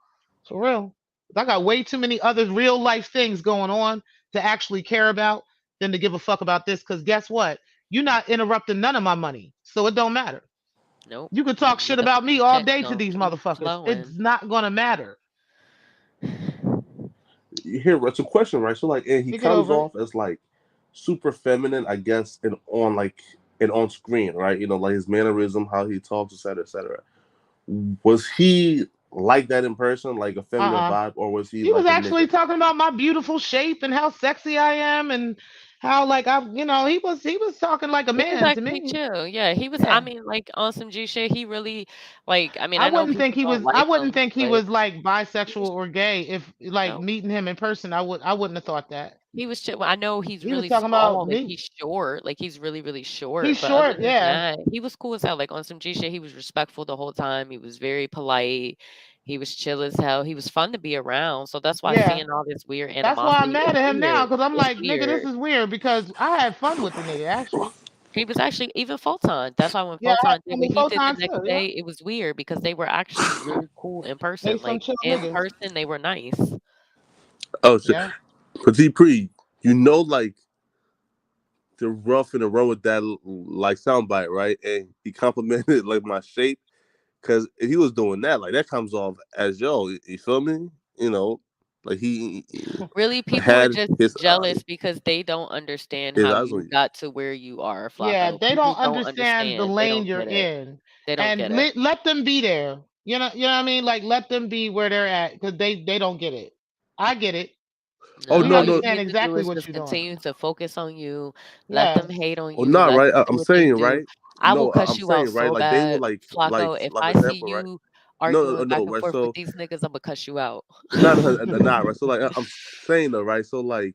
For real. I got way too many other real life things going on to actually care about than to give a fuck about this. Cause guess what? You're not interrupting none of my money. So it don't matter. Nope. You can The talk shit about me motherfucking all checks day to gonna these keep motherfuckers. It's flowing. not gonna matter. You hear it's a question, right? So like, and he You get comes over it. off as like super feminine, I guess, and on screen, right? You know, like his mannerism, how he talks, etc., etc. Was he like that in person, like a feminine Uh-uh. vibe, or was he He was like a actually nigga? talking about my beautiful shape and how sexy I am and how like he was talking like a He was man to actually me. chill. Yeah, he was. I Yeah. mean, like on some G shit. He really, like. I mean, I know people don't I like wouldn't him, think he but was like he bisexual was or gay if like no. meeting him in person I wouldn't have thought that. He was chill. I know he's He was really talking about small. Like me. he's short. Like he's really, really He's short. But other short, than yeah. that, he was cool as hell. Like on some G shit, he was respectful the whole time. He was very polite. He was chill as hell. He was fun to be around. So that's why Yeah. seeing all this weird That's why I'm animosity is mad at him now weird. because I'm It's like, nigga, this weird. is weird because I had fun with the nigga actually. He was actually even Photon. That's why when Yeah, I had Photon did fun what with he did the Photon next too. Yeah. day, it was weird because they were actually really cool in They person. some Like chill in niggas. person, they were nice. Oh shit, Yeah. Petit Pre, you know, like the rough in the road with that like soundbite, right? And he complimented like my shape because if he was doing that, like that comes off as yo, you feel me? You know, like he Really, people are had just jealous because they don't understand his how eyes on you you. got to where you are, Yeah, Flacco. they don't People don't understand the understand. They lane don't you're get it. in, They don't and get it. let them be there. You know what I mean? Like let them be where they're at because they don't get it. I get it. Oh No, We no, all you no, understand need to do exactly is what just you're doing. continue to focus on you. Let them Yes. hate on oh you. not Let right. them do I'm what they saying do. right. I will No, cuss I'm you out saying right. so Like they were bad, Flacco. If like I an see example, right? you No, arguing no, back and right. forth with So these niggas, I'm gonna cuss you out. not right. So like I'm saying though, right? So like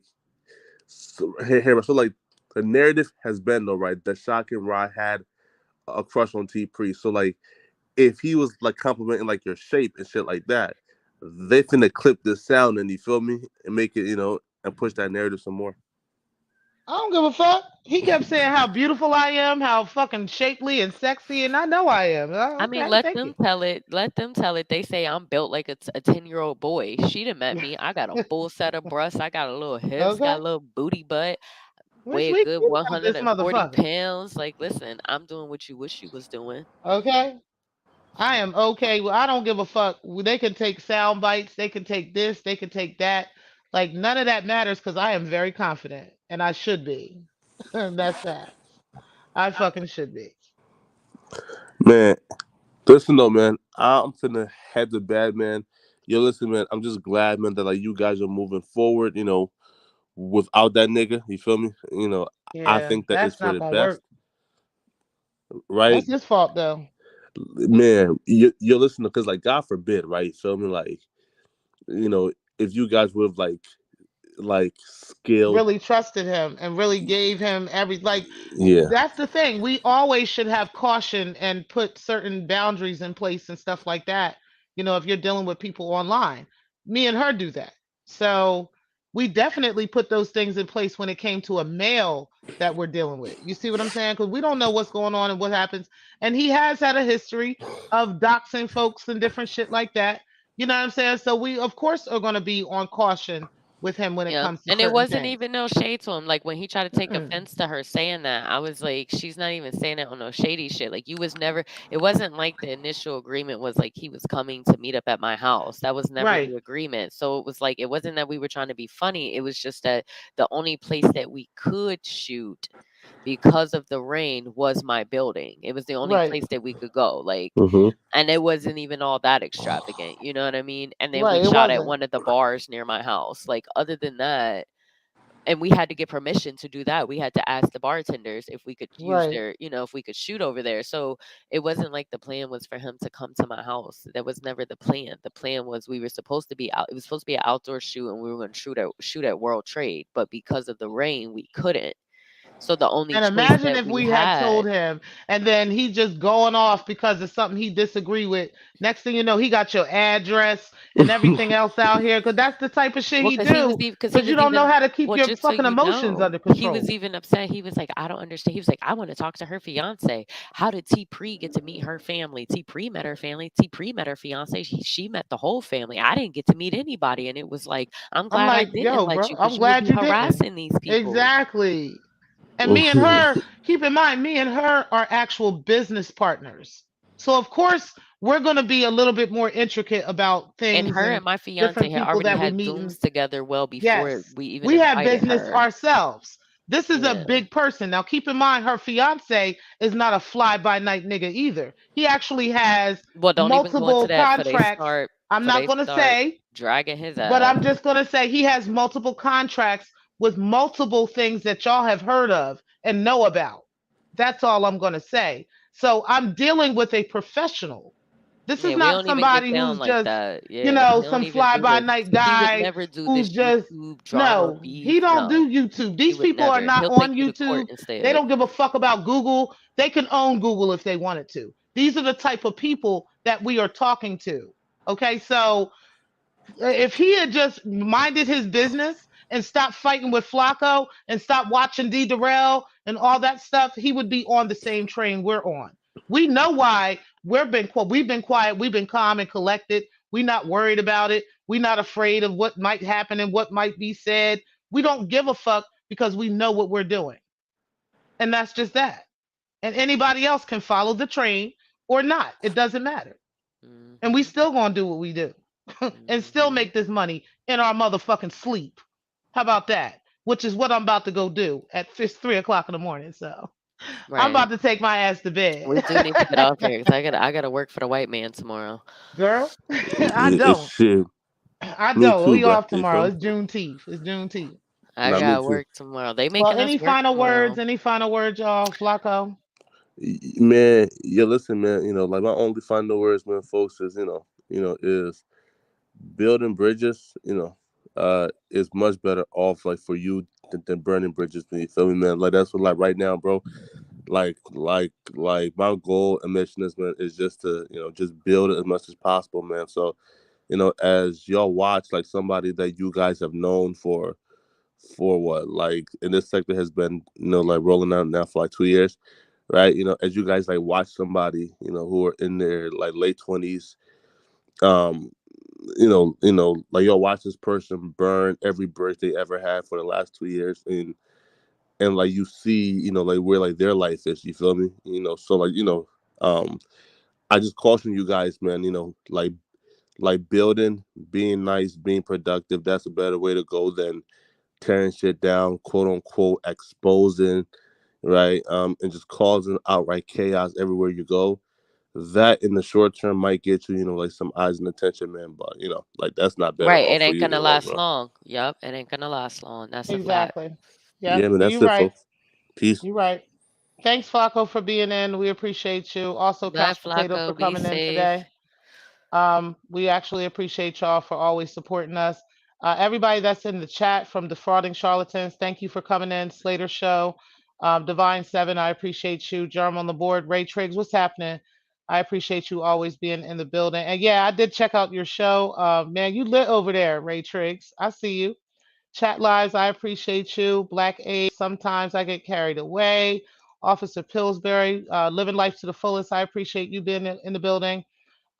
So, here, so like the narrative has been though, right? That Shock and Rod had a crush on T Priest. So like, if he was like complimenting like your shape and shit like that, they finna clip this sound and you feel me and make it, and push that narrative some more. I don't give a fuck. He kept saying how beautiful I am, how fucking shapely and sexy, and I know I am. I mean, Okay, thank you. let them tell it. They say I'm built like a 10-year-old boy. She done met me. I got a full set of breasts. I got a little hips, got Okay, a little booty butt, which weigh a we good can about this 140 motherfucker. pounds. Like, listen, I'm doing what you wish you was doing. Okay, I am okay. Well, I don't give a fuck. They can take sound bites. They can take this. They can take that. Like none of that matters because I am very confident, and I should be. That's facts. I fucking should be. Man, listen though, man, I'm finna head to bed, man. Yo, listen, man, I'm just glad, man, that like you guys are moving forward, without that nigga. You feel me? I Yeah, think that it's that's for not the gonna best, work. right? That's his fault though. Man, you're listening because like God forbid, right? Feel me? Like, you know, if you guys would have like scaled, Really trusted him and really gave him every like yeah, that's the thing. We always should have caution and put certain boundaries in place and stuff like that. If you're dealing with people online, me and her do that. So we definitely put those things in place when it came to a male that we're dealing with. You see what I'm saying? Because we don't know what's going on and what happens. And he has had a history of doxing folks and different shit like that. You know what I'm saying? So we, of course, are going to be on caution with him when it Yeah, comes to and it certain wasn't things. even no shade to him. Like when he tried to take Mm-mm. offense to her saying that, I was like, she's not even saying it on no shady shit. Like you was never. It wasn't like the initial agreement was like he was coming to meet up at my house. That was never Right. the agreement. So it was like it wasn't that we were trying to be funny. It was just that the only place that we could shoot because of the rain was my building. It was the only Right. place that we could go. Like, mm-hmm. and it wasn't even all that extravagant. You know what I mean? And then we Right. It shot at wasn't. one of the bars near my house. Like other than that, and we had to get permission to do that. We had to ask the bartenders if we could use Right. their, if we could shoot over there. So it wasn't like the plan was for him to come to my house. That was never the plan. The plan was we were supposed to be out. It was supposed to be an outdoor shoot, and we were going to shoot at World Trade. But because of the rain, we couldn't. So the only And choice imagine that if we we had had. told him and then he just going off because of something he disagree with. Next thing you know, he got your address and everything else out here because that's the type of shit Well, he do because he because you was don't know even how to keep well, your just so fucking you emotions know, under he was control. even upset. He was like, "I don't understand." He was like, "I want to talk to her fiance. How did T Pre get to meet her family? T Pre met her family. T Pre met her fiance. She met the whole family. I didn't get to meet anybody." And it was like, "I'm I'm glad I like, didn't yo, let bro, you I'm because you would glad be you didn't. harassing these people." Exactly. And me and her, keep in mind, me and her are actual business partners. So of course we're gonna be a little bit more intricate about And things her and and my fiance different had people already that we had meet and Zooms together well before yes, we even we have invited business her. ourselves. This is a Yeah. big person. Now, keep in mind, her fiance is not a fly by night nigga either. He actually has Well, don't even go into multiple that for they contracts. start I'm not going to say, dragging his but ass. I'm just going to say he has multiple contracts with multiple things that y'all have heard of and know about. That's all I'm going to say. So I'm dealing with a professional. This is Yeah, we not don't even get somebody down who's like just, that. Yeah, he don't some even fly do by this. night He would guy never do who's this just, YouTube drama no, beef. he don't No, do YouTube. he These would people are never. not He'll on take you to court YouTube. They instead. don't give a fuck about Google. They can own Google if they wanted to. These are the type of people that we are talking to. Okay, so if he had just minded his business and stopped fighting with Flacco and stopped watching D. Durrell and all that stuff, he would be on the same train we're on. We know why we've been quiet, we've been calm and collected. We're not worried about it. We're not afraid of what might happen and what might be said. We don't give a fuck because we know what we're doing. And that's just that. And anybody else can follow the train or not. It doesn't matter. And we Hmm. still gonna do what we do and still Hmm. make this money in our motherfucking sleep. How about that? Which is what I'm about to go do at 3 o'clock in the morning. So I'm Right. about to take my ass to bed. We do need to get off here because I gotta work for the white man tomorrow. Girl, I It's don't. shit. I Me don't. too, We bro. off You tomorrow. feel me? It's Juneteenth. It's Juneteenth. I Not me got too. work tomorrow. They Well, making us any work final words? tomorrow. Any final words, y'all? Flacco? Man, yeah, listen, man. Like my only final words, man, folks, is is building bridges. Is much better off like for you than burning bridges. You feel me, man? Like that's what like right now, bro. Like my goal and mission is, man, is just to just build it as much as possible, man. So as y'all watch like somebody that you guys have known for what like in this sector has been like rolling out now for like 2 years, right? As you guys like watch somebody who are in their like late 20s, um like y'all watch this person burn every bridge they ever had for the last 2 years, and like you see like where like their life is, you feel me? So like um I just caution you guys, man, like building, being nice, being productive, that's a better way to go than tearing shit down, quote unquote, exposing, right? And just causing outright chaos everywhere you go. That in the short term might get you, like some eyes and attention, man. But like that's not better Right. off It for ain't you in gonna the long last run. long. Yup. It ain't gonna last long. That's a fact. Exactly. Yeah, Yep. man, that's You're it, right. folks. Peace. You're right. Thanks, Flacco, for being in. We appreciate you. Also, Bye, Couch Potato Flacco. for Be coming in safe. today. We actually appreciate y'all for always supporting us. Everybody that's in the chat from Defrauding Charlatans, thank you for coming in. Slater Show, Divine Seven, I appreciate you. Germ on the board, Ray Triggs, what's happening? I appreciate you always being in the building. And yeah, I did check out your show. Man, you lit over there, Ray Triggs. I see you. Chat lives, I appreciate you. Black A, sometimes I get carried away. Officer Pillsbury, living life to the fullest. I appreciate you being in the building.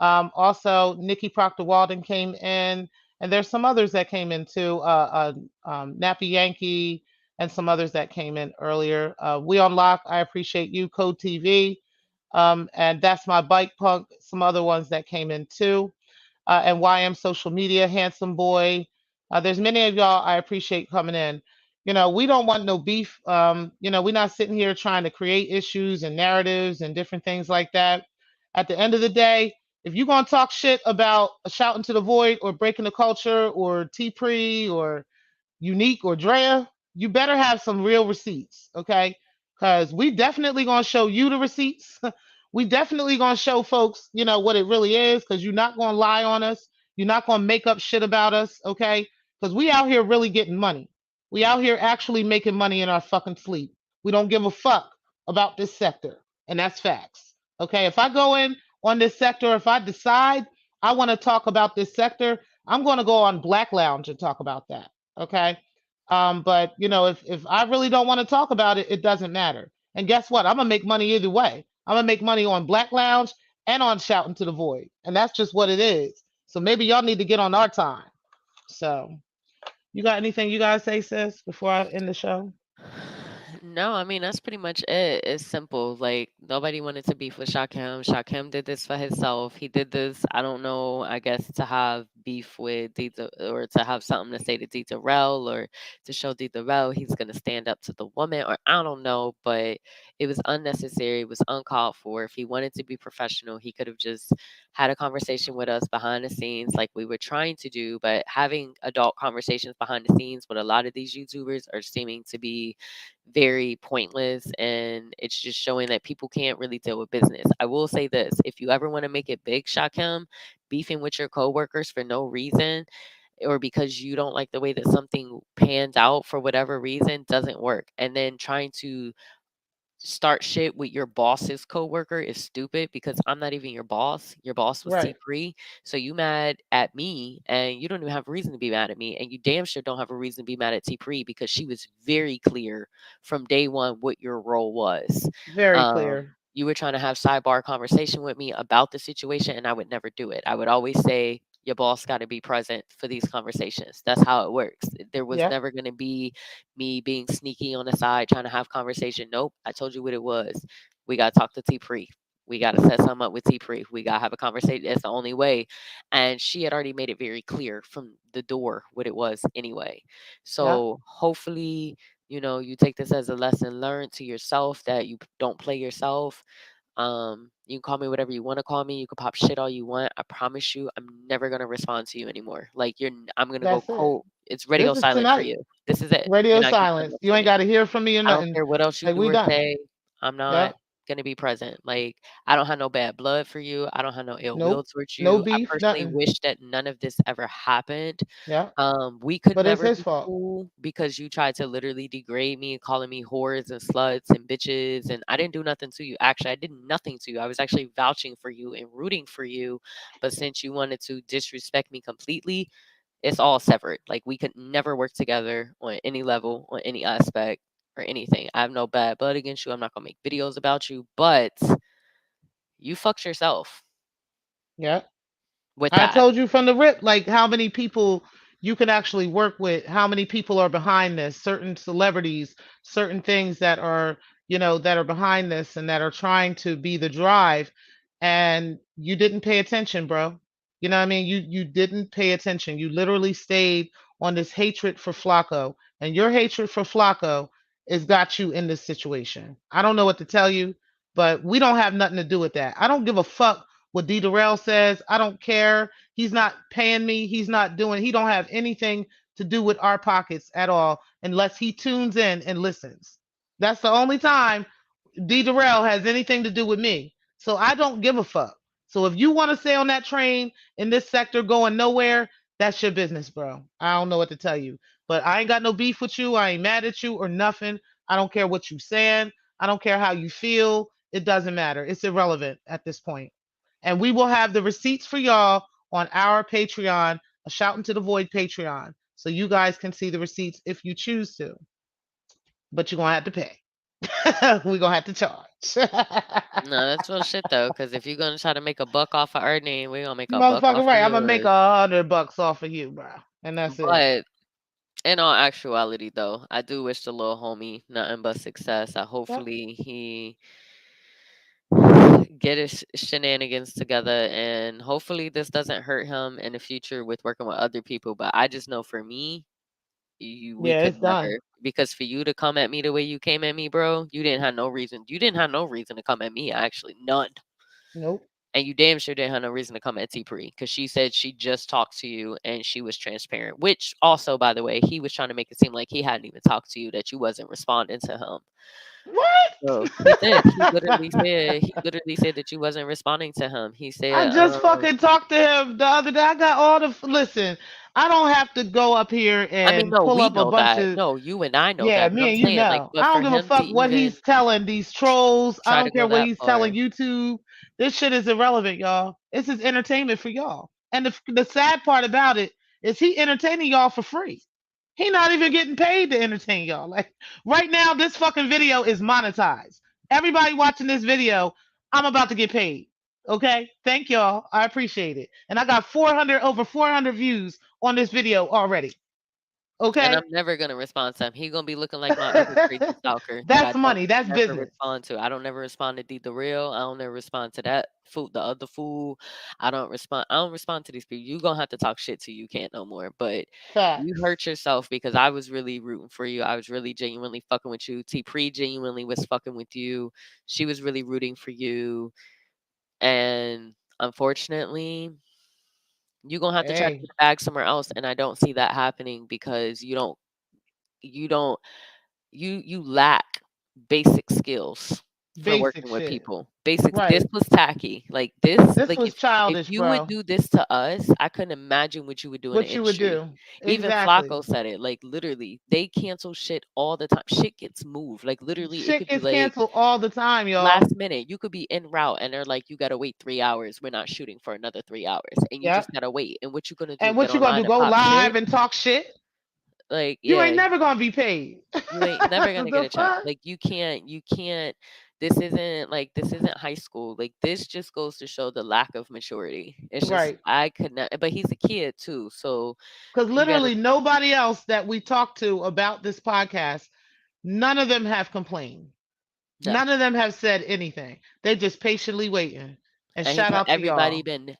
Also, Nikki Proctor Walden came in, and there's some others that came in too. Nappy Yankee and some others that came in earlier. We Unlock, I appreciate you. Code TV, and that's my bike punk. Some other ones that came in too, and YM Social Media, Handsome Boy. There's many of y'all I appreciate coming in. We don't want no beef. We're not sitting here trying to create issues and narratives and different things like that. At the end of the day, if you're gonna talk shit about shouting to the void or breaking the culture or T Pre or Unique or Drea, you better have some real receipts, okay? Because we definitely gonna show you the receipts. We definitely gonna show folks, what it really is. Because you're not gonna lie on us. You're not gonna make up shit about us, okay? Because we out here really getting money. We out here actually making money in our fucking sleep. We don't give a fuck about this sector, and that's facts. Okay, if I go in on this sector, if I decide I want to talk about this sector, I'm going to go on Black Lounge and talk about that. Okay. But if I really don't want to talk about it, it doesn't matter. And guess what? I'm gonna make money either way. I'm gonna make money on Black Lounge and on Shouting to the Void. And that's just what it is. So maybe y'all need to get on our time. So you got anything you guys say, sis, before I end the show? No, I mean that's pretty much it. It's simple. Like nobody wanted to beef with Shakim. Shakim did this for himself. He did this, I don't know, I guess to have beef with Dita or to have something to say to Dita Rel or to show Dita Rel he's gonna stand up to the woman or I don't know, but it was unnecessary, it was uncalled for. If he wanted to be professional, he could have just had a conversation with us behind the scenes like we were trying to do, but having adult conversations behind the scenes with a lot of these YouTubers are seeming to be very pointless and it's just showing that people can't really deal with business. I will say this, if you ever want to make it big, Shakim, beefing with your coworkers for no reason or because you don't like the way that something pans out for whatever reason doesn't work. And then trying to start shit with your boss's coworker is stupid because I'm not even your boss. Your boss was T Right. Pre. So you mad at me and you don't even have a reason to be mad at me. And you damn sure don't have a reason to be mad at T Pre because she was very clear from day one what your role was. Very clear. You were trying to have sidebar conversation with me about the situation and I would never do it. I would always say your boss got to be present for these conversations. That's how it works. There was Yep. never going to be me being sneaky on the side trying to have conversation. Nope. I told you what it was. We got to talk to T Pre. We got to set something up with T Pre. We got to have a conversation. That's the only way. And she had already made it very clear from the door what it was anyway. Yep. So hopefully, you take this as a lesson learned to yourself that you don't play yourself. You can call me whatever you want to call me. You can pop shit all you want. I promise you, I'm never gonna respond to you anymore. Like I'm gonna go That's it. cold. It's radio This is silent for tonight. you. This is it. You're Radio not getting nothing silence. else You from ain't me. got to hear from me or I don't nothing. care what else you Like do we or done. say. I'm not Yep. gonna be present. Like, I don't have no bad blood for you. I don't have no ill will Nope. towards No you. I beef, personally nothing. wish that none of this ever happened. Yeah. We could But it's never his be fault. cool because you tried to literally degrade me, calling me whores and sluts and bitches, and I didn't do nothing to you. Actually, I did nothing to you. I was actually vouching for you and rooting for you. But since you wanted to disrespect me completely, it's all severed. Like, we could never work together on any level, on any aspect or anything. I have no bad blood against you. I'm not gonna make videos about you, but you fucked yourself Yeah. with I that. told you from the rip, like how many people you can actually work with, how many people are behind this, certain celebrities, certain things that are, that are behind this and that are trying to be the drive. And you didn't pay attention, bro. You know what I mean? You didn't pay attention. You literally stayed on this hatred for Flacco. And your hatred for Flacco has got you in this situation. I don't know what to tell you, but we don't have nothing to do with that. I don't give a fuck what D. Durrell says. I don't care. He's not paying me. He's not doing. He don't have anything to do with our pockets at all, unless he tunes in and listens. That's the only time D. Durrell has anything to do with me. So I don't give a fuck. So if you want to stay on that train in this sector going nowhere, that's your business, bro. I don't know what to tell you. But I ain't got no beef with you. I ain't mad at you or nothing. I don't care what you saying. I don't care how you feel. It doesn't matter. It's irrelevant at this point. And we will have the receipts for y'all on our Patreon, a Shout into the Void Patreon. So you guys can see the receipts if you choose to. But you're going to have to pay. We're going to have to charge. No, that's real shit though. Because if you're gonna try to make a buck off of our name, we're gonna make a buck Motherfucker, off of right. I'm going to make yours. $100 off of you, bro. And that's it. But in all actuality, though, I do wish the little homie nothing but success. I Yep. hopefully he get his shenanigans together, and hopefully this doesn't hurt him in the future with working with other people. But I just know for me, we Yeah, could it's done. never, because for you to come at me the way you came at me, bro, you didn't have no reason. You didn't have no reason to come at me. Actually, none. Nope. And you damn sure didn't have no reason to come at T Pre because she said she just talked to you and she was transparent. Which also, by the way, he was trying to make it seem like he hadn't even talked to you, that you wasn't responding to him. So he did. He What? literally said that you wasn't responding to him. He I said, just fucking talked to him the other day. I got all the. Listen, I don't have to go up here I mean, and no, pull we up a know bunch that. of. No, you and I know Yeah, that. But me I'm and you saying, like, know. but I don't for give a him to fuck what even he's telling these trolls. I try to don't go care what that he's telling far. YouTube. This shit is irrelevant, y'all. This is entertainment for y'all. And the sad part about it is he entertaining y'all for free. He not even getting paid to entertain y'all. Like right now, this fucking video is monetized. Everybody watching this video, I'm about to get paid. Okay, thank y'all. I appreciate it. And I got 400 views on this video already. And Okay, I'm never gonna respond to him. He gonna be looking like my other crazy stalker that I that's don't money. That's never business. respond to. I don't never respond to D the real. I don't never respond to that fool, the other fool. I don't respond to these people. You gonna have to talk shit till you can't no more. But you Facts. hurt yourself because I was really rooting for you. I was really genuinely fucking with you. T Pre genuinely was fucking with you. She was really rooting for you. And unfortunately, you're gonna have to try to Hey, get a bag somewhere else. And I don't see that happening because you don't you lack basic skills for basic working with shit. people. Basics. This Right. was tacky. Like this, This like was if childish, you would bro. do this to us, I couldn't imagine what you would do in the What you would industry. do. Even Exactly. Flacco said it. Like literally, they cancel shit all the time. Shit gets moved. Like literally, it Shit could be gets like canceled all the time, y'all. last minute. You could be en route and they're like, you gotta wait 3 hours. We're not shooting for another 3 hours. And you just Yep. gotta wait. And what you gonna do? And Get what you gonna online do? and Go pop live shit? and talk shit? Like, You ain't yeah, never gonna be paid. you ain't never gonna get The a check. fuck? Like you can't this isn't high school. Like this just goes to show the lack of maturity. It's just Right. I could not, but he's a kid too, so Because you gotta literally nobody else that we talked to about this podcast, none of them have complained. no. None of them have said anything. They just patiently waiting. And And he shout told out to y'all.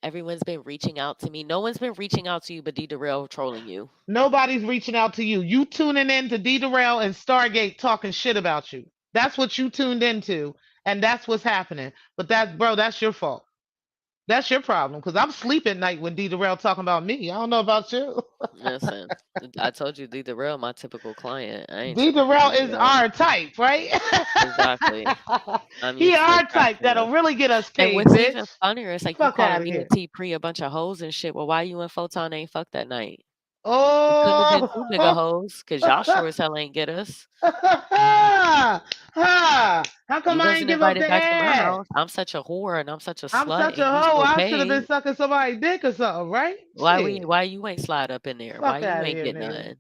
everyone's been reaching out to me. No one's been reaching out to you but D Darrell trolling you. Nobody's reaching out to you. You tuning in to D Darrell and Stargate talking shit about you. That's what you tuned into, and that's what's happening. But that, bro, that's your fault. That's your problem, because I'm sleep at night when D Darrell talking about me. I don't know about you. Listen, I told you, D the real, my typical client. I ain't D tripping with Darrell D is the our type, right? Exactly. I'm He used to our type attracting that'll them. really get us And paid, what's even bitch. funnier is like you Fuck out calling of me and here. T Pre a bunch of hoes and shit. Well, why you and Photon ain't fucked that night? It couldn't have been two bigger Oh, hoes, cause y'all sure as hell ain't get us. ha, ha. How come You I ain't wasn't give up invited the back to my ass? house. I'm such a whore and I'm such a I'm slut, such a and you hoe. still I should have been paid. sucking somebody's dick or something, right? Shit. Why you ain't slide up in there? Why Fuck you out of ain't here, get nigga. none?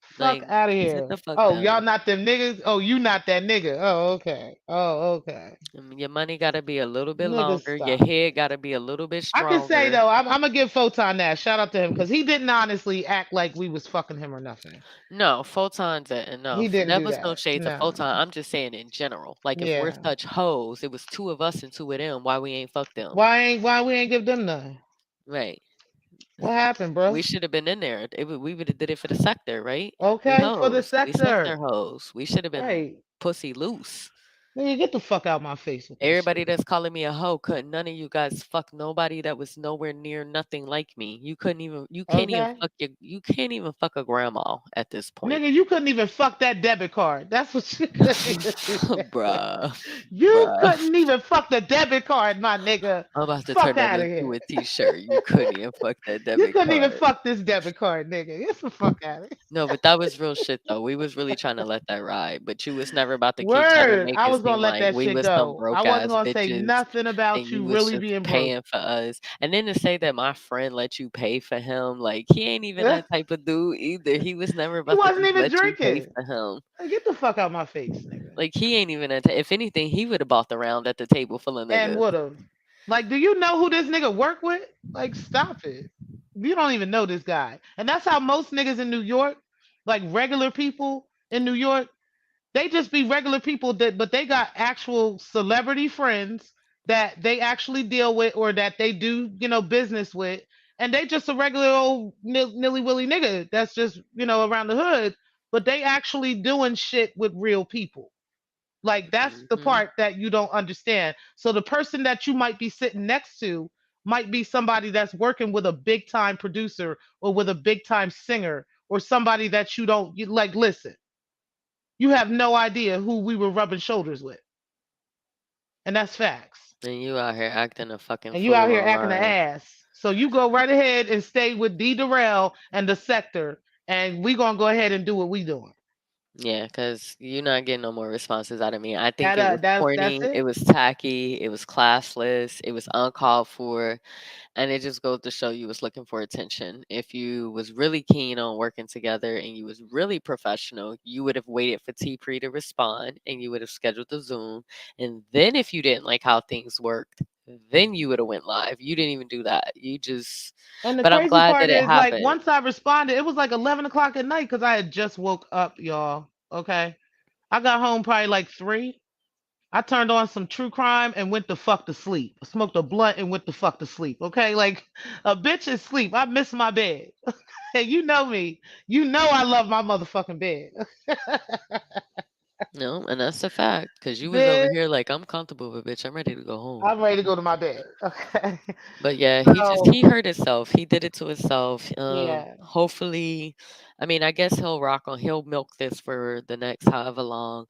Fuck Like, out of sit here. the fuck Oh, y'all down. not them niggas? Oh, you not that nigga. Oh, okay. Oh, okay. Your money gotta be a little bit Nigga, longer. Your stop. head gotta be a little bit I can say stronger. though, I'm gonna give Photon that. Shout out to him because he didn't honestly act like we was fucking him or nothing. No, photons He enough. didn't do Never no that. shade to No. photon. I'm just saying in general. Like if we're Yeah. such hoes, it was two of us and two of them. Why we ain't fuck them? Why we ain't give them none? Right. What happened, bro? We should have been in there. We would have did it for the sector, right? We Okay, for the hoes. We sector sector. hoes. We should have been Hey, pussy loose. nigga, get the fuck out my face with that Everybody shit. that's calling me a hoe couldn't none of you guys fuck nobody that was nowhere near nothing like me. Okay? You can't even fuck a grandma at this point. Nigga, you couldn't even fuck that debit card. That's what you couldn't even do. Bruh. You Bruh. couldn't even fuck the debit card, my nigga. I'm about to Fuck turn that out of into here. a t-shirt. You couldn't even fuck that You debit couldn't even card. fuck this debit card, nigga. Get the fuck out of here. No, but that was real shit though. We was really trying to let that ride, but you was never about to keep trying to Word. make I it was gonna seem let like that we shit was some go. I broke wasn't ass gonna say bitches nothing and about you you was really just being broke. paying for us. And then to say that my friend let you pay for him, like he ain't even he that type of dude either. He was never about to wasn't just even let you pay drinking. for him. Like, get the fuck out my face, nigga. Like he ain't even if anything, he would have bought the round at the table full of And niggas. would've. Like, do you know who this nigga work with? Like, stop it. You don't even know this guy. And that's how most niggas in New York, like regular people in New York, they just be regular people that but they got actual celebrity friends that they actually deal with or that they do, business with. And they just a regular old nilly willy nigga that's just, around the hood, but they actually doing shit with real people. Like that's the Hmm. part that you don't understand. So the person that you might be sitting next to might be somebody that's working with a big time producer or with a big time singer or somebody that you don't like. Listen, you have no idea who we were rubbing shoulders with, and that's facts. And you out here acting a fucking And you out fool here acting an online. ass. So you go right ahead and stay with D Darrell and the sector, and we gonna go ahead and do what we doing. Yeah, because you're not getting no more responses out of me. I think That it was that's corny, it it. was tacky, it was classless, it was uncalled for, and it just goes to show you was looking for attention. If you was really keen on working together and you was really professional, you would have waited for T Pre to respond and you would have scheduled the Zoom. And then if you didn't like how things worked, then you would have went live. You didn't even do that. You just And the but I'm crazy glad that part it is, like, happened. once I responded, it was like 11 o'clock at night because I had just woke up, y'all. Okay. I got home probably like 3. I turned on some true crime and went the fuck to sleep. Smoked a blunt and went the fuck to sleep. Okay. Like, a bitch is sleep. I miss my bed. And you know me. You know I love my motherfucking bed. No, and that's a fact. Cause you was over Bitch, here like, I'm comfortable, but bitch, I'm ready to go home. I'm ready to go to my bed. Okay. But yeah, So, he hurt himself. He did it to himself. yeah. Hopefully, I mean, I guess he'll milk this for the next however long.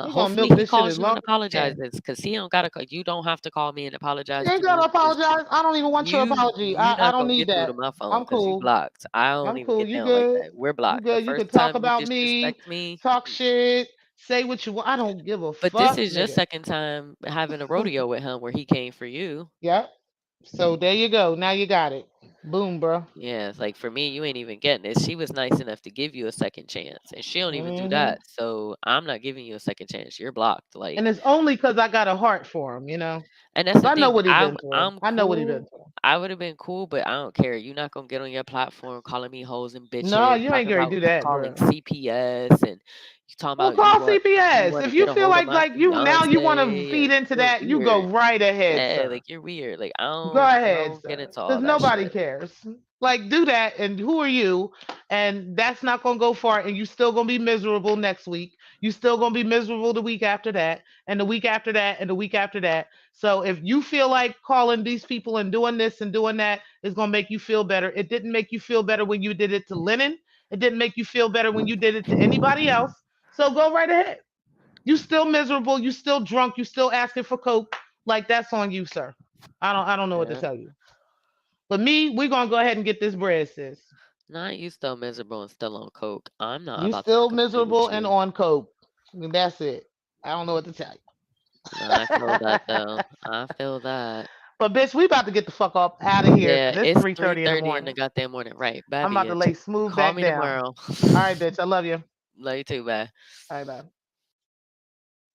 He gonna Hopefully milk he this shit calls as you and long as he can. apologizes because he don't gotta. You don't have to call me and You apologize ain't to me gotta because apologize. I don't even want your apology. you I not don't gonna need get through to that. my phone I'm because you cool. blocked. I don't I'm even cool. get You down like good. that. We're You blocked. The good. You first can talk time you about me, disrespect me, talk shit, say what you want. I don't give a but this fuck, is your nigga. second time having a rodeo with him where he came for you. Yep. So there you go. Now you got it. Boom, bro. Yeah, it's like for me, you ain't even getting it. She was nice enough to give you a second chance, and she don't even do Hmm. that. So I'm not giving you a second chance. You're blocked. And Like, it's only because I got a heart for him, you know? and that's Because the I know thing. what he been through. I'm I know what he been cool. through. I would have been cool, but I don't care. You're not gonna get on your platform calling me hoes and No, bitches, you ain't talking gonna about do that, calling bro. CPS, and you talking Well, about call you CPS. want to If you get a feel hold of like my you now you want to fiance, feed and into you're that, you go weird. right ahead, Yeah, sir. like you're weird. Like Go I ahead, don't get sir. into all Because that nobody shit. cares. Like, do that, and who are you? And that's not gonna go far, and you still gonna be miserable next week. You still gonna be miserable the week after that, and the week after that, and the week after that. So if you feel like calling these people and doing this and doing that is gonna make you feel better, it didn't make you feel better when you did it to Lennon. It didn't make you feel better when you did it to anybody else. So go right ahead. You still miserable. You still drunk. You still asking for coke. Like that's on you, sir. I don't know what to Yeah. tell you. But me, we're gonna go ahead and get this bread, sis. Not you still miserable and still on coke. I'm not You about to still fucking play with miserable and you. on coke. And that's it. I don't know what to tell you. No, I feel that though. I feel that. But bitch, we about to get the fuck up out of here Yeah, because it's it's 3:30 in the 3:30 in the morning. goddamn morning. Right. Bye, I'm about to bitch. lay smooth Call back me down. tomorrow. All right, bitch. I love you. Love you too, bye. All right, bye.